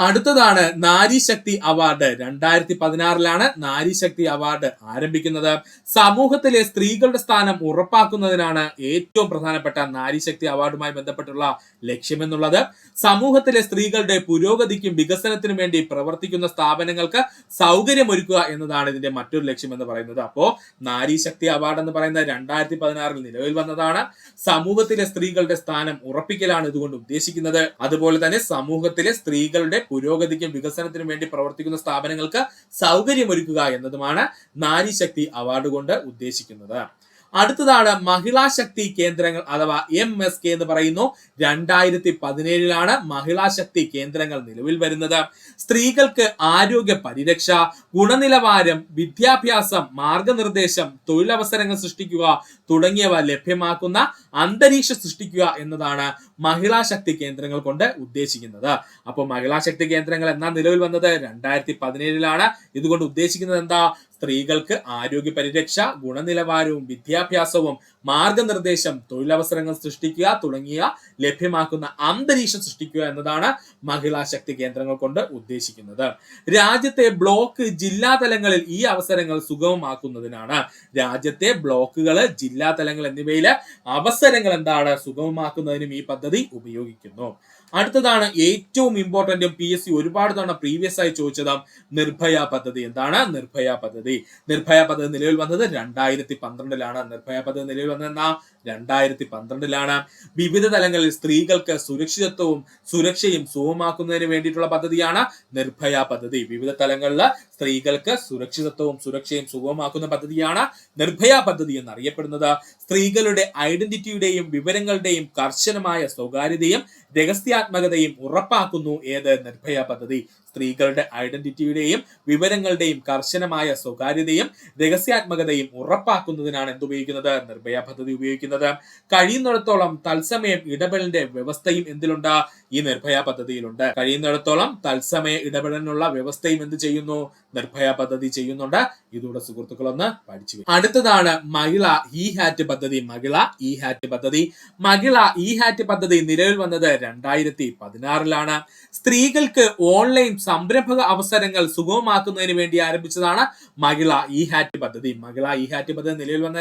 അടുത്തതാണ് നാരീശക്തി അവാർഡ്. 2016 നാരീശക്തി അവാർഡ് ആരംഭിക്കുന്നത്. സമൂഹത്തിലെ സ്ത്രീകളുടെ സ്ഥാനം ഉറപ്പാക്കുന്നതിനാണ് ഏറ്റവും പ്രധാനപ്പെട്ട നാരീശക്തി അവാർഡുമായി ബന്ധപ്പെട്ടുള്ള ലക്ഷ്യമെന്നുള്ളത്. സമൂഹത്തിലെ സ്ത്രീകളുടെ പുരോഗതിക്കും വികസനത്തിനും വേണ്ടി പ്രവർത്തിക്കുന്ന സ്ഥാപനങ്ങൾക്ക് സൗകര്യമൊരുക്കുക എന്നതാണ് ഇതിന്റെ മറ്റൊരു ലക്ഷ്യം എന്ന് പറയുന്നത്. അപ്പോ നാരീശക്തി അവാർഡ് എന്ന് പറയുന്നത് 2016 നിലവിൽ വന്നതാണ്. സമൂഹത്തിലെ സ്ത്രീകളുടെ സ്ഥാനം ഉറപ്പിക്കലാണ് ഇതുകൊണ്ട് ഉദ്ദേശിക്കുന്നത്. അതുപോലെ തന്നെ സമൂഹത്തിലെ സ്ത്രീകളുടെ പുരോഗതിക്കും വികസനത്തിനും വേണ്ടി പ്രവർത്തിക്കുന്ന സ്ഥാപനങ്ങൾക്ക് സൗകര്യമൊരുക്കുക എന്നതുമാണ് നാരീശക്തി അവാർഡ് കൊണ്ട് ഉദ്ദേശിക്കുന്നത്. അടുത്തതാണ് മഹിളാ ശക്തി കേന്ദ്രങ്ങൾ അഥവാ MSK എന്ന് പറയുന്നു. 2017 മഹിളാ ശക്തി കേന്ദ്രങ്ങൾ നിലവിൽ വരുന്നത്. സ്ത്രീകൾക്ക് ആരോഗ്യ പരിരക്ഷ, ഗുണനിലവാരം, വിദ്യാഭ്യാസം, മാർഗനിർദ്ദേശം, തൊഴിലവസരങ്ങൾ സൃഷ്ടിക്കുക തുടങ്ങിയവ ലഭ്യമാക്കുന്ന അന്തരീക്ഷം സൃഷ്ടിക്കുക എന്നതാണ് മഹിളാ ശക്തി കേന്ദ്രങ്ങൾ കൊണ്ട് ഉദ്ദേശിക്കുന്നത്. അപ്പോൾ മഹിളാ ശക്തി കേന്ദ്രങ്ങൾ എന്നാ നിലവിൽ വന്നത്? 2017. ഇതുകൊണ്ട് ഉദ്ദേശിക്കുന്നത് എന്താ? സ്ത്രീകൾക്ക് ആരോഗ്യ പരിരക്ഷ, ഗുണനിലവാരവും വിദ്യാഭ്യാസവും, മാർഗനിർദ്ദേശം, തൊഴിലവസരങ്ങൾ സൃഷ്ടിക്കുക തുടങ്ങിയ ലഭ്യമാക്കുന്ന അന്തരീക്ഷം സൃഷ്ടിക്കുക എന്നതാണ് മഹിളാ ശക്തി കേന്ദ്രങ്ങൾ കൊണ്ട് ഉദ്ദേശിക്കുന്നത്. രാജ്യത്തെ ബ്ലോക്ക്, ജില്ലാ തലങ്ങളിൽ ഈ അവസരങ്ങൾ സുഗമമാക്കുന്നതിനാണ്. രാജ്യത്തെ ബ്ലോക്കുകൾ, ജില്ലാ തലങ്ങൾ എന്നിവയിലെ അവസരങ്ങൾ എന്താണ് സുഗമമാക്കുന്നതിനും ഈ പദ്ധതി ഉപയോഗിക്കുന്നു. അടുത്തതാണ് ഏറ്റവും ഇമ്പോർട്ടന്റും PSC ഒരുപാട് തവണ പ്രീവിയസ് ആയി ചോദിച്ചത് നിർഭയ പദ്ധതി. എന്താണ് നിർഭയ പദ്ധതി? നിർഭയ പദ്ധതി നിലവിൽ വന്നത് 2012. നിർഭയ പദ്ധതി നിലവിൽ വന്നത് 2012. വിവിധ തലങ്ങളിൽ സ്ത്രീകൾക്ക് സുരക്ഷയും സുഗമമാക്കുന്നതിന് വേണ്ടിയിട്ടുള്ള പദ്ധതിയാണ് നിർഭയ പദ്ധതി. വിവിധ തലങ്ങളിൽ സ്ത്രീകൾക്ക് സുരക്ഷയും സുഗമമാക്കുന്ന പദ്ധതിയാണ് നിർഭയ പദ്ധതി എന്നറിയപ്പെടുന്നത്. സ്ത്രീകളുടെ ഐഡന്റിറ്റിയുടെയും വിവരങ്ങളുടെയും കർശനമായ സ്വകാര്യതയും രഹസ്യാത്മകതയും ഉറപ്പാക്കുന്നു ഏത്? നിർഭയ പദ്ധതി. സ്ത്രീകളുടെ ഐഡന്റിറ്റിയുടെയും വിവരങ്ങളുടെയും കർശനമായ സ്വകാര്യതയും രഹസ്യാത്മകതയും ഉറപ്പാക്കുന്നതിനാണ് എന്തുപയോഗിക്കുന്നത്? നിർഭയ പദ്ധതി ഉപയോഗിക്കുന്നത്. കഴിയുന്നിടത്തോളം തത്സമയം ഇടപെടലിന്റെ വ്യവസ്ഥയും എന്തിലുണ്ട്? ഈ നിർഭയ പദ്ധതിയിലുണ്ട്. കഴിയുന്നിടത്തോളം തത്സമയ ഇടപെടലിനുള്ള വ്യവസ്ഥയും എന്ത് ചെയ്യുന്നു? നിർഭയ പദ്ധതി ചെയ്യുന്നുണ്ട്. ഇതോടെ സുഹൃത്തുക്കളൊന്ന് പഠിച്ചു. അടുത്തതാണ് മഹിള E-HAT പദ്ധതി. മഹിള E-HAT പദ്ധതി. മഹിള E-HAT പദ്ധതി നിലവിൽ വന്നത് 2016. സ്ത്രീകൾക്ക് ഓൺലൈൻ സംരംഭക അവസരങ്ങൾ സുഗമമാക്കുന്നതിന് വേണ്ടി ആരംഭിച്ചതാണ് മഹിള E-HAT പദ്ധതി. മഹിള E-HAT പദ്ധതി നിലവിൽ വന്ന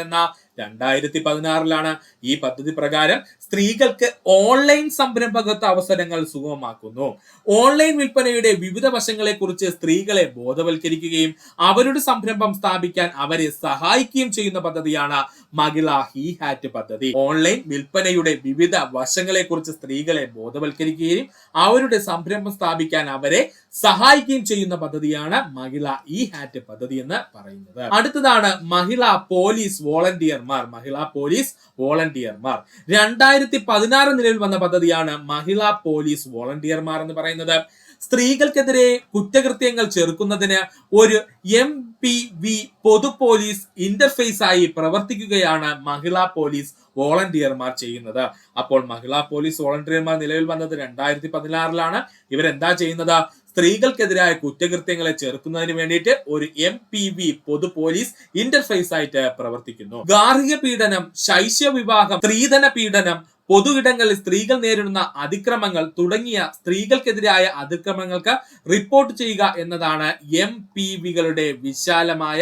2016. ഈ പദ്ധതി പ്രകാരം സ്ത്രീകൾക്ക് ഓൺലൈൻ സംരംഭകത്വ അവസരങ്ങൾ സുഗമമാക്കുന്നു. ഓൺലൈൻ വിൽപ്പനയുടെ വിവിധ വശങ്ങളെ കുറിച്ച് സ്ത്രീകളെ ബോധവൽക്കരിക്കുകയും അവരുടെ സംരംഭം സ്ഥാപിക്കാൻ അവരെ സഹായിക്കുകയും ചെയ്യുന്ന പദ്ധതിയാണ് മഹിള E-HAT പദ്ധതി. ഓൺലൈൻ വിൽപ്പനയുടെ വിവിധ വശങ്ങളെ കുറിച്ച് സ്ത്രീകളെ ബോധവൽക്കരിക്കുകയും അവരുടെ സംരംഭം സ്ഥാപിക്കാൻ അവരെ സഹായിക്കുകയും ചെയ്യുന്ന പദ്ധതിയാണ് മഹിള E-HAT പദ്ധതി എന്ന് പറയുന്നത്. അടുത്തതാണ് മഹിളാ പോലീസ് വോളണ്ടിയർമാർ. മഹിളാ പോലീസ് വോളണ്ടിയർമാർ 2016 നിലവിൽ വന്ന പദ്ധതിയാണ് മഹിളാ പോലീസ് വോളണ്ടിയർമാർ എന്ന് പറയുന്നത്. സ്ത്രീകൾക്കെതിരെ കുറ്റകൃത്യങ്ങൾ ചെറുക്കുന്നതിന് ഒരു MPV പൊതു പോലീസ് ഇന്റർഫേസ് ആയി പ്രവർത്തിക്കുകയാണ് മഹിളാ പോലീസ് വോളണ്ടിയർമാർ ചെയ്യുന്നത്. അപ്പോൾ മഹിളാ പോലീസ് വോളണ്ടിയർമാർ നിലവിൽ വന്നത് 2016. ഇവരെന്താ ചെയ്യുന്നത്? സ്ത്രീകൾക്കെതിരായ കുറ്റകൃത്യങ്ങളെ ചെറുക്കുന്നതിന് വേണ്ടിയിട്ട് ഒരു MPV പൊതു പോലീസ് ഇന്റർഫേസ് ആയിട്ട് പ്രവർത്തിക്കുന്നു. ഗാർഹിക പീഡനം, ശൈശവ വിവാഹം, സ്ത്രീധന പീഡനം, പൊതു ഇടങ്ങളിൽ സ്ത്രീകൾ നേരിടുന്ന അതിക്രമങ്ങൾ തുടങ്ങിയ സ്ത്രീകൾക്കെതിരായ അതിക്രമങ്ങൾക്ക് റിപ്പോർട്ട് ചെയ്യുക എന്നതാണ് MPVകളുടെ വിശാലമായ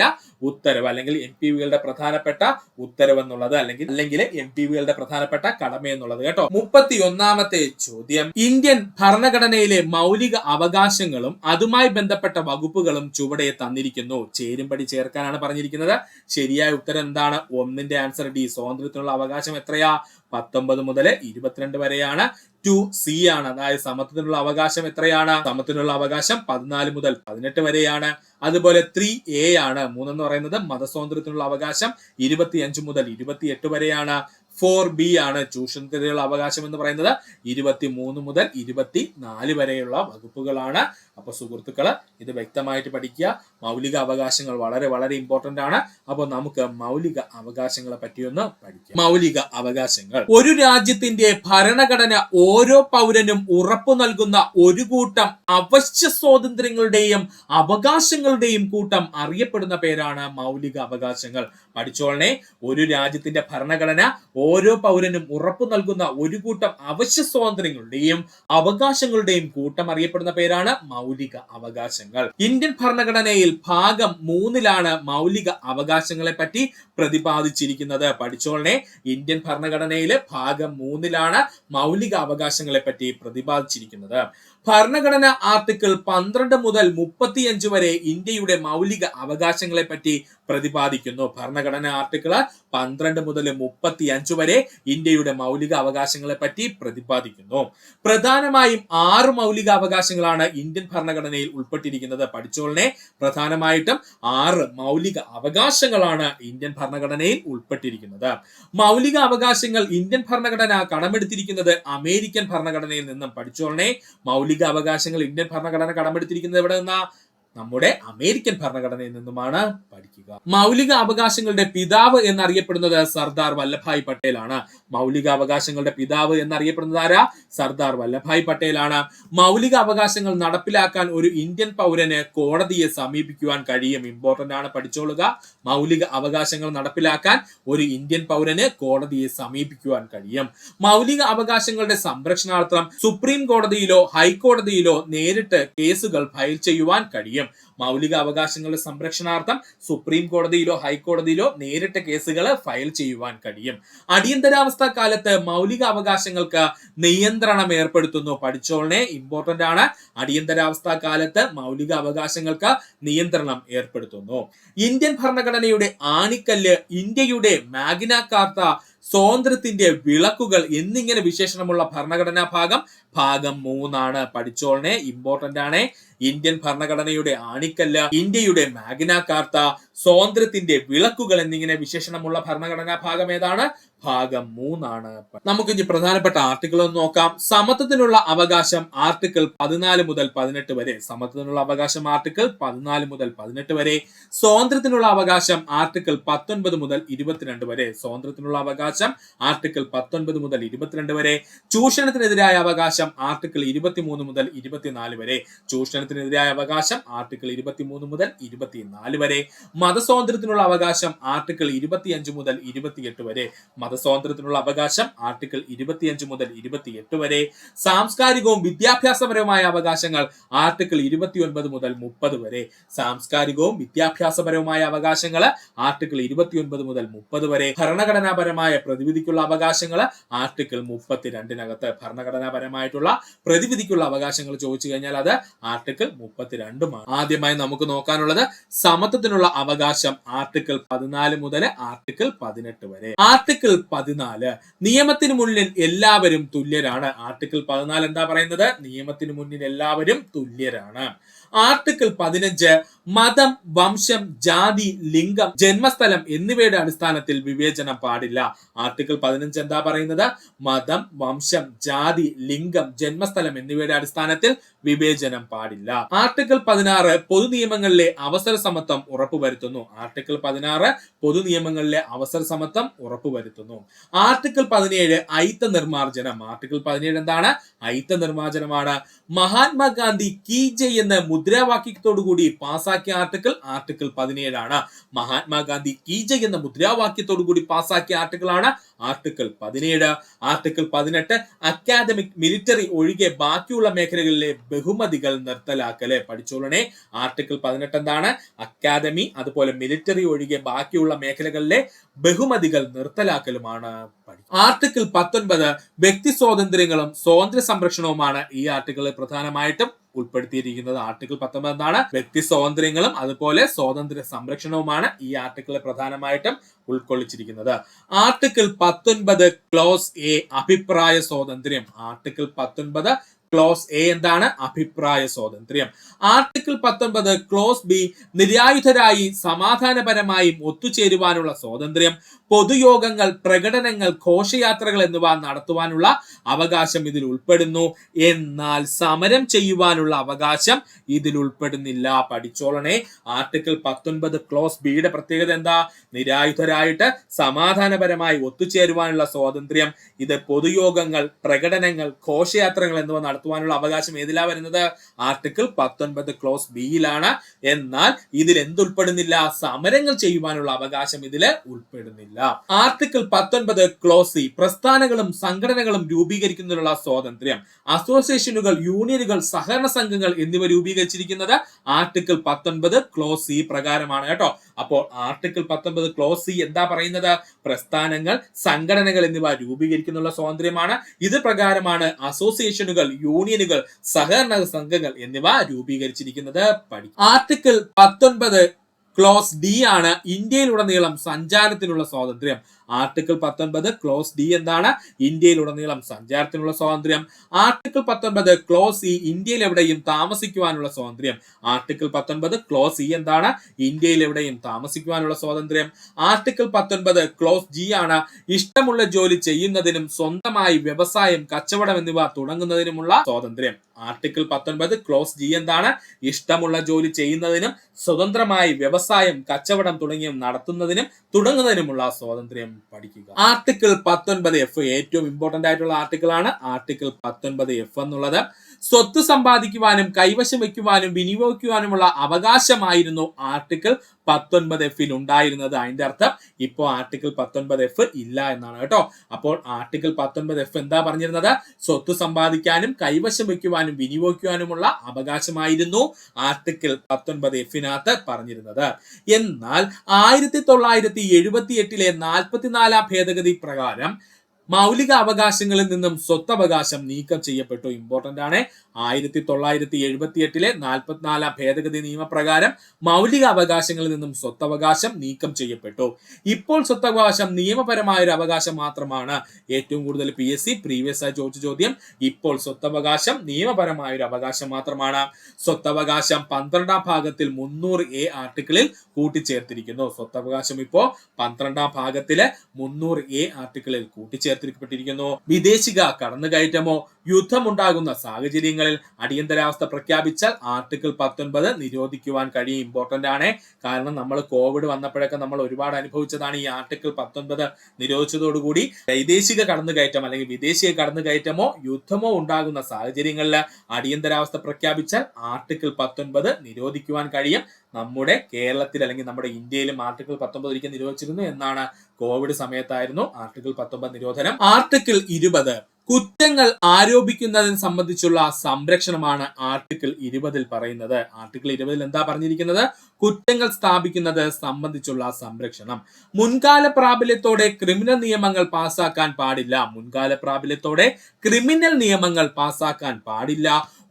ഉത്തരവ്, അല്ലെങ്കിൽ MPVകളുടെ പ്രധാനപ്പെട്ട ഉത്തരവ് എന്നുള്ളത്, അല്ലെങ്കിൽ MPVകളുടെ പ്രധാനപ്പെട്ട കടമ എന്നുള്ളത് കേട്ടോ. 31ാമത്തെ ചോദ്യം, ഇന്ത്യൻ ഭരണഘടനയിലെ മൗലിക അവകാശങ്ങളും അതുമായി ബന്ധപ്പെട്ട വകുപ്പുകളും ചുവടെ തന്നിരിക്കുന്നു. ചേരുംപടി ചേർക്കാനാണ് പറഞ്ഞിരിക്കുന്നത്. ശരിയായ ഉത്തരം എന്താണ്? 1ന്റെ ആൻസർ D. സ്വാതന്ത്ര്യത്തിനുള്ള അവകാശം എത്രയാ? 19 മുതൽ 22 വരെയാണ്. 2C ആണ്. അതായത് സമത്വത്തിനുള്ള അവകാശം എത്രയാണ്? സമത്വത്തിനുള്ള അവകാശം 14 മുതൽ 18 വരെയാണ്. അതുപോലെ 3A ആണ്. 3 എന്ന് പറയുന്നത് മതസ്വാതന്ത്ര്യത്തിനുള്ള അവകാശം 25 മുതൽ 28 വരെയാണ്. 4B ആണ്. ചൂഷണത്തിനുള്ള അവകാശം എന്ന് പറയുന്നത് 23 മുതൽ 24 വരെയുള്ള വകുപ്പുകളാണ്. അപ്പൊ സുഹൃത്തുക്കള് ഇത് വ്യക്തമായിട്ട് പഠിക്കുക. മൗലിക അവകാശങ്ങൾ വളരെ വളരെ ഇമ്പോർട്ടന്റ് ആണ്. അപ്പൊ നമുക്ക് മൗലിക അവകാശങ്ങളെ പറ്റിയൊന്ന് പഠിക്കാം. മൗലിക അവകാശങ്ങൾ ഒരു രാജ്യത്തിന്റെ ഭരണഘടന ഓരോ പൗരനും ഉറപ്പു നൽകുന്ന ഒരു കൂട്ടം അവശ്യ സ്വാതന്ത്ര്യങ്ങളുടെയും അവകാശങ്ങളുടെയും കൂട്ടം അറിയപ്പെടുന്ന പേരാണ് മൗലിക അവകാശങ്ങൾ. പഠിച്ചോളനെ, ഒരു രാജ്യത്തിന്റെ ഭരണഘടന ഓരോ പൗരനും ഉറപ്പു നൽകുന്ന ഒരു കൂട്ടം അവശ്യ സ്വാതന്ത്ര്യങ്ങളുടെയും അവകാശങ്ങളുടെയും കൂട്ടം അറിയപ്പെടുന്ന പേരാണ് മൗലിക അവകാശങ്ങൾ. ഇന്ത്യൻ ഭരണഘടനയിൽ ഭാഗം 3ലാണ് മൗലിക അവകാശങ്ങളെ പറ്റി പ്രതിപാദിച്ചിരിക്കുന്നത്. പഠിച്ചോളനെ, ഇന്ത്യൻ ഭരണഘടനയിലെ ഭാഗം 3ലാണ് മൗലിക അവകാശങ്ങളെ പറ്റി പ്രതിപാദിച്ചിരിക്കുന്നത്. ഭരണഘടന ആർട്ടിക്കിൾ 12 മുതൽ 35 വരെ ഇന്ത്യയുടെ മൗലിക അവകാശങ്ങളെ പറ്റി പ്രതിപാദിക്കുന്നു. ഭരണഘടന ആർട്ടിക്കിൾ 12 മുതൽ 35 വരെ ഇന്ത്യയുടെ മൗലിക അവകാശങ്ങളെ പറ്റി പ്രതിപാദിക്കുന്നു. പ്രധാനമായും 6 മൗലിക അവകാശങ്ങളാണ് ഇന്ത്യൻ ഭരണഘടനയിൽ ഉൾപ്പെട്ടിരിക്കുന്നത്. പഠിച്ചോളനെ, പ്രധാനമായിട്ടും 6 മൗലിക അവകാശങ്ങളാണ് ഇന്ത്യൻ ഭരണഘടനയിൽ ഉൾപ്പെട്ടിരിക്കുന്നത്. മൗലിക അവകാശങ്ങൾ ഇന്ത്യൻ ഭരണഘടന കടമെടുത്തിരിക്കുന്നത് അമേരിക്കൻ ഭരണഘടനയിൽ നിന്നും. പഠിച്ചോളനെ, മൗലിക അവകാശങ്ങൾ ഇന്ത്യൻ ഭരണഘടന കടമെടുത്തിരിക്കുന്നത് എവിടെ നിന്നാ? നമ്മുടെ അമേരിക്കൻ ഭരണഘടനയിൽ നിന്നുമാണ്. പഠിക്കുക. മൗലിക അവകാശങ്ങളുടെ പിതാവ് എന്നറിയപ്പെടുന്നത് സർദാർ വല്ലഭായ് പട്ടേലാണ്. മൗലിക അവകാശങ്ങളുടെ പിതാവ് എന്നറിയപ്പെടുന്നത് ആരാ? സർദാർ വല്ലഭായ് പട്ടേലാണ്. മൗലിക അവകാശങ്ങൾ നടപ്പിലാക്കാൻ ഒരു ഇന്ത്യൻ പൗരന് കോടതിയെ സമീപിക്കുവാൻ കഴിയും. ഇമ്പോർട്ടന്റ് ആണ്, പഠിച്ചോളുക. മൗലിക അവകാശങ്ങൾ നടപ്പിലാക്കാൻ ഒരു ഇന്ത്യൻ പൗരന് കോടതിയെ സമീപിക്കുവാൻ കഴിയും. മൗലിക അവകാശങ്ങളുടെ സംരക്ഷണാർത്ഥം സുപ്രീം കോടതിയിലോ ഹൈക്കോടതിയിലോ നേരിട്ട് കേസുകൾ ഫയൽ ചെയ്യുവാൻ കഴിയും. മൗലിക അവകാശങ്ങളുടെ സംരക്ഷണാർത്ഥം സുപ്രീം കോടതിയിലോ ഹൈക്കോടതിയിലോ നേരിട്ട് കേസുകൾ ഫയൽ ചെയ്യുവാൻ കഴിയും. അടിയന്തരാവസ്ഥ കാലത്ത് മൗലിക അവകാശങ്ങൾക്ക് നിയന്ത്രണം ഏർപ്പെടുത്തുന്നു. പഠിച്ചോളനെ, ഇമ്പോർട്ടന്റ് ആണ്. അടിയന്തരാവസ്ഥ കാലത്ത് മൗലിക അവകാശങ്ങൾക്ക് നിയന്ത്രണം ഏർപ്പെടുത്തുന്നു. ഇന്ത്യൻ ഭരണഘടനയുടെ ആണിക്കല്ല്, ഇന്ത്യയുടെ മാഗ്ന കാർത്ത, സ്വാതന്ത്ര്യത്തിന്റെ വിളക്കുകൾ എന്നിങ്ങനെ വിശേഷണമുള്ള ഭരണഘടനാ ഭാഗം 3 പഠിച്ചോളനെ, ഇമ്പോർട്ടന്റ് ആണ്. ഇന്ത്യൻ ഭരണഘടനയുടെ ആണിക്കല്ല്, ഇന്ത്യയുടെ മാഗ്ന കാർത്ത, സ്വാതന്ത്ര്യത്തിന്റെ വിളക്കുകൾ എന്നിങ്ങനെ വിശേഷണമുള്ള ഭരണഘടനാ ഭാഗം ഏതാണ്? ഭാഗം 3. നമുക്ക് ഇനി പ്രധാനപ്പെട്ട ആർട്ടിക്കിൾ ഒന്ന് നോക്കാം. സമത്വത്തിനുള്ള അവകാശം ആർട്ടിക്കിൾ 14 മുതൽ 18 വരെ. സമത്വത്തിനുള്ള അവകാശം ആർട്ടിക്കിൾ 14 മുതൽ 18 വരെ. സ്വാതന്ത്ര്യത്തിനുള്ള അവകാശം ആർട്ടിക്കിൾ 19 മുതൽ 22 വരെ. സ്വാതന്ത്ര്യത്തിനുള്ള അവകാശം ആർട്ടിക്കിൾ 19 മുതൽ 22 വരെ. ചൂഷണത്തിനെതിരായ അവകാശം ആർട്ടിക്കിൾ 23 മുതൽ 24 വരെ. ചൂഷണത്തിനെതിരായ അവകാശം ആർട്ടിക്കിൾ 23 മുതൽ 24 വരെ. മതസ്വാതന്ത്ര്യത്തിനുള്ള അവകാശം ആർട്ടിക്കിൾ 25 മുതൽ 28 വരെ. മതസ്വാതന്ത്ര്യത്തിനുള്ള അവകാശം ആർട്ടിക്കിൾ 25 മുതൽ 28 വരെ. സാംസ്കാരികവും വിദ്യാഭ്യാസപരവുമായ അവകാശങ്ങൾ ആർട്ടിക്കിൾ 29 മുതൽ 30 വരെ. സാംസ്കാരികവും വിദ്യാഭ്യാസപരവുമായ അവകാശങ്ങൾ ആർട്ടിക്കിൾ 29 മുതൽ 30 വരെ. ഭരണഘടനാപരമായ പ്രതിവിധിക്കുള്ള അവകാശങ്ങൾ ആർട്ടിക്കിൾ 32നകത്ത്. ഭരണഘടനാപരമായിട്ടുള്ള പ്രതിവിധിക്കുള്ള അവകാശങ്ങൾ ചോദിച്ചു കഴിഞ്ഞാൽ അത് ആർട്ടിക്കിൾ 32 ആദ്യമായി നമുക്ക് നോക്കാനുള്ളത് സമത്വത്തിനുള്ള അവകാശം ആർട്ടിക്കിൾ 14 മുതൽ ആർട്ടിക്കിൾ 18 വരെ. ആർട്ടിക്കിൾ 14 നിയമത്തിന് മുന്നിൽ എല്ലാവരും തുല്യരാണ്. ആർട്ടിക്കിൾ 14 എന്താ പറയുന്നത്? നിയമത്തിന് മുന്നിൽ എല്ലാവരും തുല്യരാണ്. ആർട്ടിക്കിൾ 15 മതം, വംശം, ജാതി, ലിംഗം, ജന്മസ്ഥലം എന്നിവയുടെ അടിസ്ഥാനത്തിൽ വിവേചനം പാടില്ല. ആർട്ടിക്കിൾ 15 എന്താ പറയുന്നത്? മതം, വംശം, ജാതി, ലിംഗം, ജന്മസ്ഥലം എന്നിവയുടെ അടിസ്ഥാനത്തിൽ വിവേചനം പാടില്ല. ആർട്ടിക്കിൾ 16 പൊതു നിയമങ്ങളിലെ അവസര സമത്വം ഉറപ്പുവരുത്തുന്നു. ആർട്ടിക്കിൾ 16 പൊതു നിയമങ്ങളിലെ അവസര സമത്വം ഉറപ്പുവരുത്തുന്നു. ആർട്ടിക്കിൾ 17 അയിത്ത നിർമാർജനം. ആർട്ടിക്കിൾ 17 എന്താണ്? അയിത്ത നിർമാർജനമാണ്. മഹാത്മാഗാന്ധി കീ ജയ് എന്ന മുദ്രാവാക്യത്തോടുകൂടി പാസാക്കിയ ആർട്ടിക്കിൾ 17 ആണ്. മഹാത്മാഗാന്ധി കീ ജയ് എന്ന മുദ്രാവാക്യത്തോടുകൂടി പാസാക്കിയ ആർട്ടിക്കിൾ ആണ് ആർട്ടിക്കിൾ 17. ആർട്ടിക്കിൾ 18 അക്കാദമിക്, മിലിറ്ററി ഒഴികെ ബാക്കിയുള്ള മേഖലകളിലെ ബഹുമതികൾ നിർത്തലാക്കല്. പഠിച്ചോളണേ, ആർട്ടിക്കിൾ 18 എന്താണ്? അക്കാദമി, അതുപോലെ മിലിറ്ററി ഒഴികെ ബാക്കിയുള്ള മേഖലകളിലെ ബഹുമതികൾ നിർത്തലാക്കലുമാണ്. ആർട്ടിക്കിൾ 19 വ്യക്തി സ്വാതന്ത്ര്യങ്ങളും സ്വാതന്ത്ര്യ സംരക്ഷണവുമാണ് ഈ ആർട്ടിക്കിളിൽ പ്രധാനമായിട്ടും ഉൾപ്പെടുത്തിയിരിക്കുന്നത്. ആർട്ടിക്കിൾ 19 എന്താണ്? വ്യക്തി സ്വാതന്ത്ര്യങ്ങളും അതുപോലെ സ്വാതന്ത്ര്യ സംരക്ഷണവുമാണ് ഈ ആർട്ടിക്കിളിൽ പ്രധാനമായിട്ടും ഉൾക്കൊള്ളിച്ചിരിക്കുന്നത്. ആർട്ടിക്കിൾ 19 ക്ലോസ് എ അഭിപ്രായ സ്വാതന്ത്ര്യം. ആർട്ടിക്കിൾ 19 ക്ലോസ് എ എന്താണ്? അഭിപ്രായ സ്വാതന്ത്ര്യം. ആർട്ടിക്കിൾ 19 ക്ലോസ് ബി നിരായുധരായി സമാധാനപരമായും ഒത്തുചേരുവാനുള്ള സ്വാതന്ത്ര്യം. പൊതുയോഗങ്ങൾ, പ്രകടനങ്ങൾ, ഘോഷയാത്രകൾ എന്നിവ നടത്തുവാനുള്ള അവകാശം ഇതിൽ ഉൾപ്പെടുന്നു. എന്നാൽ സമരം ചെയ്യുവാനുള്ള അവകാശം ഇതിൽ ഉൾപ്പെടുന്നില്ല. പഠിച്ചോളണേ, ആർട്ടിക്കിൾ 19 ക്ലോസ് ബിയുടെ പ്രത്യേകത എന്താ? നിരായുധരായിട്ട് സമാധാനപരമായി ഒത്തുചേരുവാനുള്ള സ്വാതന്ത്ര്യം. ഇത് പൊതുയോഗങ്ങൾ, പ്രകടനങ്ങൾ, ഘോഷയാത്രകൾ എന്നിവ നടത്തുവാനുള്ള അവകാശം ഏതിലാ വരുന്നത്? ആർട്ടിക്കിൾ 19 ക്ലോസ് ബിയിലാണ്. എന്നാൽ ഇതിൽ എന്തുൾപ്പെടുന്നില്ല? സമരങ്ങൾ ചെയ്യുവാനുള്ള അവകാശം ഇതില് ഉൾപ്പെടുന്നില്ല. ആർട്ടിക്കിൾ 19 ക്ലോസ് സി പ്രസ്ഥാനങ്ങളും സംഘടനകളും രൂപീകരിക്കുന്നതിനുള്ള സ്വാതന്ത്ര്യം. അസോസിയേഷനുകൾ, യൂണിയനുകൾ, സഹകരണ സംഘങ്ങൾ എന്നിവ രൂപീകരിച്ചിരിക്കുന്നത് ആർട്ടിക്കിൾ 19 ക്ലോസ് സി പ്രകാരമാണ് കേട്ടോ. അപ്പോൾ ആർട്ടിക്കിൾ 19 ക്ലോസ് സി എന്താ പറയുന്നത്? പ്രസ്ഥാനങ്ങൾ, സംഘടനകൾ എന്നിവ രൂപീകരിക്കുന്നുള്ള സ്വാതന്ത്ര്യമാണ്. ഇത് പ്രകാരമാണ് അസോസിയേഷനുകൾ, യൂണിയനുകൾ, സഹകരണ സംഘങ്ങൾ എന്നിവ രൂപീകരിച്ചിരിക്കുന്നത് പഠിക്കും. ആർട്ടിക്കിൾ 19 ക്ലോസ് ഡി ആണ് ഇന്ത്യയിലുടനീളം സഞ്ചാരത്തിനുള്ള സ്വാതന്ത്ര്യം. ആർട്ടിക്കിൾ 19 ക്ലോസ് ഡി എന്താണ്? ഇന്ത്യയിലുടനീളം സഞ്ചാരത്തിനുള്ള സ്വാതന്ത്ര്യം. ആർട്ടിക്കിൾ 19 ക്ലോസ് ഇ ഇന്ത്യയിൽ എവിടെയും താമസിക്കുവാനുള്ള സ്വാതന്ത്ര്യം. ആർട്ടിക്കിൾ 19 ക്ലോസ് ഇ എന്താണ്? ഇന്ത്യയിൽ എവിടെയും താമസിക്കുവാനുള്ള സ്വാതന്ത്ര്യം. ആർട്ടിക്കിൾ 19 ക്ലോസ് ജി ആണ് ഇഷ്ടമുള്ള ജോലി ചെയ്യുന്നതിനും സ്വന്തമായി വ്യവസായം, കച്ചവടം എന്നിവ തുടങ്ങുന്നതിനുമുള്ള സ്വാതന്ത്ര്യം. ആർട്ടിക്കിൾ 19 ക്ലോസ് ജി എന്താണ്? ഇഷ്ടമുള്ള ജോലി ചെയ്യുന്നതിനും സ്വതന്ത്രമായി വ്യവസായം, കച്ചവടം തുടങ്ങിയ തുടങ്ങുന്നതിനുമുള്ള സ്വാതന്ത്ര്യം പഠിക്കുക. ആർട്ടിക്കിൾ 19F ഏറ്റവും ഇമ്പോർട്ടന്റ് ആയിട്ടുള്ള ആർട്ടിക്കിൾ ആണ് ആർട്ടിക്കിൾ 19F എന്നുള്ളത്. സ്വത്ത് സമ്പാദിക്കുവാനും കൈവശം വയ്ക്കുവാനും വിനിയോഗിക്കുവാനുമുള്ള അവകാശമായിരുന്നു ആർട്ടിക്കിൾ 19F ഉണ്ടായിരുന്നത്. അതിന്റെ അർത്ഥം ഇപ്പോ ആർട്ടിക്കിൾ 19F ഇല്ല എന്നാണ് കേട്ടോ. അപ്പോൾ ആർട്ടിക്കിൾ 19F എന്താ പറഞ്ഞിരുന്നത്? സ്വത്ത് സമ്പാദിക്കാനും കൈവശം വയ്ക്കുവാനും വിനിയോഗിക്കുവാനുമുള്ള അവകാശമായിരുന്നു ആർട്ടിക്കിൾ 19F പറഞ്ഞിരുന്നത്. എന്നാൽ 1978 44 ഭേദഗതി പ്രകാരം മൗലിക അവകാശങ്ങളിൽ നിന്നും സ്വത്തവകാശം നീക്കം ചെയ്യപ്പെട്ടു. ഇമ്പോർട്ടന്റ് ആണ്. 1978 44 ഭേദഗതി നിയമപ്രകാരം മൗലിക അവകാശങ്ങളിൽ നിന്നും സ്വത്തവകാശം നീക്കം ചെയ്യപ്പെട്ടു. ഇപ്പോൾ സ്വത്തവകാശം നിയമപരമായ ഒരു അവകാശം മാത്രമാണ്. ഏറ്റവും കൂടുതൽ PSC പ്രീവിയസ് ആയി ചോദിച്ച ചോദ്യം, ഇപ്പോൾ സ്വത്തവകാശം നിയമപരമായ ഒരു അവകാശം മാത്രമാണ്. സ്വത്തവകാശം 12ാം ഭാഗത്തിൽ 300A ആർട്ടിക്കിളിൽ കൂട്ടിച്ചേർത്തിരിക്കുന്നു. സ്വത്തവകാശം ഇപ്പോ 12ാം ഭാഗത്തിലെ 300A ആർട്ടിക്കിളിൽ കൂട്ടിച്ചേർത്തിരിക്കപ്പെട്ടിരിക്കുന്നു. വിദേശിക കടന്നുകയറ്റമോ യുദ്ധമുണ്ടാകുന്ന സാഹചര്യങ്ങളിൽ അടിയന്തരാവസ്ഥ പ്രഖ്യാപിച്ചാൽ ആർട്ടിക്കിൾ 19 നിരോധിക്കുവാൻ കഴിയും. ഇമ്പോർട്ടന്റ് ആണ്. കാരണം നമ്മൾ കോവിഡ് വന്നപ്പോഴൊക്കെ നമ്മൾ ഒരുപാട് അനുഭവിച്ചതാണ്. ഈ ആർട്ടിക്കിൾ 19 നിരോധിച്ചതോടുകൂടി വൈദേശിക കടന്നുകയറ്റം അല്ലെങ്കിൽ വിദേശിക കടന്നുകയറ്റമോ യുദ്ധമോ ഉണ്ടാകുന്ന സാഹചര്യങ്ങളിൽ അടിയന്തരാവസ്ഥ പ്രഖ്യാപിച്ചാൽ ആർട്ടിക്കിൾ 19 നിരോധിക്കുവാൻ കഴിയും. നമ്മുടെ കേരളത്തിൽ അല്ലെങ്കിൽ നമ്മുടെ ഇന്ത്യയിലും ആർട്ടിക്കിൾ 19 ഒരിക്കൽ നിരോധിച്ചിരുന്നു എന്നാണ്. കോവിഡ് സമയത്തായിരുന്നു ആർട്ടിക്കിൾ 19 നിരോധനം. ആർട്ടിക്കിൾ 20 കുറ്റങ്ങൾ ആരോപിക്കുന്നതിനെ സംബന്ധിച്ചുള്ള സംരക്ഷണമാണ് ആർട്ടിക്കിൾ 20 പറയുന്നത്. ആർട്ടിക്കിൾ 20 എന്താ പറഞ്ഞിരിക്കുന്നത്? കുറ്റങ്ങൾ സ്ഥാപിക്കുന്നത് സംബന്ധിച്ചുള്ള സംരക്ഷണം. മുൻകാല പ്രാബല്യത്തോടെ ക്രിമിനൽ നിയമങ്ങൾ പാസാക്കാൻ പാടില്ല. മുൻകാല പ്രാബല്യത്തോടെ ക്രിമിനൽ നിയമങ്ങൾ പാസാക്കാൻ പാടില്ല.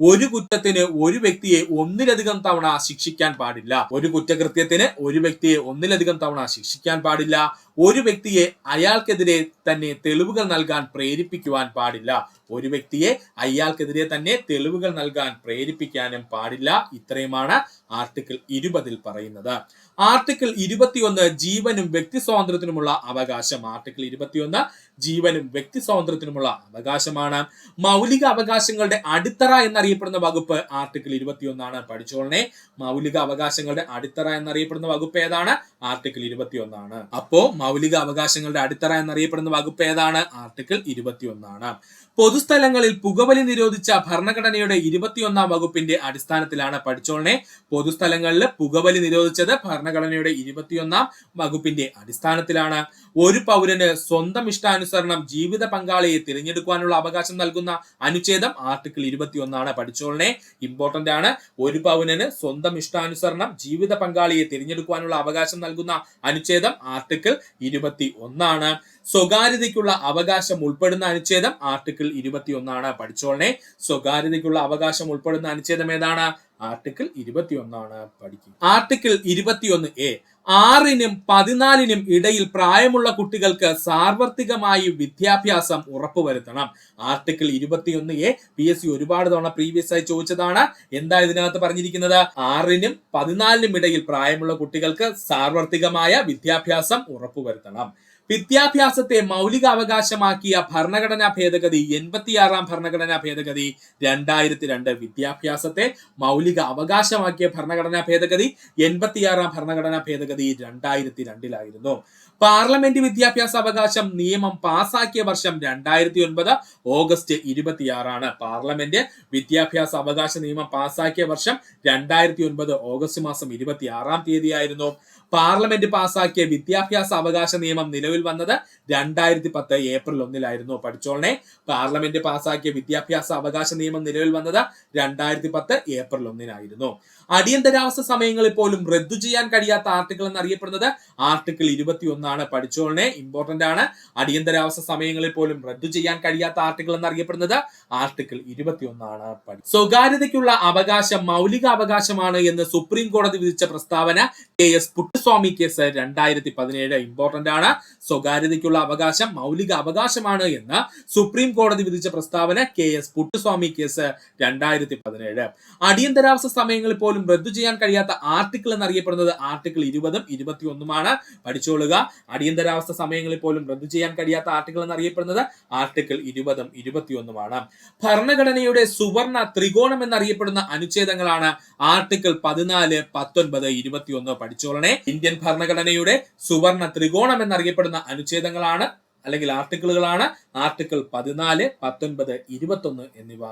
ഒരു കുറ്റത്തിന് ഒരു വ്യക്തിയെ ഒന്നിലധികം തവണ ശിക്ഷിക്കാൻ പാടില്ല. ഒരു കുറ്റകൃത്യത്തിന് ഒരു വ്യക്തിയെ ഒന്നിലധികം തവണ ശിക്ഷിക്കാൻ പാടില്ല. ഒരു വ്യക്തിയെ അയാൾക്കെതിരെ തന്നെ തെളിവുകൾ നൽകാൻ പ്രേരിപ്പിക്കുവാൻ പാടില്ല. ഒരു വ്യക്തിയെ അയാൾക്കെതിരെ തന്നെ തെളിവുകൾ നൽകാൻ പ്രേരിപ്പിക്കാനും പാടില്ല. ഇത്രയുമാണ് ആർട്ടിക്കിൾ 20 പറയുന്നത്. ആർട്ടിക്കിൾ 21 ജീവനും വ്യക്തി സ്വാതന്ത്ര്യത്തിനുമുള്ള അവകാശം. ആർട്ടിക്കിൾ 21 ജീവനും വ്യക്തി സ്വാതന്ത്ര്യത്തിനുമുള്ള അവകാശമാണ്. മൗലിക അവകാശങ്ങളുടെ അടിത്തറ എന്നറിയപ്പെടുന്ന വകുപ്പ് ആർട്ടിക്കിൾ 21 പഠിച്ചോളനെ. മൗലിക അവകാശങ്ങളുടെ അടിത്തറ എന്നറിയപ്പെടുന്ന വകുപ്പ് ഏതാണ്? ആർട്ടിക്കിൾ 21 അപ്പോ മൗലിക അവകാശങ്ങളുടെ അടിത്തറ എന്നറിയപ്പെടുന്ന വകുപ്പ് ഏതാണ്? ആർട്ടിക്കിൾ 21 പൊതുസ്ഥലങ്ങളിൽ പുകവലി നിരോധിച്ച ഭരണഘടനയുടെ 21 വകുപ്പിന്റെ അടിസ്ഥാനത്തിലാണ്. പഠിച്ചോളനെ. പൊതുസ്ഥലങ്ങളിൽ പുകവലി നിരോധിച്ചത് ഭരണഘടനയുടെ 21 വകുപ്പിന്റെ അടിസ്ഥാനത്തിലാണ്. ഒരു പൗരന് സ്വന്തം ഇഷ്ടാനുസരണം ജീവിത പങ്കാളിയെ തിരഞ്ഞെടുക്കാനുള്ള അവകാശം നൽകുന്ന അനുച്ഛേദം ആർട്ടിക്കിൾ 21 പഠിച്ചോളനെ. ഇമ്പോർട്ടന്റ് ആണ്. ഒരു പൗരന് സ്വന്തം ഇഷ്ടാനുസരണം ജീവിത പങ്കാളിയെ തിരഞ്ഞെടുക്കാനുള്ള അവകാശം നൽകുന്ന അനുച്ഛേദം ആർട്ടിക്കിൾ 21. സ്വകാര്യതയ്ക്കുള്ള അവകാശം ഉൾപ്പെടുന്ന അനുച്ഛേദം ആർട്ടിക്കിൾ 21 പഠിച്ചോളനെ. സ്വകാര്യതയ്ക്കുള്ള അവകാശം ഉൾപ്പെടുന്ന അനുച്ഛേദം ഏതാണ്? ആർട്ടിക്കിൾ 21 പഠിക്കും. ആർട്ടിക്കിൾ 21A 6നും 14നും ഇടയിൽ പ്രായമുള്ള കുട്ടികൾക്ക് സാർവത്രികമായി വിദ്യാഭ്യാസം ഉറപ്പുവരുത്തണം. ആർട്ടിക്കിൾ 21A PSC ഒരുപാട് തവണ പ്രീവിയസ് ആയി ചോദിച്ചതാണ്. എന്താ ഇതിനകത്ത് പറഞ്ഞിരിക്കുന്നത്? 6നും 14നും ഇടയിൽ പ്രായമുള്ള കുട്ടികൾക്ക് സാർവത്രികമായ വിദ്യാഭ്യാസം ഉറപ്പുവരുത്തണം. വിദ്യാഭ്യാസത്തെ മൗലിക അവകാശമാക്കിയ ഭരണഘടനാ ഭേദഗതി 86ാം ഭരണഘടനാ ഭേദഗതി 2002. വിദ്യാഭ്യാസത്തെ മൗലിക അവകാശമാക്കിയ ഭരണഘടനാ ഭേദഗതി 86ാം ഭരണഘടനാ ഭേദഗതി 2002 പാർലമെന്റ് വിദ്യാഭ്യാസ അവകാശം നിയമം പാസാക്കിയ വർഷം 2009 ഓഗസ്റ്റ് 26. പാർലമെന്റ് വിദ്യാഭ്യാസ അവകാശ നിയമം പാസാക്കിയ വർഷം 2009 ഓഗസ്റ്റ് മാസം 26 ആയിരുന്നു. പാർലമെന്റ് പാസാക്കിയ വിദ്യാഭ്യാസ അവകാശ നിയമം നിലവിൽ നിലവിൽ വന്നത് 2010 ഏപ്രിൽ 1 പഠിച്ചോളനെ. പാർലമെന്റ് പാസാക്കിയ വിദ്യാഭ്യാസ അവകാശ നിയമം നിലവിൽ വന്നത് 2010 ഏപ്രിൽ 1 അടിയന്തരാവസ്ഥ സമയങ്ങളിൽ പോലും റദ്ദു ചെയ്യാൻ കഴിയാത്ത ആർട്ടിക്കിൾ എന്നറിയപ്പെടുന്നത് ആർട്ടിക്കിൾ 21 പഠിച്ചോളനെ. ഇമ്പോർട്ടന്റ് ആണ്. അടിയന്തരാവസ്ഥ സമയങ്ങളിൽ പോലും റദ്ദു ചെയ്യാൻ കഴിയാത്ത ആർട്ടിക്കിൾ എന്നറിയപ്പെടുന്നത് ആർട്ടിക്കിൾ 21 സ്വകാര്യതയ്ക്കുള്ള അവകാശം മൗലിക അവകാശമാണ് എന്ന് സുപ്രീം കോടതി വിധിച്ച പ്രസ്താവന KS പുട്ടുസ്വാമി കേസ് 2017. ഇമ്പോർട്ടന്റ് ആണ്. സ്വകാര്യതയ്ക്കുള്ള അവകാശം മൗലിക അവകാശമാണ് എന്ന് സുപ്രീം കോടതി വിധിച്ച പ്രസ്താവന KS പുട്ടുസ്വാമി കേസ് 2017. അടിയന്തരാവസ്ഥ സമയങ്ങളിൽ പോലും റദ്ദു ചെയ്യാൻ കഴിയാത്ത ആർട്ടിക്കിൾ എന്നറിയപ്പെടുന്നത് ആർട്ടിക്കിൾ 20 21 പഠിച്ചോളുക. അടിയന്തരാവസ്ഥ സമയങ്ങളിൽ പോലും റദ്ദു ചെയ്യാൻ കഴിയാത്ത ആർട്ടിക്കിൾ എന്നറിയപ്പെടുന്നത് ആർട്ടിക്കിൾ 20 21 ഭരണഘടനയുടെ സുവർണ ത്രികോണം എന്നറിയപ്പെടുന്ന അനുച്ഛേദങ്ങളാണ് ആർട്ടിക്കിൾ 14 19 21 പഠിച്ചോളണേ. ഇന്ത്യൻ ഭരണഘടനയുടെ സുവർണ ത്രികോണം എന്നറിയപ്പെടുന്ന അനുച്ഛേദങ്ങളാണ് അല്ലെങ്കിൽ ആർട്ടിക്കിളുകളാണ് ആർട്ടിക്കിൾ 14 19 21 എന്നിവ.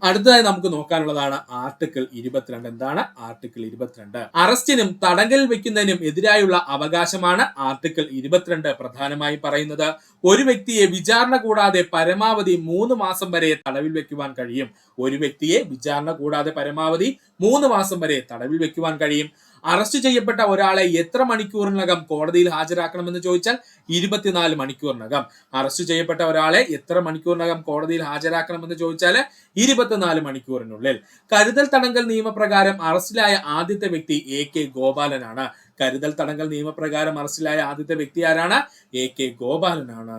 അടുത്തതായി നമുക്ക് നോക്കാനുള്ളതാണ് ആർട്ടിക്കിൾ 22. എന്താണ് ആർട്ടിക്കിൾ 22? അറസ്റ്റിനും തടങ്കലിൽ വെക്കുന്നതിനും എതിരായുള്ള അവകാശമാണ് ആർട്ടിക്കിൾ 22 പ്രധാനമായും പറയുന്നത്. ഒരു വ്യക്തിയെ വിചാരണ കൂടാതെ പരമാവധി 3 മാസം വരെ തടവിൽ വെക്കുവാൻ കഴിയും. ഒരു വ്യക്തിയെ വിചാരണ കൂടാതെ പരമാവധി 3 മാസം വരെ തടവിൽ വെക്കുവാൻ കഴിയും. അറസ്റ്റ് ചെയ്യപ്പെട്ട ഒരാളെ എത്ര മണിക്കൂറിനകം കോടതിയിൽ ഹാജരാക്കണമെന്ന് ചോദിച്ചാൽ 24 മണിക്കൂറിനകം. അറസ്റ്റ് ചെയ്യപ്പെട്ട ഒരാളെ എത്ര മണിക്കൂറിനകം കോടതിയിൽ ഹാജരാക്കണമെന്ന് ചോദിച്ചാൽ 24 മണിക്കൂറിനുള്ളിൽ. കരുതൽ തടങ്കൽ നിയമപ്രകാരം അറസ്റ്റിലായ ആദ്യത്തെ വ്യക്തി AK ഗോപാലനാണ്. കരുതൽ തടങ്കൽ നിയമപ്രകാരം അറസ്റ്റിലായ ആദ്യത്തെ വ്യക്തി ആരാണ്? AK ഗോപാലനാണ്.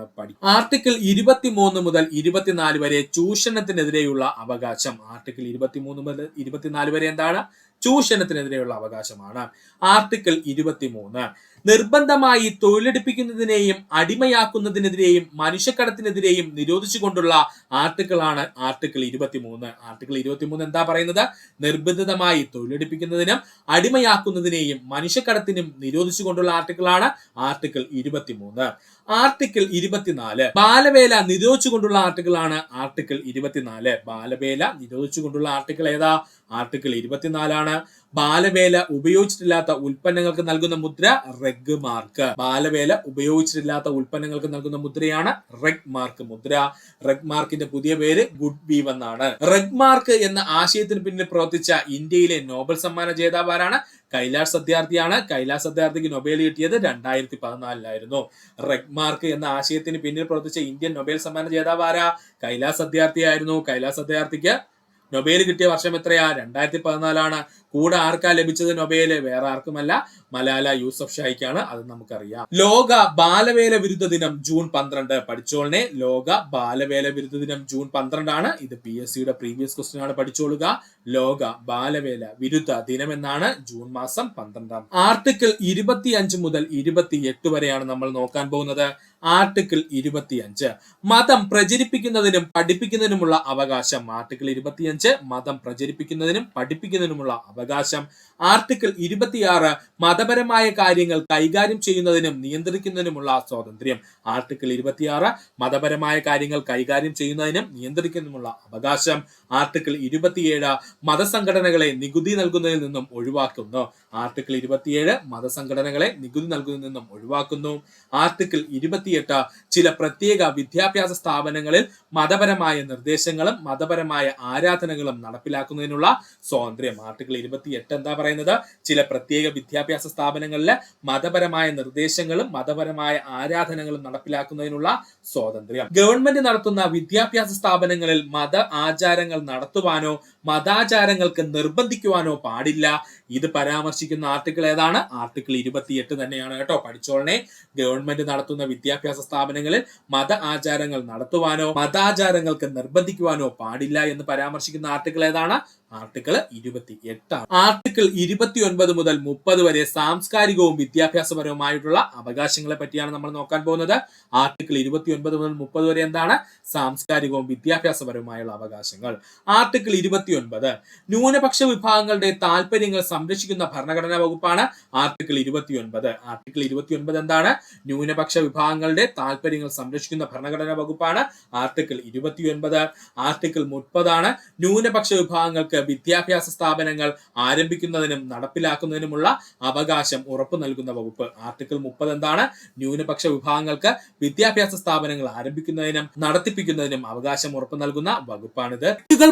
ആർട്ടിക്കിൾ 23 മുതൽ 24 വരെ ചൂഷണത്തിനെതിരെയുള്ള അവകാശം. ആർട്ടിക്കിൾ 23 മുതൽ 24 വരെ എന്താണ്? ചൂഷണത്തിനെതിരെയുള്ള അവകാശമാണ്. ആർട്ടിക്കിൾ 23 നിർബന്ധമായി തൊഴിലെടുപ്പിക്കുന്നതിനെയും അടിമയാക്കുന്നതിനെതിരെയും മനുഷ്യക്കടത്തിനെതിരെയും നിരോധിച്ചുകൊണ്ടുള്ള ആർട്ടിക്കിളാണ് ആർട്ടിക്കിൾ 23. ആർട്ടിക്കിൾ 23 എന്താ പറയുന്നത്? നിർബന്ധിതമായി തൊഴിലെടുപ്പിക്കുന്നതിനും അടിമയാക്കുന്നതിനെയും മനുഷ്യക്കടത്തിനും നിരോധിച്ചുകൊണ്ടുള്ള ആർട്ടിക്കിളാണ് ആർട്ടിക്കിൾ 23. ആർട്ടിക്കിൾ 24 ബാലവേല നിരോധിച്ചുകൊണ്ടുള്ള ആർട്ടിക്കിളാണ് ആർട്ടിക്കിൾ 24. ബാലവേല നിരോധിച്ചുകൊണ്ടുള്ള ആർട്ടിക്കിൾ ഏതാ? ആർട്ടിക്കിൾ 24 ബാലവേല ഉപയോഗിച്ചിട്ടില്ലാത്ത ഉൽപ്പന്നങ്ങൾക്ക് നൽകുന്ന മുദ്ര റെഗ് മാർക്ക്. ബാലവേല ഉപയോഗിച്ചിട്ടില്ലാത്ത ഉൽപ്പന്നങ്ങൾക്ക് നൽകുന്ന മുദ്രയാണ് റെഗ് മാർക്ക് മുദ്ര. റെഗ് മാർക്കിന്റെ പുതിയ പേര് ഗുഡ് വീവ് എന്നാണ്. റെഗ് മാർക്ക് എന്ന ആശയത്തിന് പിന്നിൽ പ്രവർത്തിച്ച ഇന്ത്യയിലെ നോബൽ സമ്മാന ജേതാവ് ആരാണ്? കൈലാഷ് സത്യാർത്ഥിയാണ്. കൈലാഷ് സത്യാർത്ഥിക്ക് നൊബേൽ കിട്ടിയത് 2014 റെഗ് മാർക്ക് എന്ന ആശയത്തിന് പിന്നിൽ പ്രവർത്തിച്ച ഇന്ത്യൻ നൊബേൽ സമ്മാന ജേതാവ് ആരാ? കൈലാഷ് സത്യാർത്ഥി ആയിരുന്നു. കൈലാഷ് സത്യാർത്ഥിക്ക് നൊബേൽ കിട്ടിയ വർഷം എത്രയാ? 2014. കൂടെ ആർക്കാ ലഭിച്ചത് നൊബേൽ? വേറെ ആർക്കുമല്ല, മലാല യൂസഫ് ഷായിക്കാണ്. അത് നമുക്കറിയാം. ലോക ബാലവേല വിരുദ്ധ ദിനം ജൂൺ 12. പഠിച്ചോളനെ. ലോക ബാലവേല വിരുദ്ധ ദിനം ജൂൺ 12 ഇത് PSCയുടെ പ്രീവിയസ് ക്വസ്റ്റ്യൻ ആണ്. പഠിച്ചോളുക. ലോക ബാലവേല വിരുദ്ധ ദിനം എന്നാണ് ജൂൺ മാസം 12. ആർട്ടിക്കിൾ 25 മുതൽ 28 വരെയാണ് നമ്മൾ നോക്കാൻ പോകുന്നത്. ആർട്ടിക്കിൾ 25 മതം പ്രചരിപ്പിക്കുന്നതിനും പഠിപ്പിക്കുന്നതിനുമുള്ള അവകാശം. ആർട്ടിക്കിൾ 25 മതം പ്രചരിപ്പിക്കുന്നതിനും പഠിപ്പിക്കുന്നതിനുമുള്ള അവകാശം. ആർട്ടിക്കിൾ 26 മതപരമായ കാര്യങ്ങൾ കൈകാര്യം ചെയ്യുന്നതിനും നിയന്ത്രിക്കുന്നതിനുമുള്ള സ്വാതന്ത്ര്യം. ആർട്ടിക്കിൾ 26 മതപരമായ കാര്യങ്ങൾ കൈകാര്യം ചെയ്യുന്നതിനും നിയന്ത്രിക്കുന്നതിനുമുള്ള അവകാശം. ആർട്ടിക്കിൾ 27 മതസംഘടനകളെ നികുതി നൽകുന്നതിൽ നിന്നും ഒഴിവാക്കുന്നു. ആർട്ടിക്കിൾ 27 മതസംഘടനകളെ നികുതി നൽകുന്നതിൽ നിന്നും ഒഴിവാക്കുന്നു. ആർട്ടിക്കിൾ 28 ചില പ്രത്യേക വിദ്യാഭ്യാസ സ്ഥാപനങ്ങളിൽ മതപരമായ നിർദ്ദേശങ്ങളും മതപരമായ ആരാധനകളും നടപ്പിലാക്കുന്നതിനുള്ള സ്വാതന്ത്ര്യം. ആർട്ടിക്കിൾ 28 എന്താ പറയുന്നത്? ചില പ്രത്യേക വിദ്യാഭ്യാസ സ്ഥാപനങ്ങളിലെ മതപരമായ നിർദ്ദേശങ്ങളും മതപരമായ ആരാധനകളും നടപ്പിലാക്കുന്നതിനുള്ള സ്വാതന്ത്ര്യം. ഗവൺമെന്റ് നടത്തുന്ന വിദ്യാഭ്യാസ സ്ഥാപനങ്ങളിൽ മത ആചാരങ്ങൾ നടത്തുവാനോ മതാചാരങ്ങൾക്ക് നിർബന്ധിക്കുവാനോ പാടില്ല. ഇത് പരാമർശിക്കുന്ന ആർട്ടിക്കിൾ ഏതാണ്? ആർട്ടിക്കിൾ 28 തന്നെയാണ് കേട്ടോ. പഠിച്ചോളനെ. ഗവൺമെന്റ് നടത്തുന്ന വിദ്യാഭ്യാസ സ്ഥാപനങ്ങളിൽ മത ആചാരങ്ങൾ നടത്തുവാനോ മതാചാരങ്ങൾക്ക് നിർബന്ധിക്കുവാനോ പാടില്ല എന്ന് പരാമർശിക്കുന്ന ആർട്ടിക്കിൾ ഏതാണ്? ആർട്ടിക്കിൾ 28. ആർട്ടിക്കിൾ 29 മുതൽ 30 വരെ സാംസ്കാരികവും വിദ്യാഭ്യാസപരവുമായിട്ടുള്ള അവകാശങ്ങളെ പറ്റിയാണ് നമ്മൾ നോക്കാൻ പോകുന്നത്. ആർട്ടിക്കിൾ 29 മുതൽ 30 വരെ എന്താണ്? സാംസ്കാരികവും വിദ്യാഭ്യാസപരവുമായുള്ള അവകാശങ്ങൾ. ആർട്ടിക്കിൾ 29 29 ന്യൂനപക്ഷ വിഭാഗങ്ങളുടെ താല്പര്യങ്ങൾ സംരക്ഷിക്കുന്ന ഭരണഘടനാ വകുപ്പാണ് ആർട്ടിക്കിൾ 29. ആർട്ടിക്കിൾ 29 എന്താണ്? ന്യൂനപക്ഷ വിഭാഗങ്ങളുടെ താല്പര്യങ്ങൾ സംരക്ഷിക്കുന്ന ഭരണഘടനാ വകുപ്പാണ് ആർട്ടിക്കിൾ 29. ആർട്ടിക്കിൾ 30 ആണ് ന്യൂനപക്ഷ വിഭാഗങ്ങൾക്ക് വിദ്യാഭ്യാസ സ്ഥാപനങ്ങൾ ആരംഭിക്കുന്നതിനും നടപ്പിലാക്കുന്നതിനുമുള്ള അവകാശം ഉറപ്പു നൽകുന്ന വകുപ്പ്. ആർട്ടിക്കിൾ 30 എന്താണ്? ന്യൂനപക്ഷ വിഭാഗങ്ങൾക്ക് വിദ്യാഭ്യാസ സ്ഥാപനങ്ങൾ ആരംഭിക്കുന്നതിനും നടത്തിപ്പിക്കുന്നതിനും അവകാശം ഉറപ്പു നൽകുന്ന വകുപ്പാണിത്.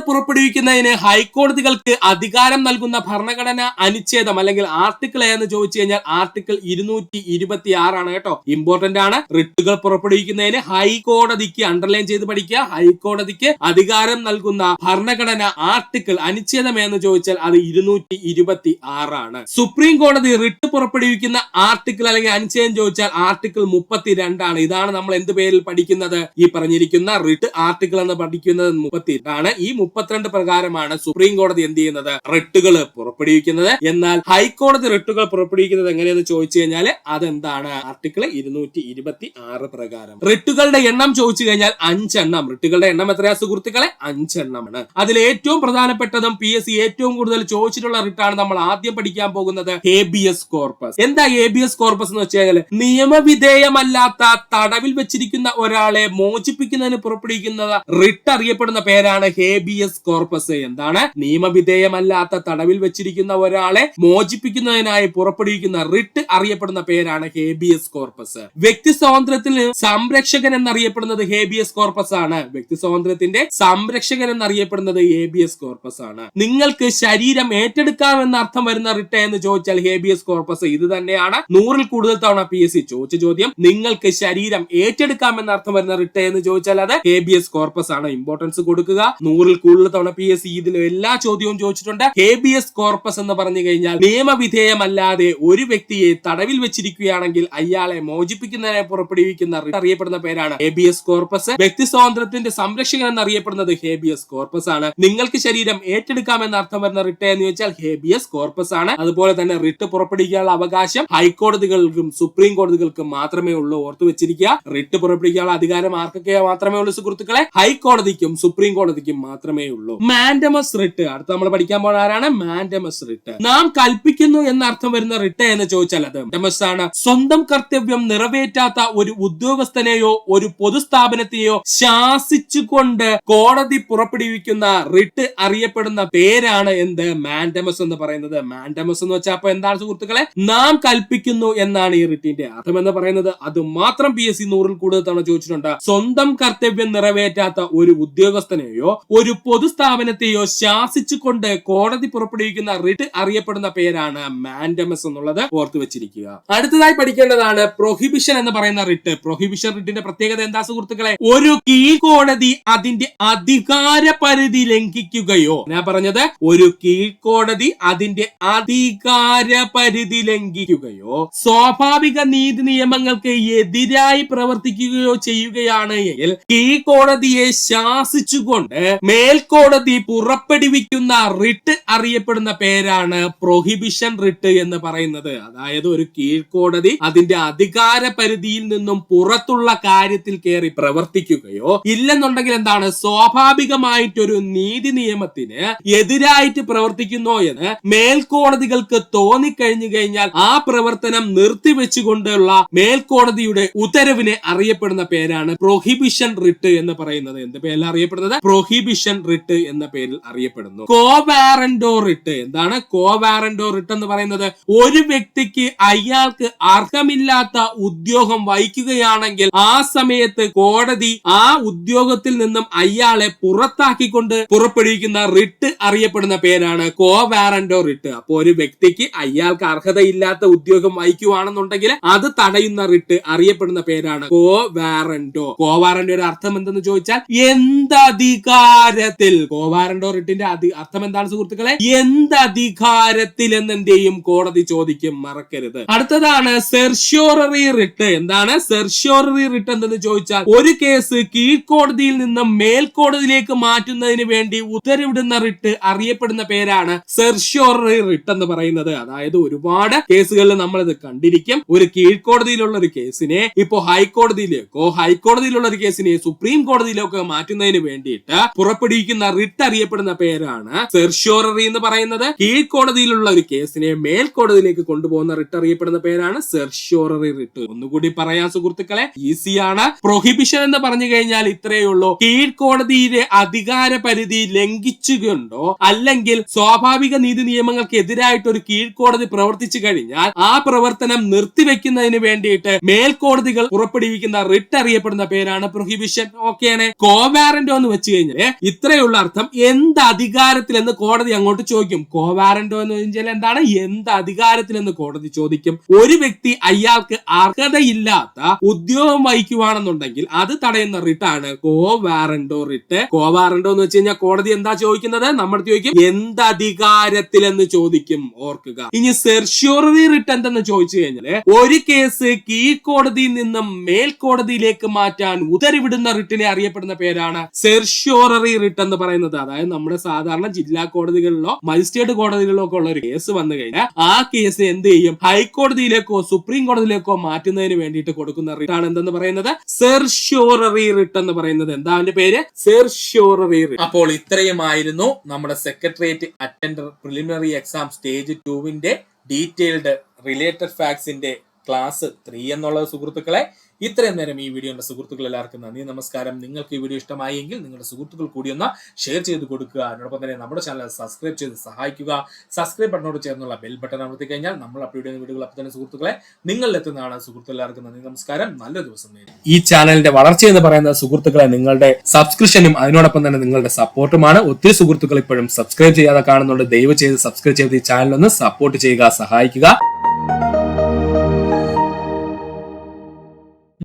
പുറപ്പെടുവിക്കുന്നതിന് ഹൈക്കോടതികൾക്ക് അധികാരം നൽകുന്ന ഭരണഘടനാ അനുച്ഛേദം അല്ലെങ്കിൽ ആർട്ടിക്കിൾ എന്ന് ചോദിച്ചു കഴിഞ്ഞാൽ ആർട്ടിക്കിൾ 226 ആണ് കേട്ടോ. ഇമ്പോർട്ടന്റ് ആണ്. റിട്ടുകൾ പുറപ്പെടുവിക്കുന്നതിന് ഹൈക്കോടതിക്ക്, അണ്ടർലൈൻ ചെയ്ത് പഠിക്കുക, ഹൈക്കോടതിക്ക് അധികാരം നൽകുന്ന ഭരണഘടന ആർട്ടിക്കിൾ അനുച്ഛേദം എന്ന് ചോദിച്ചാൽ അത് 226 ആണ്. സുപ്രീം കോടതി റിട്ട് പുറപ്പെടുവിക്കുന്ന ആർട്ടിക്കിൾ അല്ലെങ്കിൽ അനുച്ഛേദം ചോദിച്ചാൽ ആർട്ടിക്കിൾ 32 ആണ്. ഇതാണ് നമ്മൾ എന്ത് പേരിൽ പഠിക്കുന്നത്? ഈ പറഞ്ഞിരിക്കുന്ന റിട്ട് ആർട്ടിക്കിൾ എന്ന് പഠിക്കുന്നത് 32 ആണ്. ഈ 32 പ്രകാരമാണ് സുപ്രീം കോടതി എന്ത് ചെയ്യുന്നത്? റിട്ടുകൾ പുറപ്പെടുവിക്കുന്നത്. എന്നാൽ ഹൈക്കോടതി റിട്ടുകൾ പുറപ്പെടുവിക്കുന്നത് എങ്ങനെയെന്ന് ചോദിച്ചു കഴിഞ്ഞാൽ അതെന്താണ്? ആർട്ടിക്കിൾ 226 പ്രകാരം. റിട്ടുകളുടെ എണ്ണം ചോദിച്ചു കഴിഞ്ഞാൽ 5 എണ്ണം. റിട്ടുകളുടെ എണ്ണം എത്രയാ സുഹൃത്തുക്കളെ? 5 എണ്ണമാണ്. അതിൽ ഏറ്റവും പ്രധാനപ്പെട്ടതും PSC ഏറ്റവും കൂടുതൽ ചോദിച്ചിട്ടുള്ള റിട്ടാണ് നമ്മൾ ആദ്യം പഠിക്കാൻ പോകുന്നത് ഹേബിയസ് കോർപ്പസ്. എന്താ ഹേബിയസ് കോർപ്പസ് എന്ന് വെച്ച് കഴിഞ്ഞാൽ നിയമവിധേയമല്ലാത്ത തടവിൽ വെച്ചിരിക്കുന്ന ഒരാളെ മോചിപ്പിക്കുന്നതിന് പുറപ്പെടുവിക്കുന്ന റിട്ട് അറിയപ്പെടുന്ന പേരാണ് ഹേബിയസ് കോർപ്പസ്. എന്താണ്? നിയമവിധേയമല്ലാത്ത തടവിൽ വെച്ചിരിക്കുന്ന ഒരാളെ മോചിപ്പിക്കുന്നതിനായി പുറപ്പെടുവിക്കുന്ന റിട്ട് അറിയപ്പെടുന്ന പേരാണ് ഹേബിയസ് കോർപ്പസ്. വ്യക്തി സ്വാതന്ത്ര്യത്തിന് സംരക്ഷകൻ എന്നറിയപ്പെടുന്നത് ഹേബിയസ് കോർപ്പസ് ആണ്. വ്യക്തി സ്വാതന്ത്ര്യത്തിന്റെ സംരക്ഷകൻ എന്നറിയപ്പെടുന്നത് ഹേബിയസ് കോർപ്പസ് ആണ്. നിങ്ങൾക്ക് ശരീരം ഏറ്റെടുക്കാം എന്ന അർത്ഥം വരുന്ന റിട്ട് എന്ന് ചോദിച്ചാൽ ഹേബിയസ് കോർപ്പസ്. ഇത് തന്നെയാണ് 100-ൽ കൂടുതൽ തവണ PSC ചോദിച്ച ചോദ്യം. നിങ്ങൾക്ക് ശരീരം ഏറ്റെടുക്കാം എന്ന അർത്ഥം വരുന്ന റിട്ട് എന്ന് ചോദിച്ചാൽ അത് ഹേബിയസ് കോർപ്പസ് ആണ്. ഇമ്പോർട്ടൻസ് കൊടുക്കുക. 100-ൽ കൂടുതൽ തവണ PSC ഇതിൽ എല്ലാ ചോദ്യവും ചോദിച്ചിട്ടുണ്ട്. ഹേബിയസ് കോർപ്പസ് എന്ന് പറഞ്ഞു കഴിഞ്ഞാൽ നിയമവിധേയമല്ലാതെ ഒരു വ്യക്തിയെ തടവിൽ വെച്ചിരിക്കുകയാണെങ്കിൽ അയാളെ മോചിപ്പിക്കുന്നതിനെ പുറപ്പെടുവിക്കുന്ന റിട്ട് അറിയപ്പെടുന്ന പേരാണ് ഹേബിയസ് കോർപ്പസ്. വ്യക്തി സ്വാതന്ത്ര്യത്തിന്റെ സംരക്ഷകൻ എന്നറിയപ്പെടുന്നത് ഹേബിയസ് കോർപ്പസ് ആണ്. നിങ്ങൾക്ക് ശരീരം ഏറ്റെടുക്കാം എന്ന അർത്ഥം വരുന്ന റിട്ട് എന്ന് ചോദിച്ചാൽ ഹേബിയസ് കോർപ്പസ് ആണ്. അതുപോലെ തന്നെ റിട്ട് പുറപ്പെടുവിക്കാനുള്ള അവകാശം ഹൈക്കോടതികൾക്കും സുപ്രീം കോടതികൾക്കും മാത്രമേ ഉള്ളൂ. ഓർത്തു വെച്ചിരിക്കുക. റിട്ട് പുറപ്പെടുവിക്കാനുള്ള അധികാരം ആർക്കൊക്കെ മാത്രമേ ഉള്ളൂ സുഹൃത്തുക്കളെ? ഹൈക്കോടതിക്കും സുപ്രീം കോടതിക്കും മാത്രമേ ഉള്ളൂ. മാൻഡമസ് റിട്ട് അടുത്ത നമ്മൾ പഠിക്കാൻ പോകുന്ന ആരാണ്? Mandamus writ. നാം കൽപ്പിക്കുന്നു എന്ന അർത്ഥം വരുന്ന റിട്ട് എന്ന് ചോദിച്ചാൽ അത് മാൻഡമസ് ആണ്. സ്വന്തം കർത്തവ്യം നിറവേറ്റാത്ത ഒരു ഉദ്യോഗസ്ഥനെയോ ഒരു പൊതുസ്ഥാപനത്തെയോ ശാസിച്ചുകൊണ്ട് കോടതി പുറപ്പെടുവിക്കുന്ന റിട്ട് അറിയപ്പെടുന്ന പേരാണ് എന്ത്? മാൻഡമസ് എന്ന് പറയുന്നത്. മാൻഡമസ് എന്ന് വെച്ചാൽ അപ്പൊ എന്താണ് സുഹൃത്തുക്കളെ? നാം കൽപ്പിക്കുന്നു എന്നാണ് ഈ റിട്ടിന്റെ അർത്ഥം എന്ന് പറയുന്നത്. അത് മാത്രം PSC 100-ൽ കൂടുതൽ തവണ ചോദിച്ചിട്ടുണ്ട്. സ്വന്തം കർത്തവ്യം നിറവേറ്റാത്ത ഒരു ഉദ്യോഗസ്ഥനെയോ ഒരു പൊതുസ്ഥാപനത്തെയോ ശാസിച്ചുകൊണ്ട് കോടതി പുറപ്പെടുവിക്കുന്ന റിട്ട് അറിയപ്പെടുന്ന പേരാണ് മാൻഡമസ് എന്നുള്ളത് ഓർത്തു വെച്ചിരിക്കുക. അടുത്തതായി പഠിക്കേണ്ടതാണ് പ്രൊഹിബിഷൻ എന്ന് പറയുന്ന റിട്ട്. പ്രൊഹിബിഷൻ റിട്ടിന്റെ പ്രത്യേകത എന്താ സുഹൃത്തുക്കളെ? ഒരു കീഴ്ക്കോടതി അതിന്റെ അധികാര പരിധി ലംഘിക്കുകയോ, ഞാൻ പറഞ്ഞത് ഒരു കീഴ്ക്കോടതി അതിന്റെ അധികാര പരിധി ലംഘിക്കുകയോ സ്വാഭാവിക നീതി നിയമങ്ങൾക്ക് എതിരായി പ്രവർത്തിക്കുകയോ ചെയ്യുകയാണ് എങ്കിൽ കീഴ്ക്കോടതിയെ ശാസിച്ചുകൊണ്ട് മേൽക്കോടതി പുറപ്പെടുവിക്കുന്ന റിട്ട് അറിയപ്പെടുന്ന പേരാണ് പ്രൊഹിബിഷൻ റിട്ട് എന്ന് പറയുന്നത്. അതായത് ഒരു കീഴ്ക്കോടതി അതിന്റെ അധികാര പരിധിയിൽ നിന്നും പുറത്തുള്ള കാര്യത്തിൽ കയറി പ്രവർത്തിക്കുകയോ ഇല്ലെന്നുണ്ടെങ്കിൽ എന്താണ് സ്വാഭാവികമായിട്ടൊരു നീതി നിയമത്തിന് എതിരായിട്ട് പ്രവർത്തിക്കുന്നോ എന്ന് മേൽക്കോടതികൾക്ക് തോന്നിക്കഴിഞ്ഞു കഴിഞ്ഞാൽ ആ പ്രവർത്തനം നിർത്തിവെച്ചുകൊണ്ടുള്ള മേൽക്കോടതിയുടെ ഉത്തരവിനെ അറിയപ്പെടുന്ന പേരാണ് പ്രൊഹിബിഷൻ റിട്ട് എന്ന് പറയുന്നത്. എന്ത് പേരിൽ അറിയപ്പെടുന്നത്? പ്രൊഹിബിഷൻ റിട്ട് എന്ന പേരിൽ അറിയപ്പെടുന്നു. കോവാറന്റോ റിട്ട്. എന്താണ് കോവാറന്റോ റിട്ട് എന്ന് പറയുന്നത്? ഒരു വ്യക്തിക്ക് അയാൾക്ക് അർഹമില്ലാത്ത ഉദ്യോഗം വഹിക്കുകയാണെങ്കിൽ ആ സമയത്ത് കോടതി ആ ഉദ്യോഗത്തിൽ നിന്നും അയാളെ പുറത്താക്കിക്കൊണ്ട് പുറപ്പെടുവിക്കുന്ന റിട്ട് അറിയപ്പെടുന്ന പേരാണ് കോവാറന്റോ റിട്ട്. അപ്പൊ ഒരു വ്യക്തിക്ക് അയാൾക്ക് അർഹതയില്ലാത്ത ഉദ്യോഗം വഹിക്കുവാണെന്നുണ്ടെങ്കിൽ അത് തടയുന്ന റിട്ട് അറിയപ്പെടുന്ന പേരാണ് കോവാറന്റോ. കോവാറന്റോയുടെ അർത്ഥം എന്തെന്ന് ചോദിച്ചാൽ എന്തധികാരത്തിൽ. കോവാറന്റോ റിട്ടിന്റെ അർത്ഥം എന്താണ് സുഹൃത്തുക്കളെ? എന്തധികാരത്തിൽ എന്ന് എന്ത് ചെയ്യും? കോടതി ചോദിക്കും, മറക്കരുത്. അടുത്തതാണ് സെർഷ്യോററി റിട്ട്. എന്താണ് സെർഷ്യോററി റിട്ട് എന്തെന്ന് ചോദിച്ചാൽ ഒരു കേസ് കീഴ്ക്കോടതിയിൽ നിന്നും മേൽക്കോടതിയിലേക്ക് മാറ്റുന്നതിന് വേണ്ടി ഉത്തരവിടുന്ന റിട്ട് അറിയപ്പെടുന്ന പേരാണ് സെർഷ്യോററി റിട്ട് എന്ന് പറയുന്നത്. അതായത് ഒരുപാട് കേസുകളിൽ നമ്മൾ ഇത് കണ്ടിരിക്കും. ഒരു കീഴ്ക്കോടതിയിലുള്ള ഒരു കേസിനെ ഇപ്പോ ഹൈക്കോടതിയിലേക്കോ ഹൈക്കോടതിയിലുള്ള ഒരു കേസിനെ സുപ്രീം കോടതിയിലേക്കോ മാറ്റുന്നതിന് വേണ്ടിയിട്ട് പുറപ്പെടുവിക്കുന്ന റിട്ട് അറിയപ്പെടുന്ന അറിയപ്പെടുന്ന പേരാണ് സെർഷ്യോററി എന്ന് പറയുന്നത്. കീഴ്ക്കോടതിയിലുള്ള ഒരു കേസിനെ മേൽക്കോടതിയിലേക്ക് കൊണ്ടുപോകുന്ന റിട്ട് അറിയപ്പെടുന്ന പേരാണ് സെർഷ്യോററി റിട്ട്. ഒന്നുകൂടി പറയാൻ സുഹൃത്തുക്കളെ, ഈസിയാണ്. പ്രൊഹിബിഷൻ എന്ന് പറഞ്ഞു കഴിഞ്ഞാൽ ഇത്രയേ ഉള്ളൂ. കീഴ്ക്കോടതിയിലെ അധികാര പരിധി ലംഘിച്ചുകൊണ്ടോ അല്ലെങ്കിൽ സ്വാഭാവിക നീതി നിയമങ്ങൾക്ക് എതിരായിട്ട് ഒരു കീഴ്ക്കോടതി പ്രവർത്തിച്ചു കഴിഞ്ഞാൽ ആ പ്രവർത്തനം നിർത്തിവെക്കുന്നതിന് വേണ്ടിയിട്ട് മേൽക്കോടതികൾ പുറപ്പെടുവിക്കുന്ന റിട്ട് അറിയപ്പെടുന്ന പേരാണ് പ്രൊഹിബിഷൻ. ഓക്കെയാണ്. കോവാറന്റോ എന്ന് വെച്ച് കഴിഞ്ഞാൽ ഇത്രയുള്ള അർത്ഥം എന്ത് അധികാരത്തിൽ എന്ന് കോടതി അങ്ങോട്ട് ചോദിക്കും. കോവാറന്റോ എന്ന് വെച്ചാൽ എന്താണ്? എന്ത് അധികാരത്തിൽ എന്ന് കോടതി ചോദിക്കും. ഒരു വ്യക്തി അയാൾക്ക് അർഹതയില്ലാത്ത ഉദ്യോഗം വഹിക്കുവാണെന്നുണ്ടെങ്കിൽ അത് തടയുന്ന റിട്ടാണ് കോവാറന്റോ റിട്ട്. കോവാറന്റോ എന്ന് വെച്ച് കഴിഞ്ഞാൽ കോടതി എന്താ ചോദിക്കുന്നത്? നമ്മൾ ചോദിക്കും എന്ത് അധികാരത്തിൽ എന്ന് ചോദിക്കും. ഓർക്കുക. ഇനി സെർഷ്യോററി റിട്ട് എന്തെന്ന് ചോദിച്ചു കഴിഞ്ഞാൽ ഒരു കേസ് കീഴ്ക്കോടതിയിൽ നിന്നും മേൽക്കോടതിയിലേക്ക് മാറ്റാൻ ഉത്തരവിടുന്ന റിട്ടിനെ അറിയപ്പെടുന്ന പേരാണ് സെർഷ്യോററി റിട്ട് എന്ന് പറയുന്നത്. അതായത് നമ്മുടെ സാധാരണ ജില്ലാ കോടതികളിലോ മജിസ്ട്രേറ്റ് കോടതികളിലോ ഒക്കെ ഉള്ള ഒരു കേസ് വന്നു കഴിഞ്ഞാൽ ആ കേസ് എന്ത് ചെയ്യും? ഹൈക്കോടതിയിലേക്കോ സുപ്രീം കോടതിയിലേക്കോ മാറ്റുന്നതിന് വേണ്ടിയിട്ട് കൊടുക്കുന്ന റിട്ടാണ് എന്തെന്ന് പറയുന്നത്? സെർഷ്യോററി റിട്ട് എന്ന് പറയുന്നത്. എന്താ അതിന്റെ പേര്? Certiorari writ. അപ്പോൾ ഇത്രയുമായിരുന്നു നമ്മുടെ secretariat attender preliminary exam stage 2 detailed related ഫാക്ട്സിന്റെ ക്ലാസ് 3 എന്നുള്ളത് സുഹൃത്തുക്കളെ. ഇത്രയും നേരം ഈ വീഡിയോ എന്റെ സുഹൃത്തുക്കൾ എല്ലാവർക്കും നന്ദി, നമസ്കാരം. നിങ്ങൾക്ക് ഈ വീഡിയോ ഇഷ്ടമായി എങ്കിൽ നിങ്ങളുടെ സുഹൃത്തുക്കൾ കൂടി ഒന്ന് ഷെയർ ചെയ്ത് കൊടുക്കുക. അതിനോടൊപ്പം തന്നെ നമ്മുടെ ചാനൽ സബ്സ്ക്രൈബ് ചെയ്ത് സഹായിക്കുക. സബ്സ്ക്രൈബ് ബട്ടനോട് ചേർന്നുള്ള ബെൽ ബട്ടൺ അമർത്തി കഴിഞ്ഞാൽ നമ്മൾ അപ്ലോഡ് ചെയ്യുന്ന വീഡിയോകൾ അപ്പോൾ തന്നെ സുഹൃത്തുക്കളെ നിങ്ങളിലെത്തുന്നതാണ്. സുഹൃത്തുക്കൾ എല്ലാവർക്കും നന്ദി, നമസ്കാരം. നല്ലൊരു ദിവസം നേരിടും. ഈ ചാനലിന്റെ വളർച്ച എന്ന് പറയുന്ന സുഹൃത്തുക്കളെ നിങ്ങളുടെ സബ്സ്ക്രിപ്ഷനും അതിനോടൊപ്പം തന്നെ നിങ്ങളുടെ സപ്പോർട്ടുമാണ്. ഒത്തിരി സുഹൃത്തുക്കൾ ഇപ്പോഴും സബ്സ്ക്രൈബ് ചെയ്യാതെ കാണുന്നുണ്ട്. ദയവ് ചെയ്ത് സബ്സ്ക്രൈബ് ചെയ്ത് ഈ ചാനൽ ഒന്ന് സപ്പോർട്ട് ചെയ്യുക, സഹായിക്കുക.